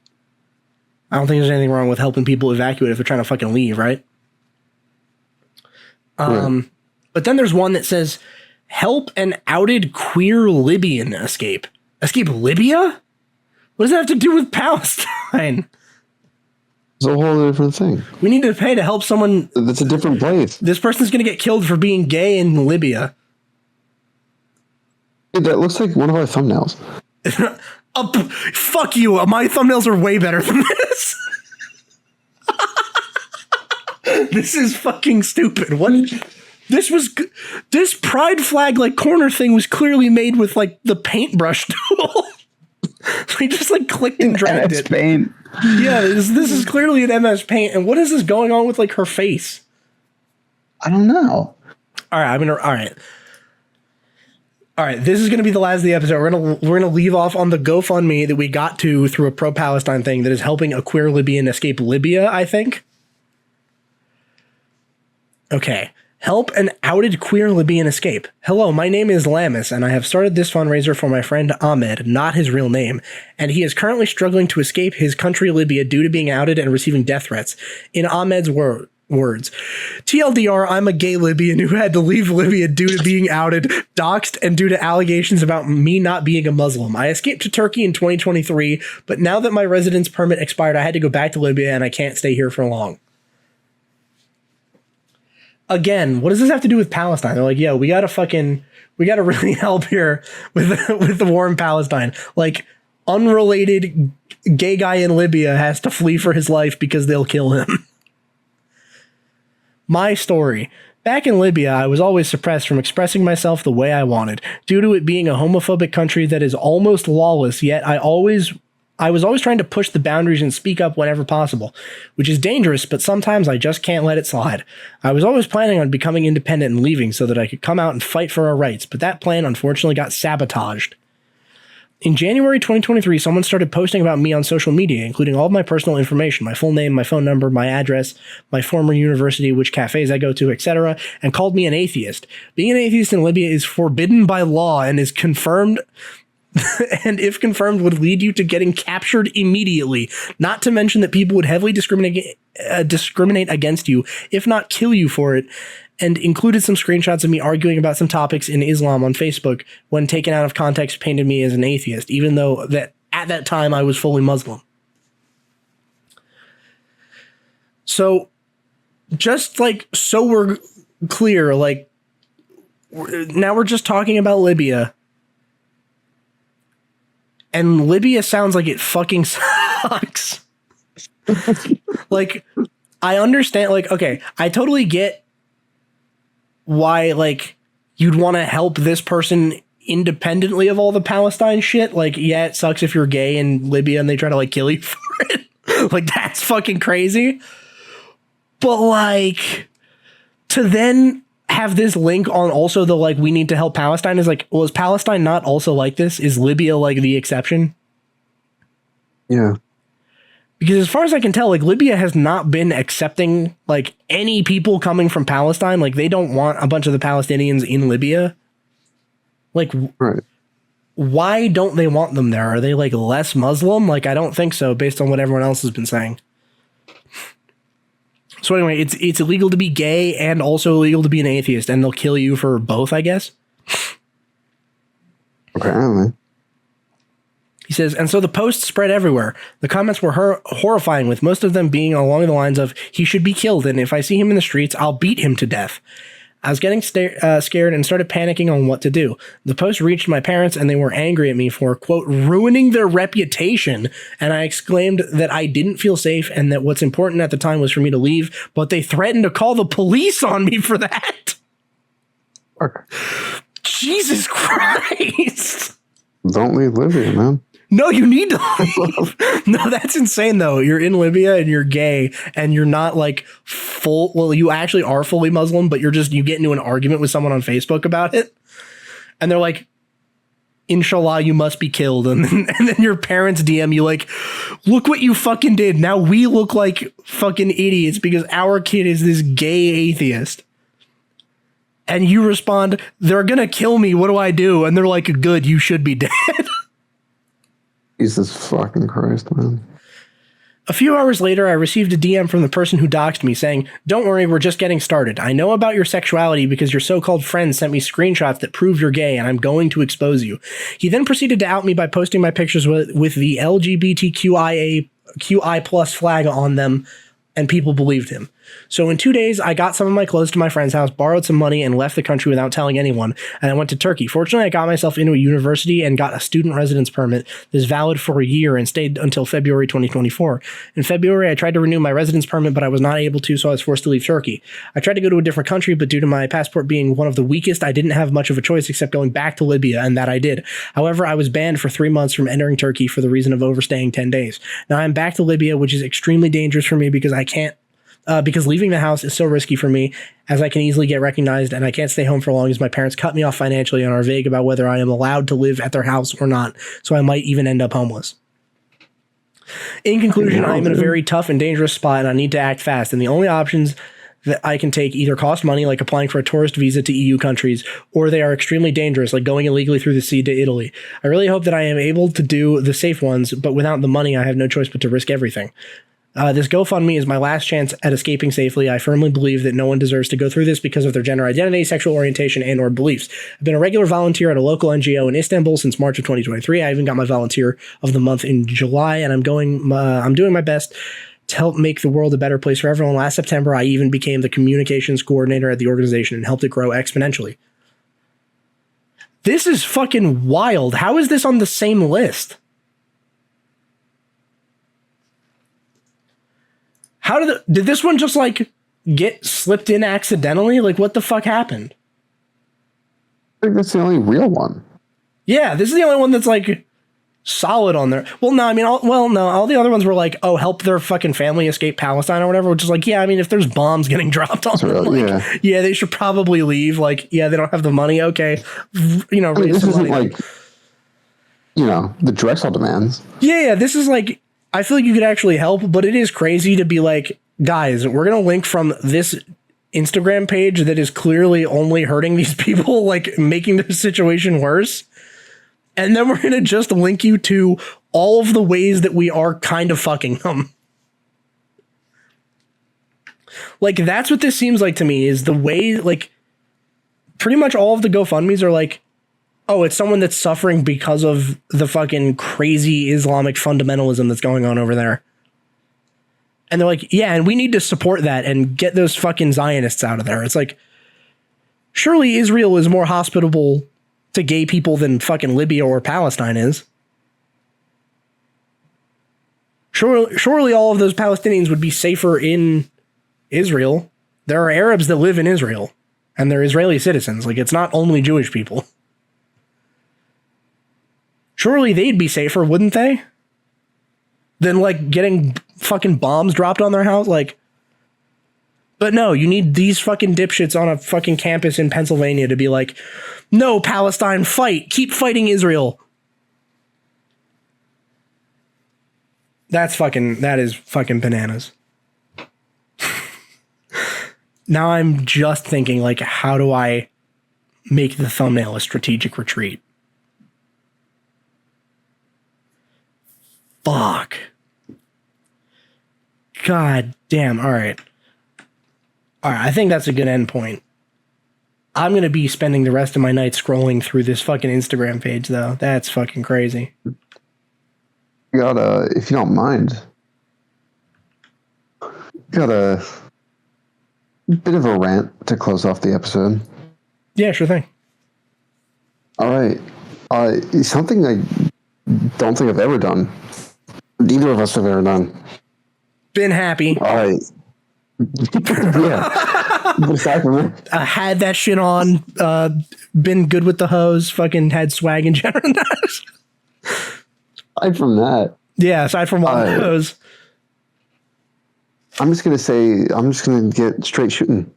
I don't think there's anything wrong with helping people evacuate if they're trying to fucking leave, right? But then there's one that says, help an outed queer Libyan escape. Escape Libya? What does that have to do with Palestine? It's a whole different thing. We need to pay to help someone. That's a different place. This person's going to get killed for being gay in Libya. Dude, that looks like one of our thumbnails. Fuck you. My thumbnails are way better than this. This is fucking stupid. What? This pride flag like corner thing was clearly made with like the paintbrush tool. We just like clicked and dragged it. Paint. Yeah, this is clearly an MS Paint. And what is this going on with like her face? I don't know. All right. This is gonna be the last of the episode. We're gonna leave off on the GoFundMe that we got to through a pro-Palestine thing that is helping a queer Libyan escape Libya, I think. Okay. Help an outed queer Libyan escape. Hello, my name is Lamis, and I have started this fundraiser for my friend Ahmed, not his real name, and he is currently struggling to escape his country Libya due to being outed and receiving death threats. In Ahmed's words. TLDR, I'm a gay Libyan who had to leave Libya due to being outed, doxxed, and due to allegations about me not being a Muslim. I escaped to Turkey in 2023, but now that my residence permit expired, I had to go back to Libya and I can't stay here for long. Again, what does this have to do with Palestine? They're like, yo, we gotta really help here with the war in Palestine. Like, unrelated gay guy in Libya has to flee for his life because they'll kill him. My story. Back in Libya, I was always suppressed from expressing myself the way I wanted. Due to it being a homophobic country that is almost lawless, yet I was always trying to push the boundaries and speak up whenever possible, which is dangerous, but sometimes I just can't let it slide. I was always planning on becoming independent and leaving so that I could come out and fight for our rights, but that plan unfortunately got sabotaged. In January 2023, someone started posting about me on social media, including all of my personal information, my full name, my phone number, my address, my former university, which cafes I go to, etc., and called me an atheist. Being an atheist in Libya is forbidden by law and is confirmed, and if confirmed, would lead you to getting captured immediately, not to mention that people would heavily discriminate against you, if not kill you for it, and included some screenshots of me arguing about some topics in Islam on Facebook when taken out of context painted me as an atheist, even though that at that time I was fully Muslim. So just like, so we're clear, like now we're just talking about Libya, and Libya sounds like it fucking sucks. Like, I understand, like, okay, I totally get why, like, you'd want to help this person independently of all the Palestine shit. Like, yeah, it sucks if you're gay in Libya and they try to, like, kill you for it. Like, that's fucking crazy. But, like, to then have this link on also the, like, we need to help Palestine is like, well, is Palestine not also like this? Is Libya, like, the exception? Yeah. Because as far as I can tell, like, Libya has not been accepting, like, any people coming from Palestine. Like, they don't want a bunch of the Palestinians in Libya. Like, right. Why don't they want them there? Are they, like, less Muslim? Like, I don't think so, based on what everyone else has been saying. So anyway, it's illegal to be gay and also illegal to be an atheist, and they'll kill you for both, I guess. Apparently. He says, and so the posts spread everywhere. The comments were horrifying, with most of them being along the lines of, he should be killed, and if I see him in the streets, I'll beat him to death. I was getting scared and started panicking on what to do. The post reached my parents, and they were angry at me for, quote, ruining their reputation, and I exclaimed that I didn't feel safe and that what's important at the time was for me to leave, but they threatened to call the police on me for that. Okay. Jesus Christ. Don't leave Libya, man. No, you need to leave. No, that's insane, though. You're in Libya and you're gay and you're not like full. Well, you actually are fully Muslim, but you get into an argument with someone on Facebook about it. And they're like, inshallah, you must be killed. And then your parents DM you like, look what you fucking did. Now we look like fucking idiots because our kid is this gay atheist. And you respond, they're going to kill me. What do I do? And they're like, good, you should be dead. Jesus fucking Christ, man. A few hours later, I received a DM from the person who doxed me saying, don't worry, we're just getting started. I know about your sexuality because your so-called friends sent me screenshots that prove you're gay, and I'm going to expose you. He then proceeded to out me by posting my pictures with the LGBTQI plus flag on them, and people believed him. So in 2 days, I got some of my clothes to my friend's house, borrowed some money, and left the country without telling anyone, and I went to Turkey. Fortunately, I got myself into a university and got a student residence permit that is valid for a year and stayed until February 2024. In February, I tried to renew my residence permit, but I was not able to, so I was forced to leave Turkey. I tried to go to a different country, but due to my passport being one of the weakest, I didn't have much of a choice except going back to Libya, and that I did. However, I was banned for 3 months from entering Turkey for the reason of overstaying 10 days. Now I'm back to Libya, which is extremely dangerous for me because because leaving the house is so risky for me, as I can easily get recognized, and I can't stay home for long as my parents cut me off financially and are vague about whether I am allowed to live at their house or not, so I might even end up homeless. In conclusion, I am in a very tough and dangerous spot, and I need to act fast, and the only options that I can take either cost money, like applying for a tourist visa to EU countries, or they are extremely dangerous, like going illegally through the sea to Italy. I really hope that I am able to do the safe ones, but without the money, I have no choice but to risk everything. This GoFundMe is my last chance at escaping safely. I firmly believe that no one deserves to go through this because of their gender identity, sexual orientation, and or beliefs. I've been a regular volunteer at a local NGO in Istanbul since March of 2023. I even got my volunteer of the month in July, and I'm doing my best to help make the world a better place for everyone. Last September, I even became the communications coordinator at the organization and helped it grow exponentially. This is fucking wild. How is this on the same list? How did this one just like get slipped in accidentally? Like, what the fuck happened? I think that's the only real one. Yeah, this is the only one that's like solid on there. Well, no, I mean, all the other ones were like, oh, help their fucking family escape Palestine or whatever, which is like, yeah, I mean, if there's bombs getting dropped on them, like, yeah, they should probably leave. Like, yeah, they don't have the money. Okay, you know, this isn't like, you know, the Drexel demands. Yeah, this is like, I feel like you could actually help, but it is crazy to be like, guys, we're gonna link from this Instagram page that is clearly only hurting these people, like making the situation worse. And then we're going to just link you to all of the ways that we are kind of fucking them. Like, that's what this seems like to me, is the way, like, pretty much all of the GoFundMes are like, oh, it's someone that's suffering because of the fucking crazy Islamic fundamentalism that's going on over there. And they're like, yeah, and we need to support that and get those fucking Zionists out of there. It's like, surely Israel is more hospitable to gay people than fucking Libya or Palestine is. Surely all of those Palestinians would be safer in Israel. There are Arabs that live in Israel, and they're Israeli citizens. Like, it's not only Jewish people. Surely they'd be safer, wouldn't they? Than, like, getting fucking bombs dropped on their house? Like, but no, you need these fucking dipshits on a fucking campus in Pennsylvania to be like, no, Palestine, fight. Keep fighting Israel. That is fucking bananas. Now I'm just thinking, like, how do I make the thumbnail a strategic retreat? Fuck. God damn. All right. I think that's a good end point. I'm going to be spending the rest of my night scrolling through this fucking Instagram page, though. That's fucking crazy. Got if you don't mind, got a bit of a rant to close off the episode. Yeah, sure thing. All right. Something I don't think I've ever done. Neither of us have ever done. Been happy. All right. Yeah. But aside from that, had that shit on. Been good with the hose. Fucking had swag in general. aside from that, yeah. Aside from all the hose, I'm just gonna get straight shooting.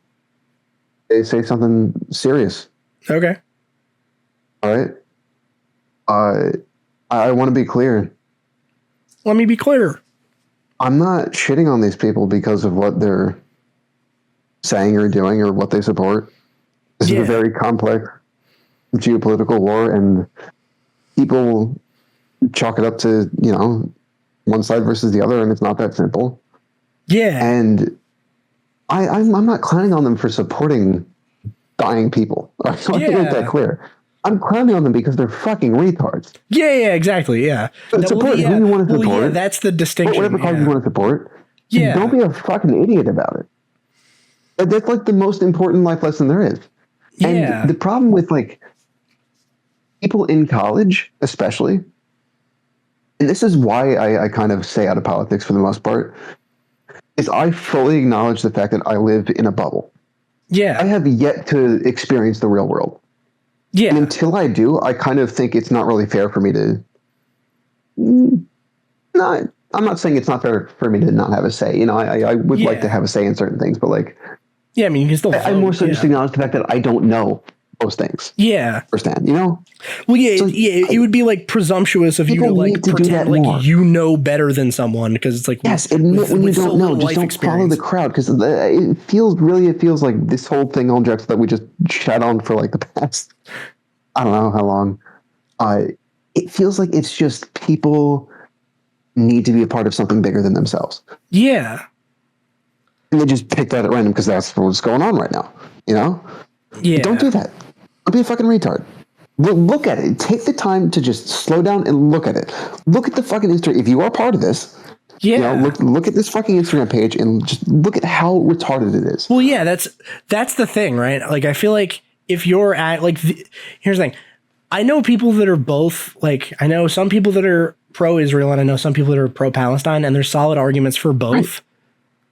They say something serious. Okay. All right. I want to be clear. Let me be clear. I'm not shitting on these people because of what they're saying or doing or what they support. This is a very complex geopolitical war, and people chalk it up to, you know, one side versus the other, and it's not that simple. Yeah. And I'm not clowning on them for supporting dying people. I want to make that clear. I'm clowning on them because they're fucking retards. Yeah, exactly. Yeah. Support who you want to support. Yeah, that's the distinction. Whatever cause you want to support. Yeah. Don't be a fucking idiot about it. That's like the most important life lesson there is. Yeah. And the problem with like people in college, especially, and this is why I kind of stay out of politics for the most part, is I fully acknowledge the fact that I live in a bubble. Yeah. I have yet to experience the real world. Yeah. And until I do, I kind of think it's not really fair for me to I'm not saying it's not fair for me to not have a say. You know, I would like to have a say in certain things, but like, yeah, I mean, you can still. I more so just acknowledge the fact that I don't know those things. Yeah. Firsthand, you know? Well, it would be like presumption of you to like pretend like more. You know better than someone, because it's like, yes, admit when you don't know. Just don't follow the crowd, because it feels like this whole thing on Drex that we just chat on for like the past, I don't know how long. It feels like it's just people need to be a part of something bigger than themselves. Yeah. And they just pick that at random because that's what's going on right now. You know? Yeah. Don't do that. Don't be a fucking retard. Look at it. Take the time to just slow down and look at it. Look at the fucking history. If you are part of this, yeah, look at this fucking Instagram page and just look at how retarded it is. Well, yeah, that's the thing, right? Like, I feel like if you're at like, here's the thing. I know people that are both, like, I know some people that are pro-Israel and I know some people that are pro-Palestine, and there's solid arguments for both. Right.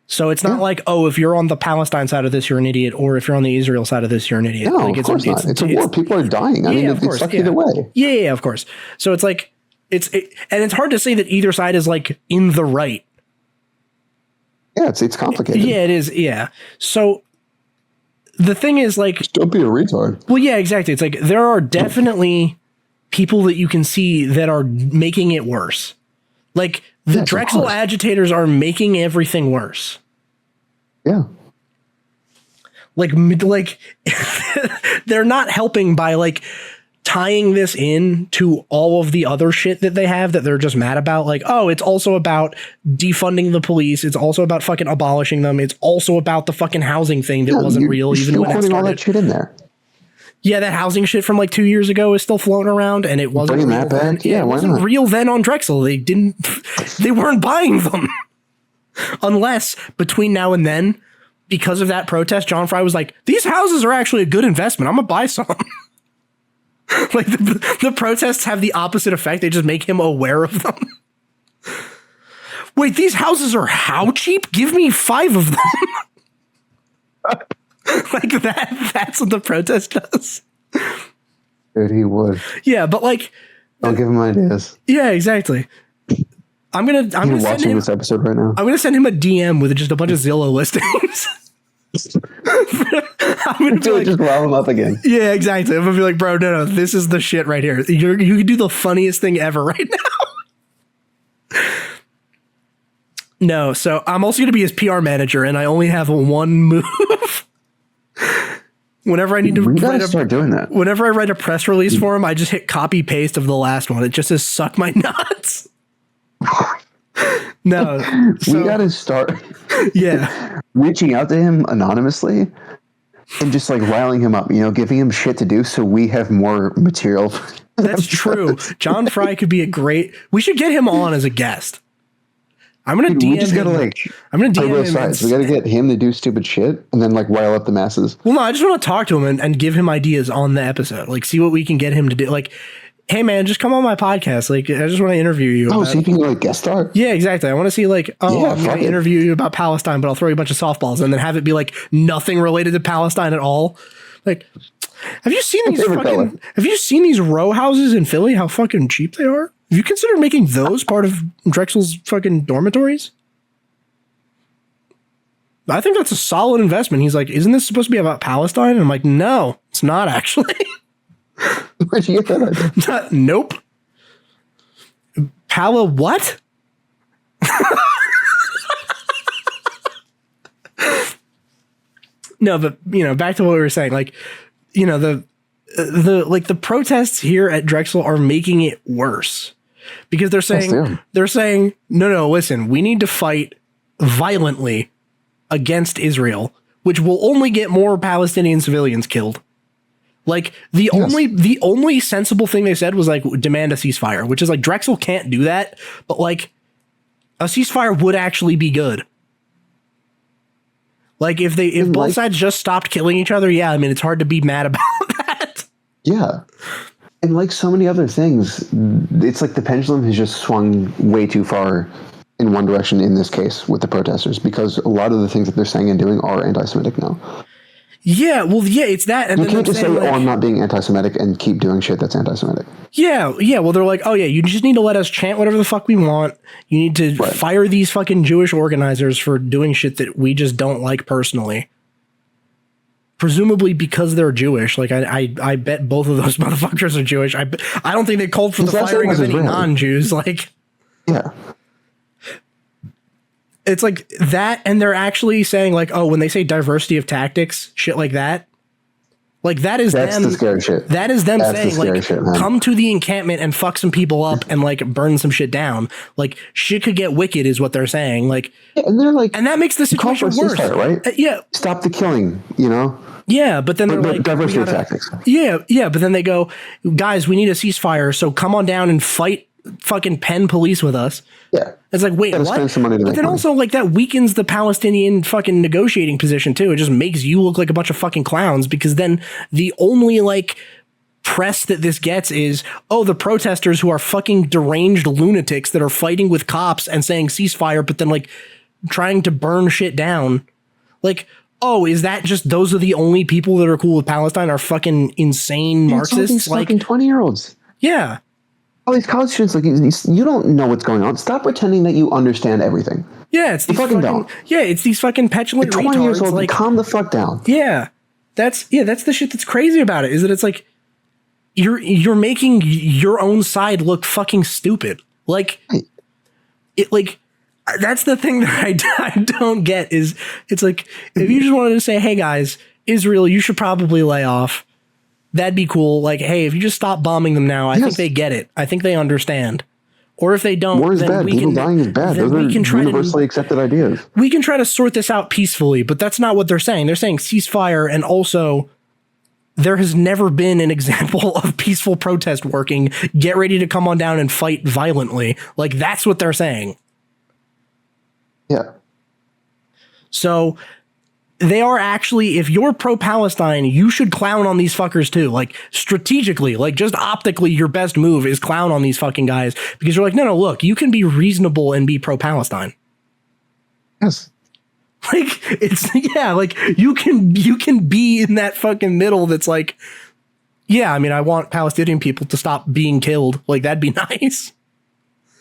So it's not like, oh, if you're on the Palestine side of this, you're an idiot, or if you're on the Israel side of this, you're an idiot. No, like, of course not. It's a war. People are dying. I mean, it's sucked either way. Yeah, of course. So it's like, and it's hard to say that either side is like in the right. Yeah, it's complicated. Yeah, it is. Yeah. So the thing is, like, just don't be a retard. Well, yeah, exactly. It's like there are definitely people that you can see that are making it worse. Like, the Drexel agitators are making everything worse. Yeah. Like they're not helping by like tying this in to all of the other shit that they have that they're just mad about. Like, oh, it's also about defunding the police. It's also about fucking abolishing them. It's also about the fucking housing thing that wasn't real even when it started. All that shit in there. Yeah, that housing shit from like 2 years ago is still floating around, and it wasn't real that back. Yeah, it wasn't real then on Drexel. They weren't buying them. Unless between now and then, because of that protest, John Fry was like, these houses are actually a good investment. I'm gonna buy some. Like the protests have the opposite effect. They just make him aware of them. Wait, these houses are how cheap? Give me 5 of them. Like that's what the protest does. Dude, he would. Yeah, but like, I'll give him ideas. Yeah, exactly. I'm gonna watching this episode right now. I'm gonna send him a DM with just a bunch of Zillow listings. I'm gonna be like, just rile him up again. Yeah, exactly. I'm gonna be like, bro, no, this is the shit right here. You can do the funniest thing ever right now. No, so I'm also gonna be his PR manager, and I only have one move. Whenever I need to start doing that. Whenever I write a press release for him, I just hit copy paste of the last one. It just says "suck my nuts." No, we gotta start. Yeah, reaching out to him anonymously and just like riling him up. You know, giving him shit to do so we have more material. That's true. John Fry could be a great. We should get him on as a guest. I'm gonna DM. We just gotta I'm gonna DM him. We gotta get him to do stupid shit and then like rile up the masses. Well, no, I just want to talk to him and give him ideas on the episode. Like, see what we can get him to do. Like, hey man, just come on my podcast. Like, I just want to interview you. Oh, so you can like guest star? Yeah, exactly. I want to see like, I'm gonna interview you about Palestine, but I'll throw you a bunch of softballs and then have it be like nothing related to Palestine at all. Like, have you seen these row houses in Philly? How fucking cheap they are? Have you considered making those part of Drexel's fucking dormitories? I think that's a solid investment. He's like, isn't this supposed to be about Palestine? And I'm like, no, it's not actually. Where'd you get that idea? Nope. What? No, but back to what we were saying. Like, the protests here at Drexel are making it worse because they're saying no, listen, we need to fight violently against Israel, which will only get more Palestinian civilians killed. Like the only sensible thing they said was like demand a ceasefire, which is like Drexel can't do that, but like a ceasefire would actually be good. Like if both sides just stopped killing each other, yeah, I mean it's hard to be mad about that. Yeah. And like so many other things, it's like the pendulum has just swung way too far in one direction in this case with the protesters because a lot of the things that they're saying and doing are anti-Semitic now. Yeah, well, yeah, it's that. And you can't just say, like, I'm not being anti-Semitic and keep doing shit that's anti-Semitic. Yeah. Well, they're like, oh, yeah, you just need to let us chant whatever the fuck we want. You need to fire these fucking Jewish organizers for doing shit that we just don't like personally. Presumably because they're Jewish. Like, I bet both of those motherfuckers are Jewish. I don't think they called for the firing of any non-Jews. Like, yeah. It's like that, and they're actually saying like, oh, when they say diversity of tactics, shit like that, Like that's the scary shit. That is them That's saying like, shit, come to the encampment and fuck some people up and like burn some shit down. Like shit could get wicked is what they're saying. Like, and they're like, and that makes the situation worse, right? Yeah. Stop the killing, Yeah, but then they're like diversity tactics. Yeah, but then they go, guys, we need a ceasefire, so come on down and fight fucking Penn police with us. Yeah. It's like, wait, what? Spend some money but then also like that weakens the Palestinian fucking negotiating position too. It just makes you look like a bunch of fucking clowns because then the only like press that this gets is, oh, the protesters who are fucking deranged lunatics that are fighting with cops and saying ceasefire, but then like trying to burn shit down. Like, oh, is that just those are the only people that are cool with Palestine are fucking insane Marxists? Like fucking 20-year-olds. Yeah. All these college students, like you don't know what's going on. Stop pretending that you understand everything. Yeah, it's these fucking don't. Yeah, it's these fucking petulant 20 years old. Like, calm the fuck down. Yeah, that's the shit that's crazy about it. Is that it's like you're making your own side look fucking stupid. Like it like. That's the thing that I don't get is it's like, if you just wanted to say, hey guys, Israel, you should probably lay off. That'd be cool. Like, hey, if you just stop bombing them now, I think they get it. I think they understand. Or if they don't, war is then bad. People dying is bad. Those are universally accepted ideas. We can try to sort this out peacefully, but that's not what they're saying. They're saying ceasefire, and also there has never been an example of peaceful protest working. Get ready to come on down and fight violently. Like, that's what they're saying. Yeah. So they are actually, if you're pro-Palestine, you should clown on these fuckers too. Like strategically, like just optically, your best move is clown on these fucking guys because you're like, no, look, you can be reasonable and be pro-Palestine. Yes. Like it's, yeah, like you can be in that fucking middle. That's like, yeah, I mean, I want Palestinian people to stop being killed. Like that'd be nice.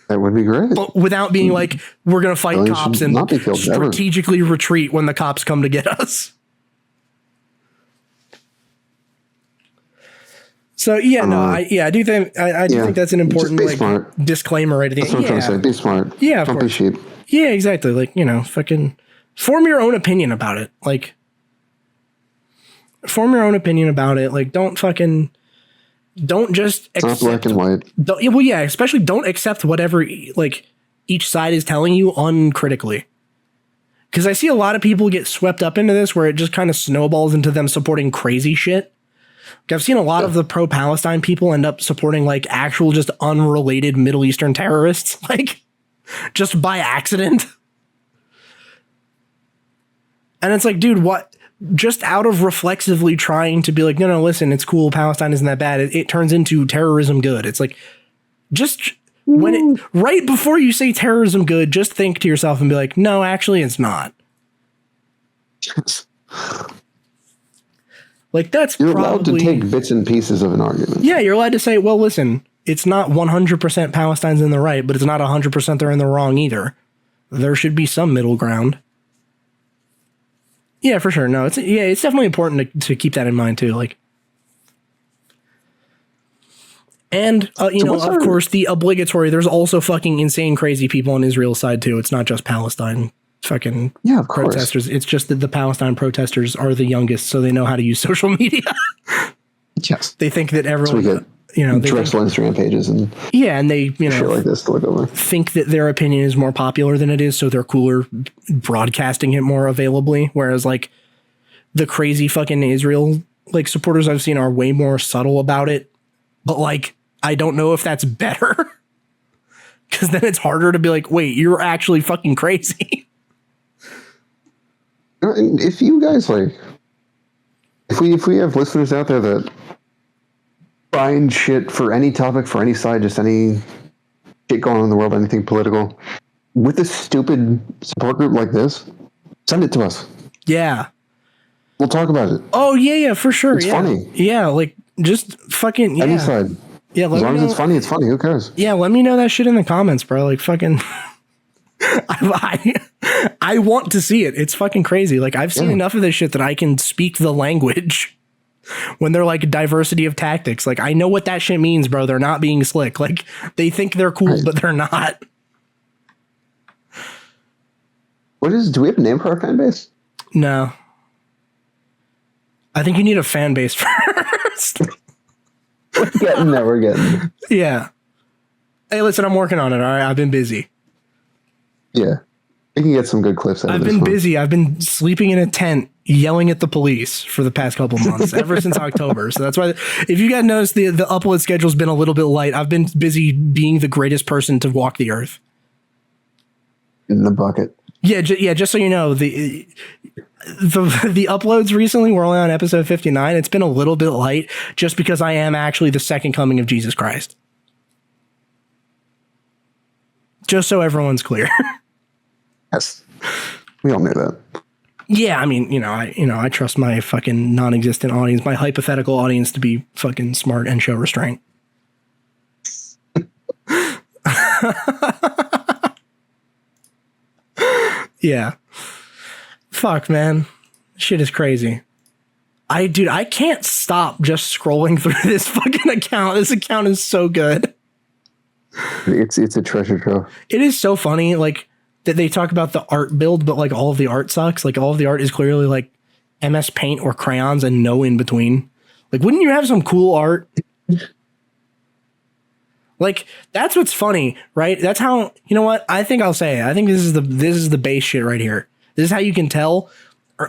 That would be great. But without being like, we're going to fight cops and strategically retreat when the cops come to get us. So, yeah, I do think I do think that's an important disclaimer right at the end. That's what I'm trying to say. Be smart. Yeah, don't be sheep. Yeah, exactly. Like, fucking form your own opinion about it. Like, form your own opinion about it. Like, don't just accept, it's not black and white. Well, yeah, especially don't accept whatever like each side is telling you uncritically. Because I see a lot of people get swept up into this where it just kind of snowballs into them supporting crazy shit. Like, I've seen a lot of the pro-Palestine people end up supporting like actual just unrelated Middle Eastern terrorists, like just by accident. And it's like, dude, what? Just out of reflexively trying to be like, no, listen, it's cool. Palestine isn't that bad. It turns into terrorism good. It's like, just right before you say terrorism good, just think to yourself and be like, no, actually, it's not. Like that's you're allowed to take bits and pieces of an argument. Yeah, you're allowed to say, well, listen, it's not 100% Palestine's in the right, but it's not 100% they're in the wrong either. There should be some middle ground. Yeah, for sure. No, it's definitely important to keep that in mind too. Like, and of course, the obligatory. There's also fucking insane, crazy people on Israel's side too. It's not just Palestine fucking protesters. It's just that the Palestine protesters are the youngest, so they know how to use social media. Yes, they think that everyone. So they dreadful Instagram pages and they shit like this to look over. Think that their opinion is more popular than it is, so they're cooler broadcasting it more availably. Whereas like the crazy fucking Israel like supporters I've seen are way more subtle about it. But like I don't know if that's better because then it's harder to be like, wait, you're actually fucking crazy. If you guys like, if we have listeners out there that find shit for any topic, for any side, just any shit going on in the world, anything political, with a stupid support group like this, send it to us. Yeah. We'll talk about it. Oh, yeah, for sure. It's funny. Yeah, like, just fucking, any side. Yeah, as long as it's funny, it's funny. Who cares? Yeah, let me know that shit in the comments, bro. Like, fucking... I want to see it. It's fucking crazy. Like, I've seen enough of this shit that I can speak the language. When they're like diversity of tactics, like I know what that shit means, bro. They're not being slick. Like they think they're cool, but they're not. Do we have a name for our fan base? No. I think you need a fan base first. We're getting there. We're getting there. Yeah. Hey, listen, I'm working on it. All right. I've been busy. Yeah. We can get some good clips out of I've this been one. busy. I've been sleeping in a tent, yelling at the police for the past couple months, ever since October. So that's why, if you guys notice, the upload schedule's been a little bit light. I've been busy being the greatest person to walk the earth. In the bucket. Yeah, just so you know, the uploads recently, we're only on episode 59. It's been a little bit light just because I am actually the second coming of Jesus Christ. Just so everyone's clear. Yes. We all knew that. Yeah, I mean, I trust my fucking non-existent audience, my hypothetical audience, to be fucking smart and show restraint. Yeah. Fuck, man. Shit is crazy. I can't stop just scrolling through this fucking account. This account is so good. It's a treasure trove. It is so funny, like, that they talk about the art build, but like all of the art sucks. Like all of the art is clearly like MS Paint or crayons and no in between. Like, wouldn't you have some cool art? Like, that's what's funny, right? That's how, you know what? I think I'll say it. I think this is the base shit right here. This is how you can tell.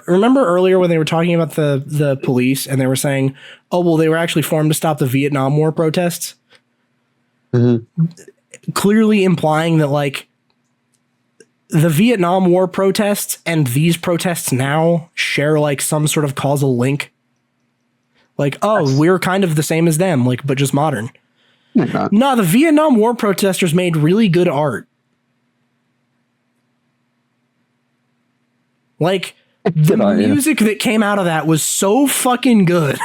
Remember earlier when they were talking about the police and they were saying, oh, well, they were actually formed to stop the Vietnam War protests. Mm-hmm. Clearly implying that, like, the Vietnam War protests and these protests now share like some sort of causal link. Like, oh, we're kind of the same as them, like, but just modern. No, the Vietnam War protesters made really good art. Like, the music that came out of that was so fucking good.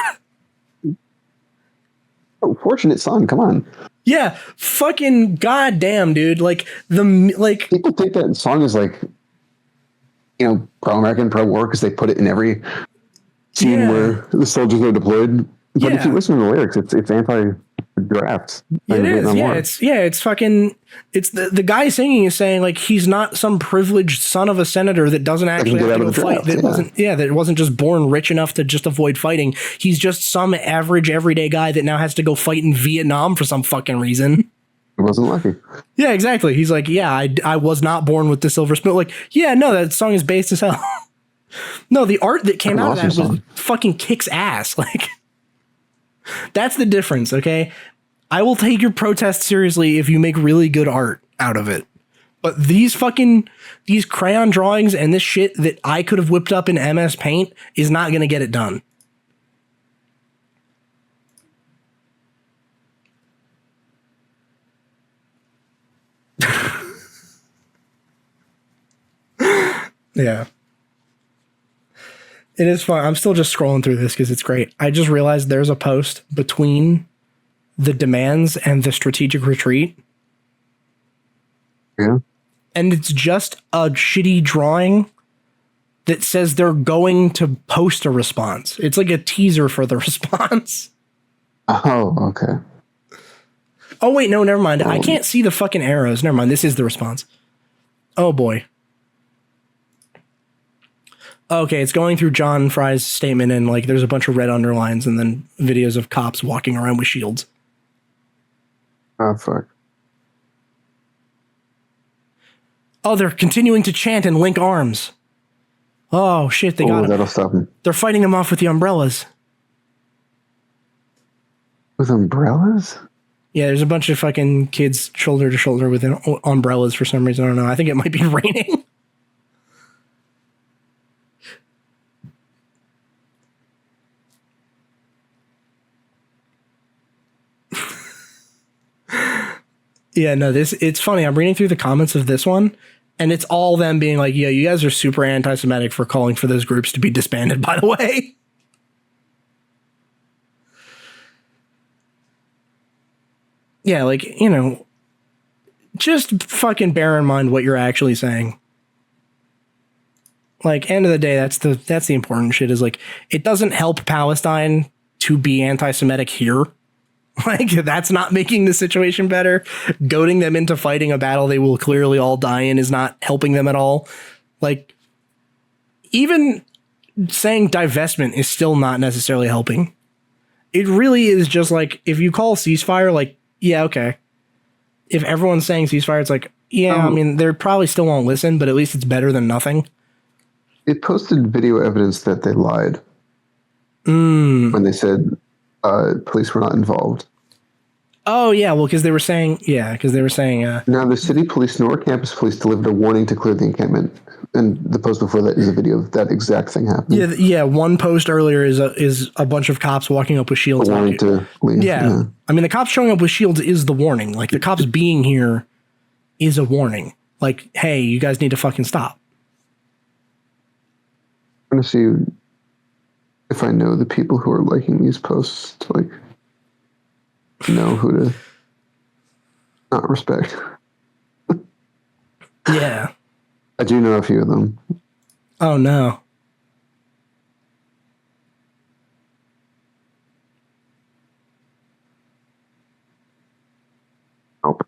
Oh, Fortunate Son, come on. Yeah, fucking goddamn, dude. Like, people think that song is like, pro-American, pro-war because they put it in every scene where the soldiers are deployed. But if you listen to the lyrics, it's anti-draft. It is. It's fucking. It's the guy singing is saying, like, he's not some privileged son of a senator that doesn't actually have to go fight. That wasn't just born rich enough to just avoid fighting. He's just some average everyday guy that now has to go fight in Vietnam for some fucking reason. He wasn't lucky. Yeah, exactly. He's like, yeah, I was not born with the silver spoon. Like, yeah, no, that song is based as hell. No, the art that came out of that was fucking kicks ass. Like, that's the difference, okay? I will take your protest seriously if you make really good art out of it. But these crayon drawings and this shit that I could have whipped up in MS Paint is not going to get it done. Yeah. It is fun. I'm still just scrolling through this because it's great. I just realized there's a post between the demands and the strategic retreat. Yeah. And it's just a shitty drawing that says they're going to post a response. It's like a teaser for the response. Oh, okay. Oh, wait, no, never mind. I can't see the fucking arrows. Never mind. This is the response. Oh, boy. Okay, it's going through John Fry's statement, and like there's a bunch of red underlines and then videos of cops walking around with shields. Oh, fuck. Oh, they're continuing to chant and link arms. Oh, shit, they got that'll stop them. They're fighting them off with the umbrellas. With umbrellas? Yeah, there's a bunch of fucking kids shoulder to shoulder with umbrellas for some reason. I don't know. I think it might be raining. Yeah, no, it's funny. I'm reading through the comments of this one, and it's all them being like, yeah, you guys are super anti-Semitic for calling for those groups to be disbanded, by the way. Yeah, like, just fucking bear in mind what you're actually saying. Like, end of the day, that's the important shit is like, it doesn't help Palestine to be anti-Semitic here. Like, that's not making the situation better. Goading them into fighting a battle they will clearly all die in is not helping them at all. Like, even saying divestment is still not necessarily helping. It really is just like, if you call ceasefire, like, yeah, okay. If everyone's saying ceasefire, it's like, yeah, I mean, they probably still won't listen, but at least it's better than nothing. It posted video evidence that they lied when they said police were not involved. Oh, yeah, well, because they were saying, Now, the city police nor campus police delivered a warning to clear the encampment. And the post before that is a video of that exact thing happening. Yeah. One post earlier is a bunch of cops walking up with shields. Warning to leave. Yeah. I mean, the cops showing up with shields is the warning. Like, the cops being here is a warning. Like, hey, you guys need to fucking stop. I'm going to see if I know the people who are liking these posts to, like, know who to not respect. Yeah. I do know a few of them. Oh, no. Nope.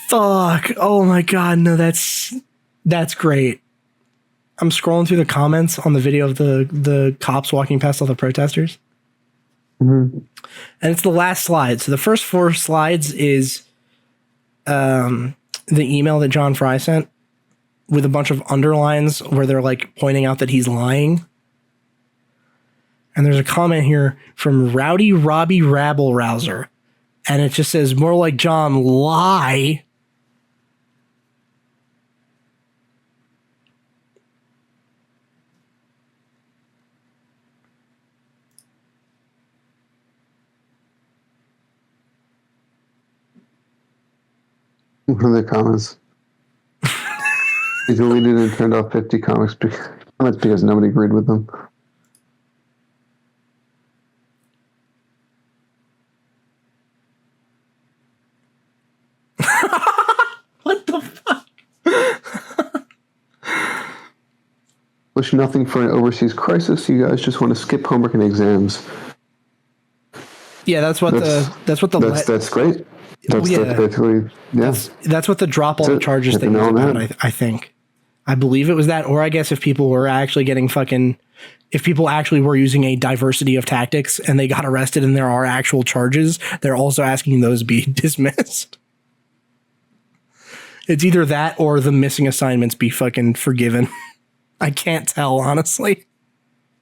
Fuck. Oh my God. No, that's great. I'm scrolling through the comments on the video of the cops walking past all the protesters. Mm-hmm. And it's the last slide. So the first 4 slides is the email that John Fry sent with a bunch of underlines where they're like pointing out that he's lying. And there's a comment here from Rowdy Robbie Rabble Rouser. And it just says, more like John lie. One of the comments. He deleted and turned off 50 comments because nobody agreed with them. What the fuck? Wish nothing for an overseas crisis. You guys just want to skip homework and exams. Yeah, that's what that's great. That's basically, yeah. That's what the drop all the charges thing was about, I think. I believe it was that, or I guess if people were actually getting if people actually were using a diversity of tactics and they got arrested and there are actual charges, they're also asking those be dismissed. It's either that or the missing assignments be fucking forgiven. I can't tell, honestly.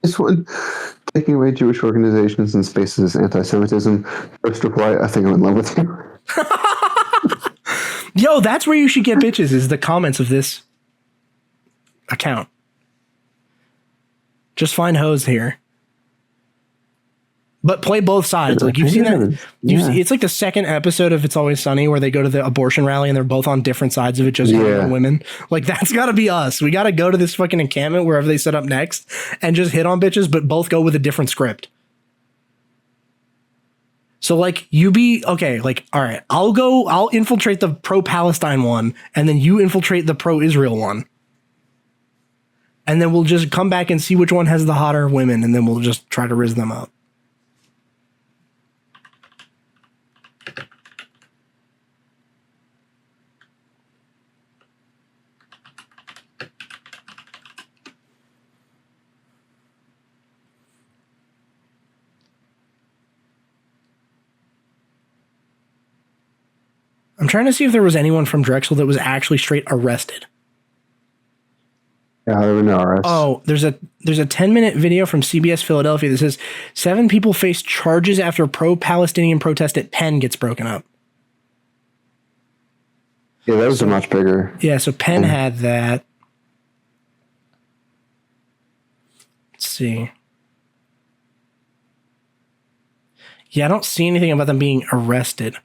This one, taking away Jewish organizations and spaces is anti-Semitism. First reply, I think I'm in love with you. Yo, that's where you should get bitches, is the comments of this account. Just find hoes here. But play both sides. Like, you've seen that. It's like the second episode of It's Always Sunny where they go to the abortion rally and they're both on different sides of it, just women. Like, that's got to be us. We got to go to this fucking encampment wherever they set up next and just hit on bitches, but both go with a different script. So, like, you be okay. Like, all right, I'll infiltrate the pro-Palestine one, and then you infiltrate the pro-Israel one. And then we'll just come back and see which one has the hotter women, and then we'll just try to rizz them up. I'm trying to see if there was anyone from Drexel that was actually straight arrested. Yeah, there were no arrests. Oh, there's a 10-minute video from CBS Philadelphia that says 7 people face charges after a pro-Palestinian protest at Penn gets broken up. Yeah, that was a much bigger. Yeah, so Penn had that. Let's see. Yeah, I don't see anything about them being arrested.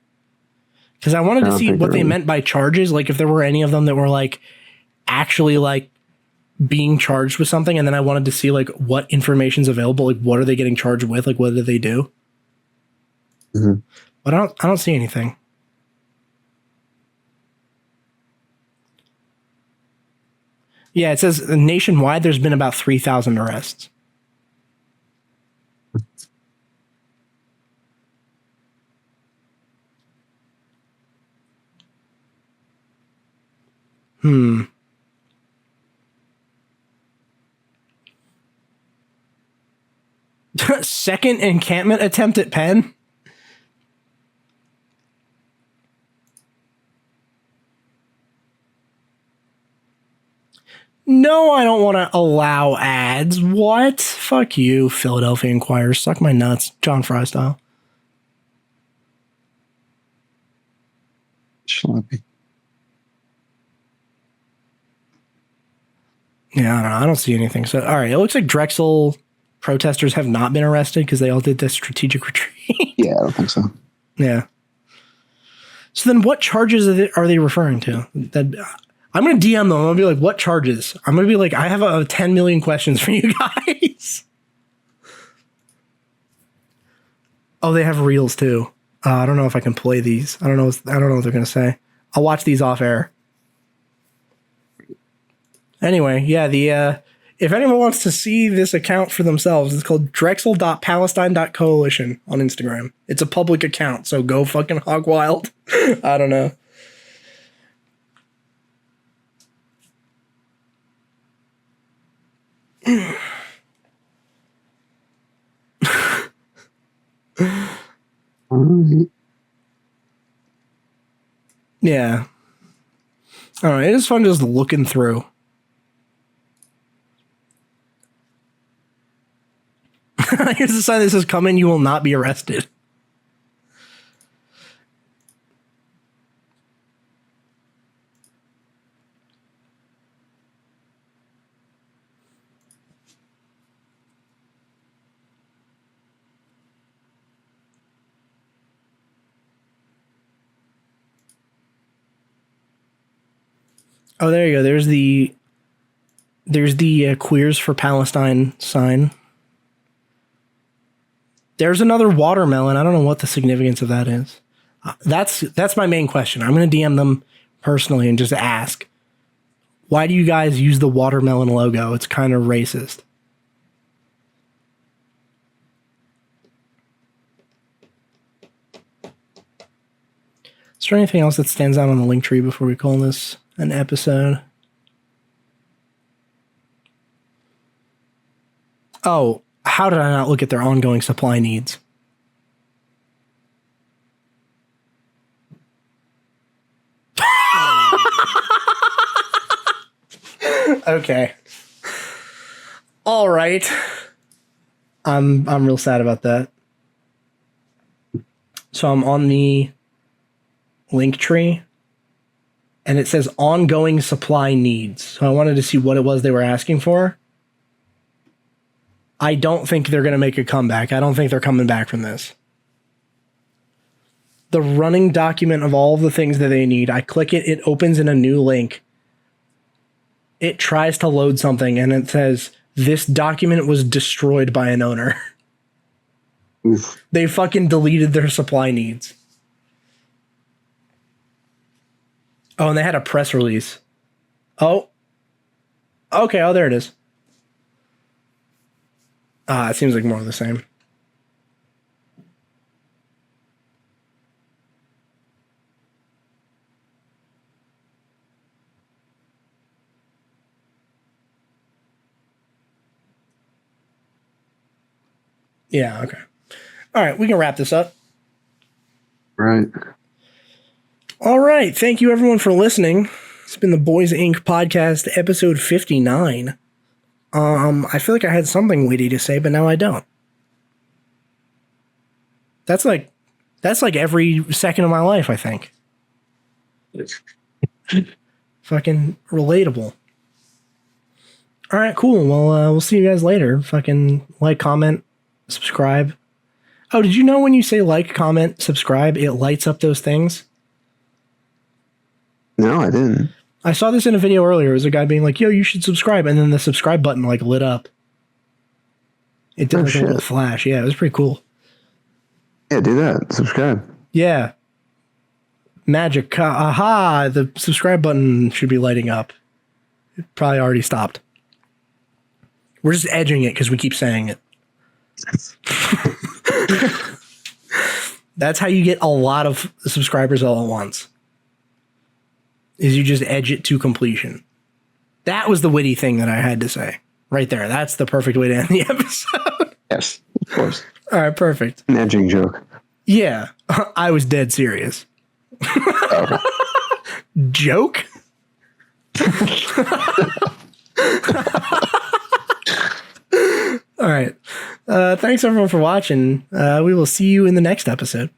Because I wanted to see what they meant by charges, like if there were any of them that were like actually like being charged with something, and then I wanted to see like what information's available, like what are they getting charged with, like what did they do? Mm-hmm. But I don't see anything. Yeah, it says nationwide there's been about 3,000 arrests. Second encampment attempt at Penn? No, I don't want to allow ads. What? Fuck you, Philadelphia Inquirer. Suck my nuts. John Fry style. Schleppy. Yeah, I don't know. I don't see anything. So, all right. It looks like Drexel protesters have not been arrested because they all did this strategic retreat. Yeah, I don't think so. Yeah. So then what charges are they referring to? I'm going to DM them. I'm going to be like, what charges? I'm going to be like, I have 10 million questions for you guys. Oh, they have reels too. I don't know if I can play these. I don't know what they're going to say. I'll watch these off air. Anyway, yeah, if anyone wants to see this account for themselves, it's called drexel.palestine.coalition on Instagram. It's a public account, so go fucking hog wild. I don't know. Yeah. All right, it is fun just looking through. Here's the sign that says, "Come in, you will not be arrested." Oh, there you go. There's the Queers for Palestine sign. There's another watermelon. I don't know what the significance of that is. That's my main question. I'm going to DM them personally and just ask, why do you guys use the watermelon logo? It's kind of racist. Is there anything else that stands out on the link tree before we call this an episode? Oh, how did I not look at their ongoing supply needs? Okay. All right. I'm real sad about that. So I'm on the link tree and it says ongoing supply needs. So I wanted to see what it was they were asking for. I don't think they're going to make a comeback. I don't think they're coming back from this. The running document of all of the things that they need. I click it. It opens in a new link. It tries to load something and it says, this document was destroyed by an owner. Oof. They fucking deleted their supply needs. Oh, and they had a press release. Oh. Okay, oh, there it is. It seems like more of the same. Yeah, okay. All right, we can wrap this up. Right. All right, thank you everyone for listening. It's been the Bois Inc Podcast, episode 59. I feel like I had something witty to say, but now I don't. That's like every second of my life, I think. Fucking relatable. All right, cool. Well, we'll see you guys later. Fucking like, comment, subscribe. Oh, did you know when you say like, comment, subscribe, it lights up those things? No, I didn't. I saw this in a video earlier. It was a guy being like, yo, you should subscribe. And then the subscribe button like lit up. It did like a little flash. Yeah, it was pretty cool. Yeah, do that. Subscribe. Yeah. Magic. Aha, the subscribe button should be lighting up. It probably already stopped. We're just edging it because we keep saying it. That's how you get a lot of subscribers all at once. Is you just edge it to completion. That was the witty thing that I had to say. Right there. That's the perfect way to end the episode. Yes, of course. All right, perfect. An edging joke. Yeah, I was dead serious. Oh. Joke? All right. Thanks everyone for watching. We will see you in the next episode.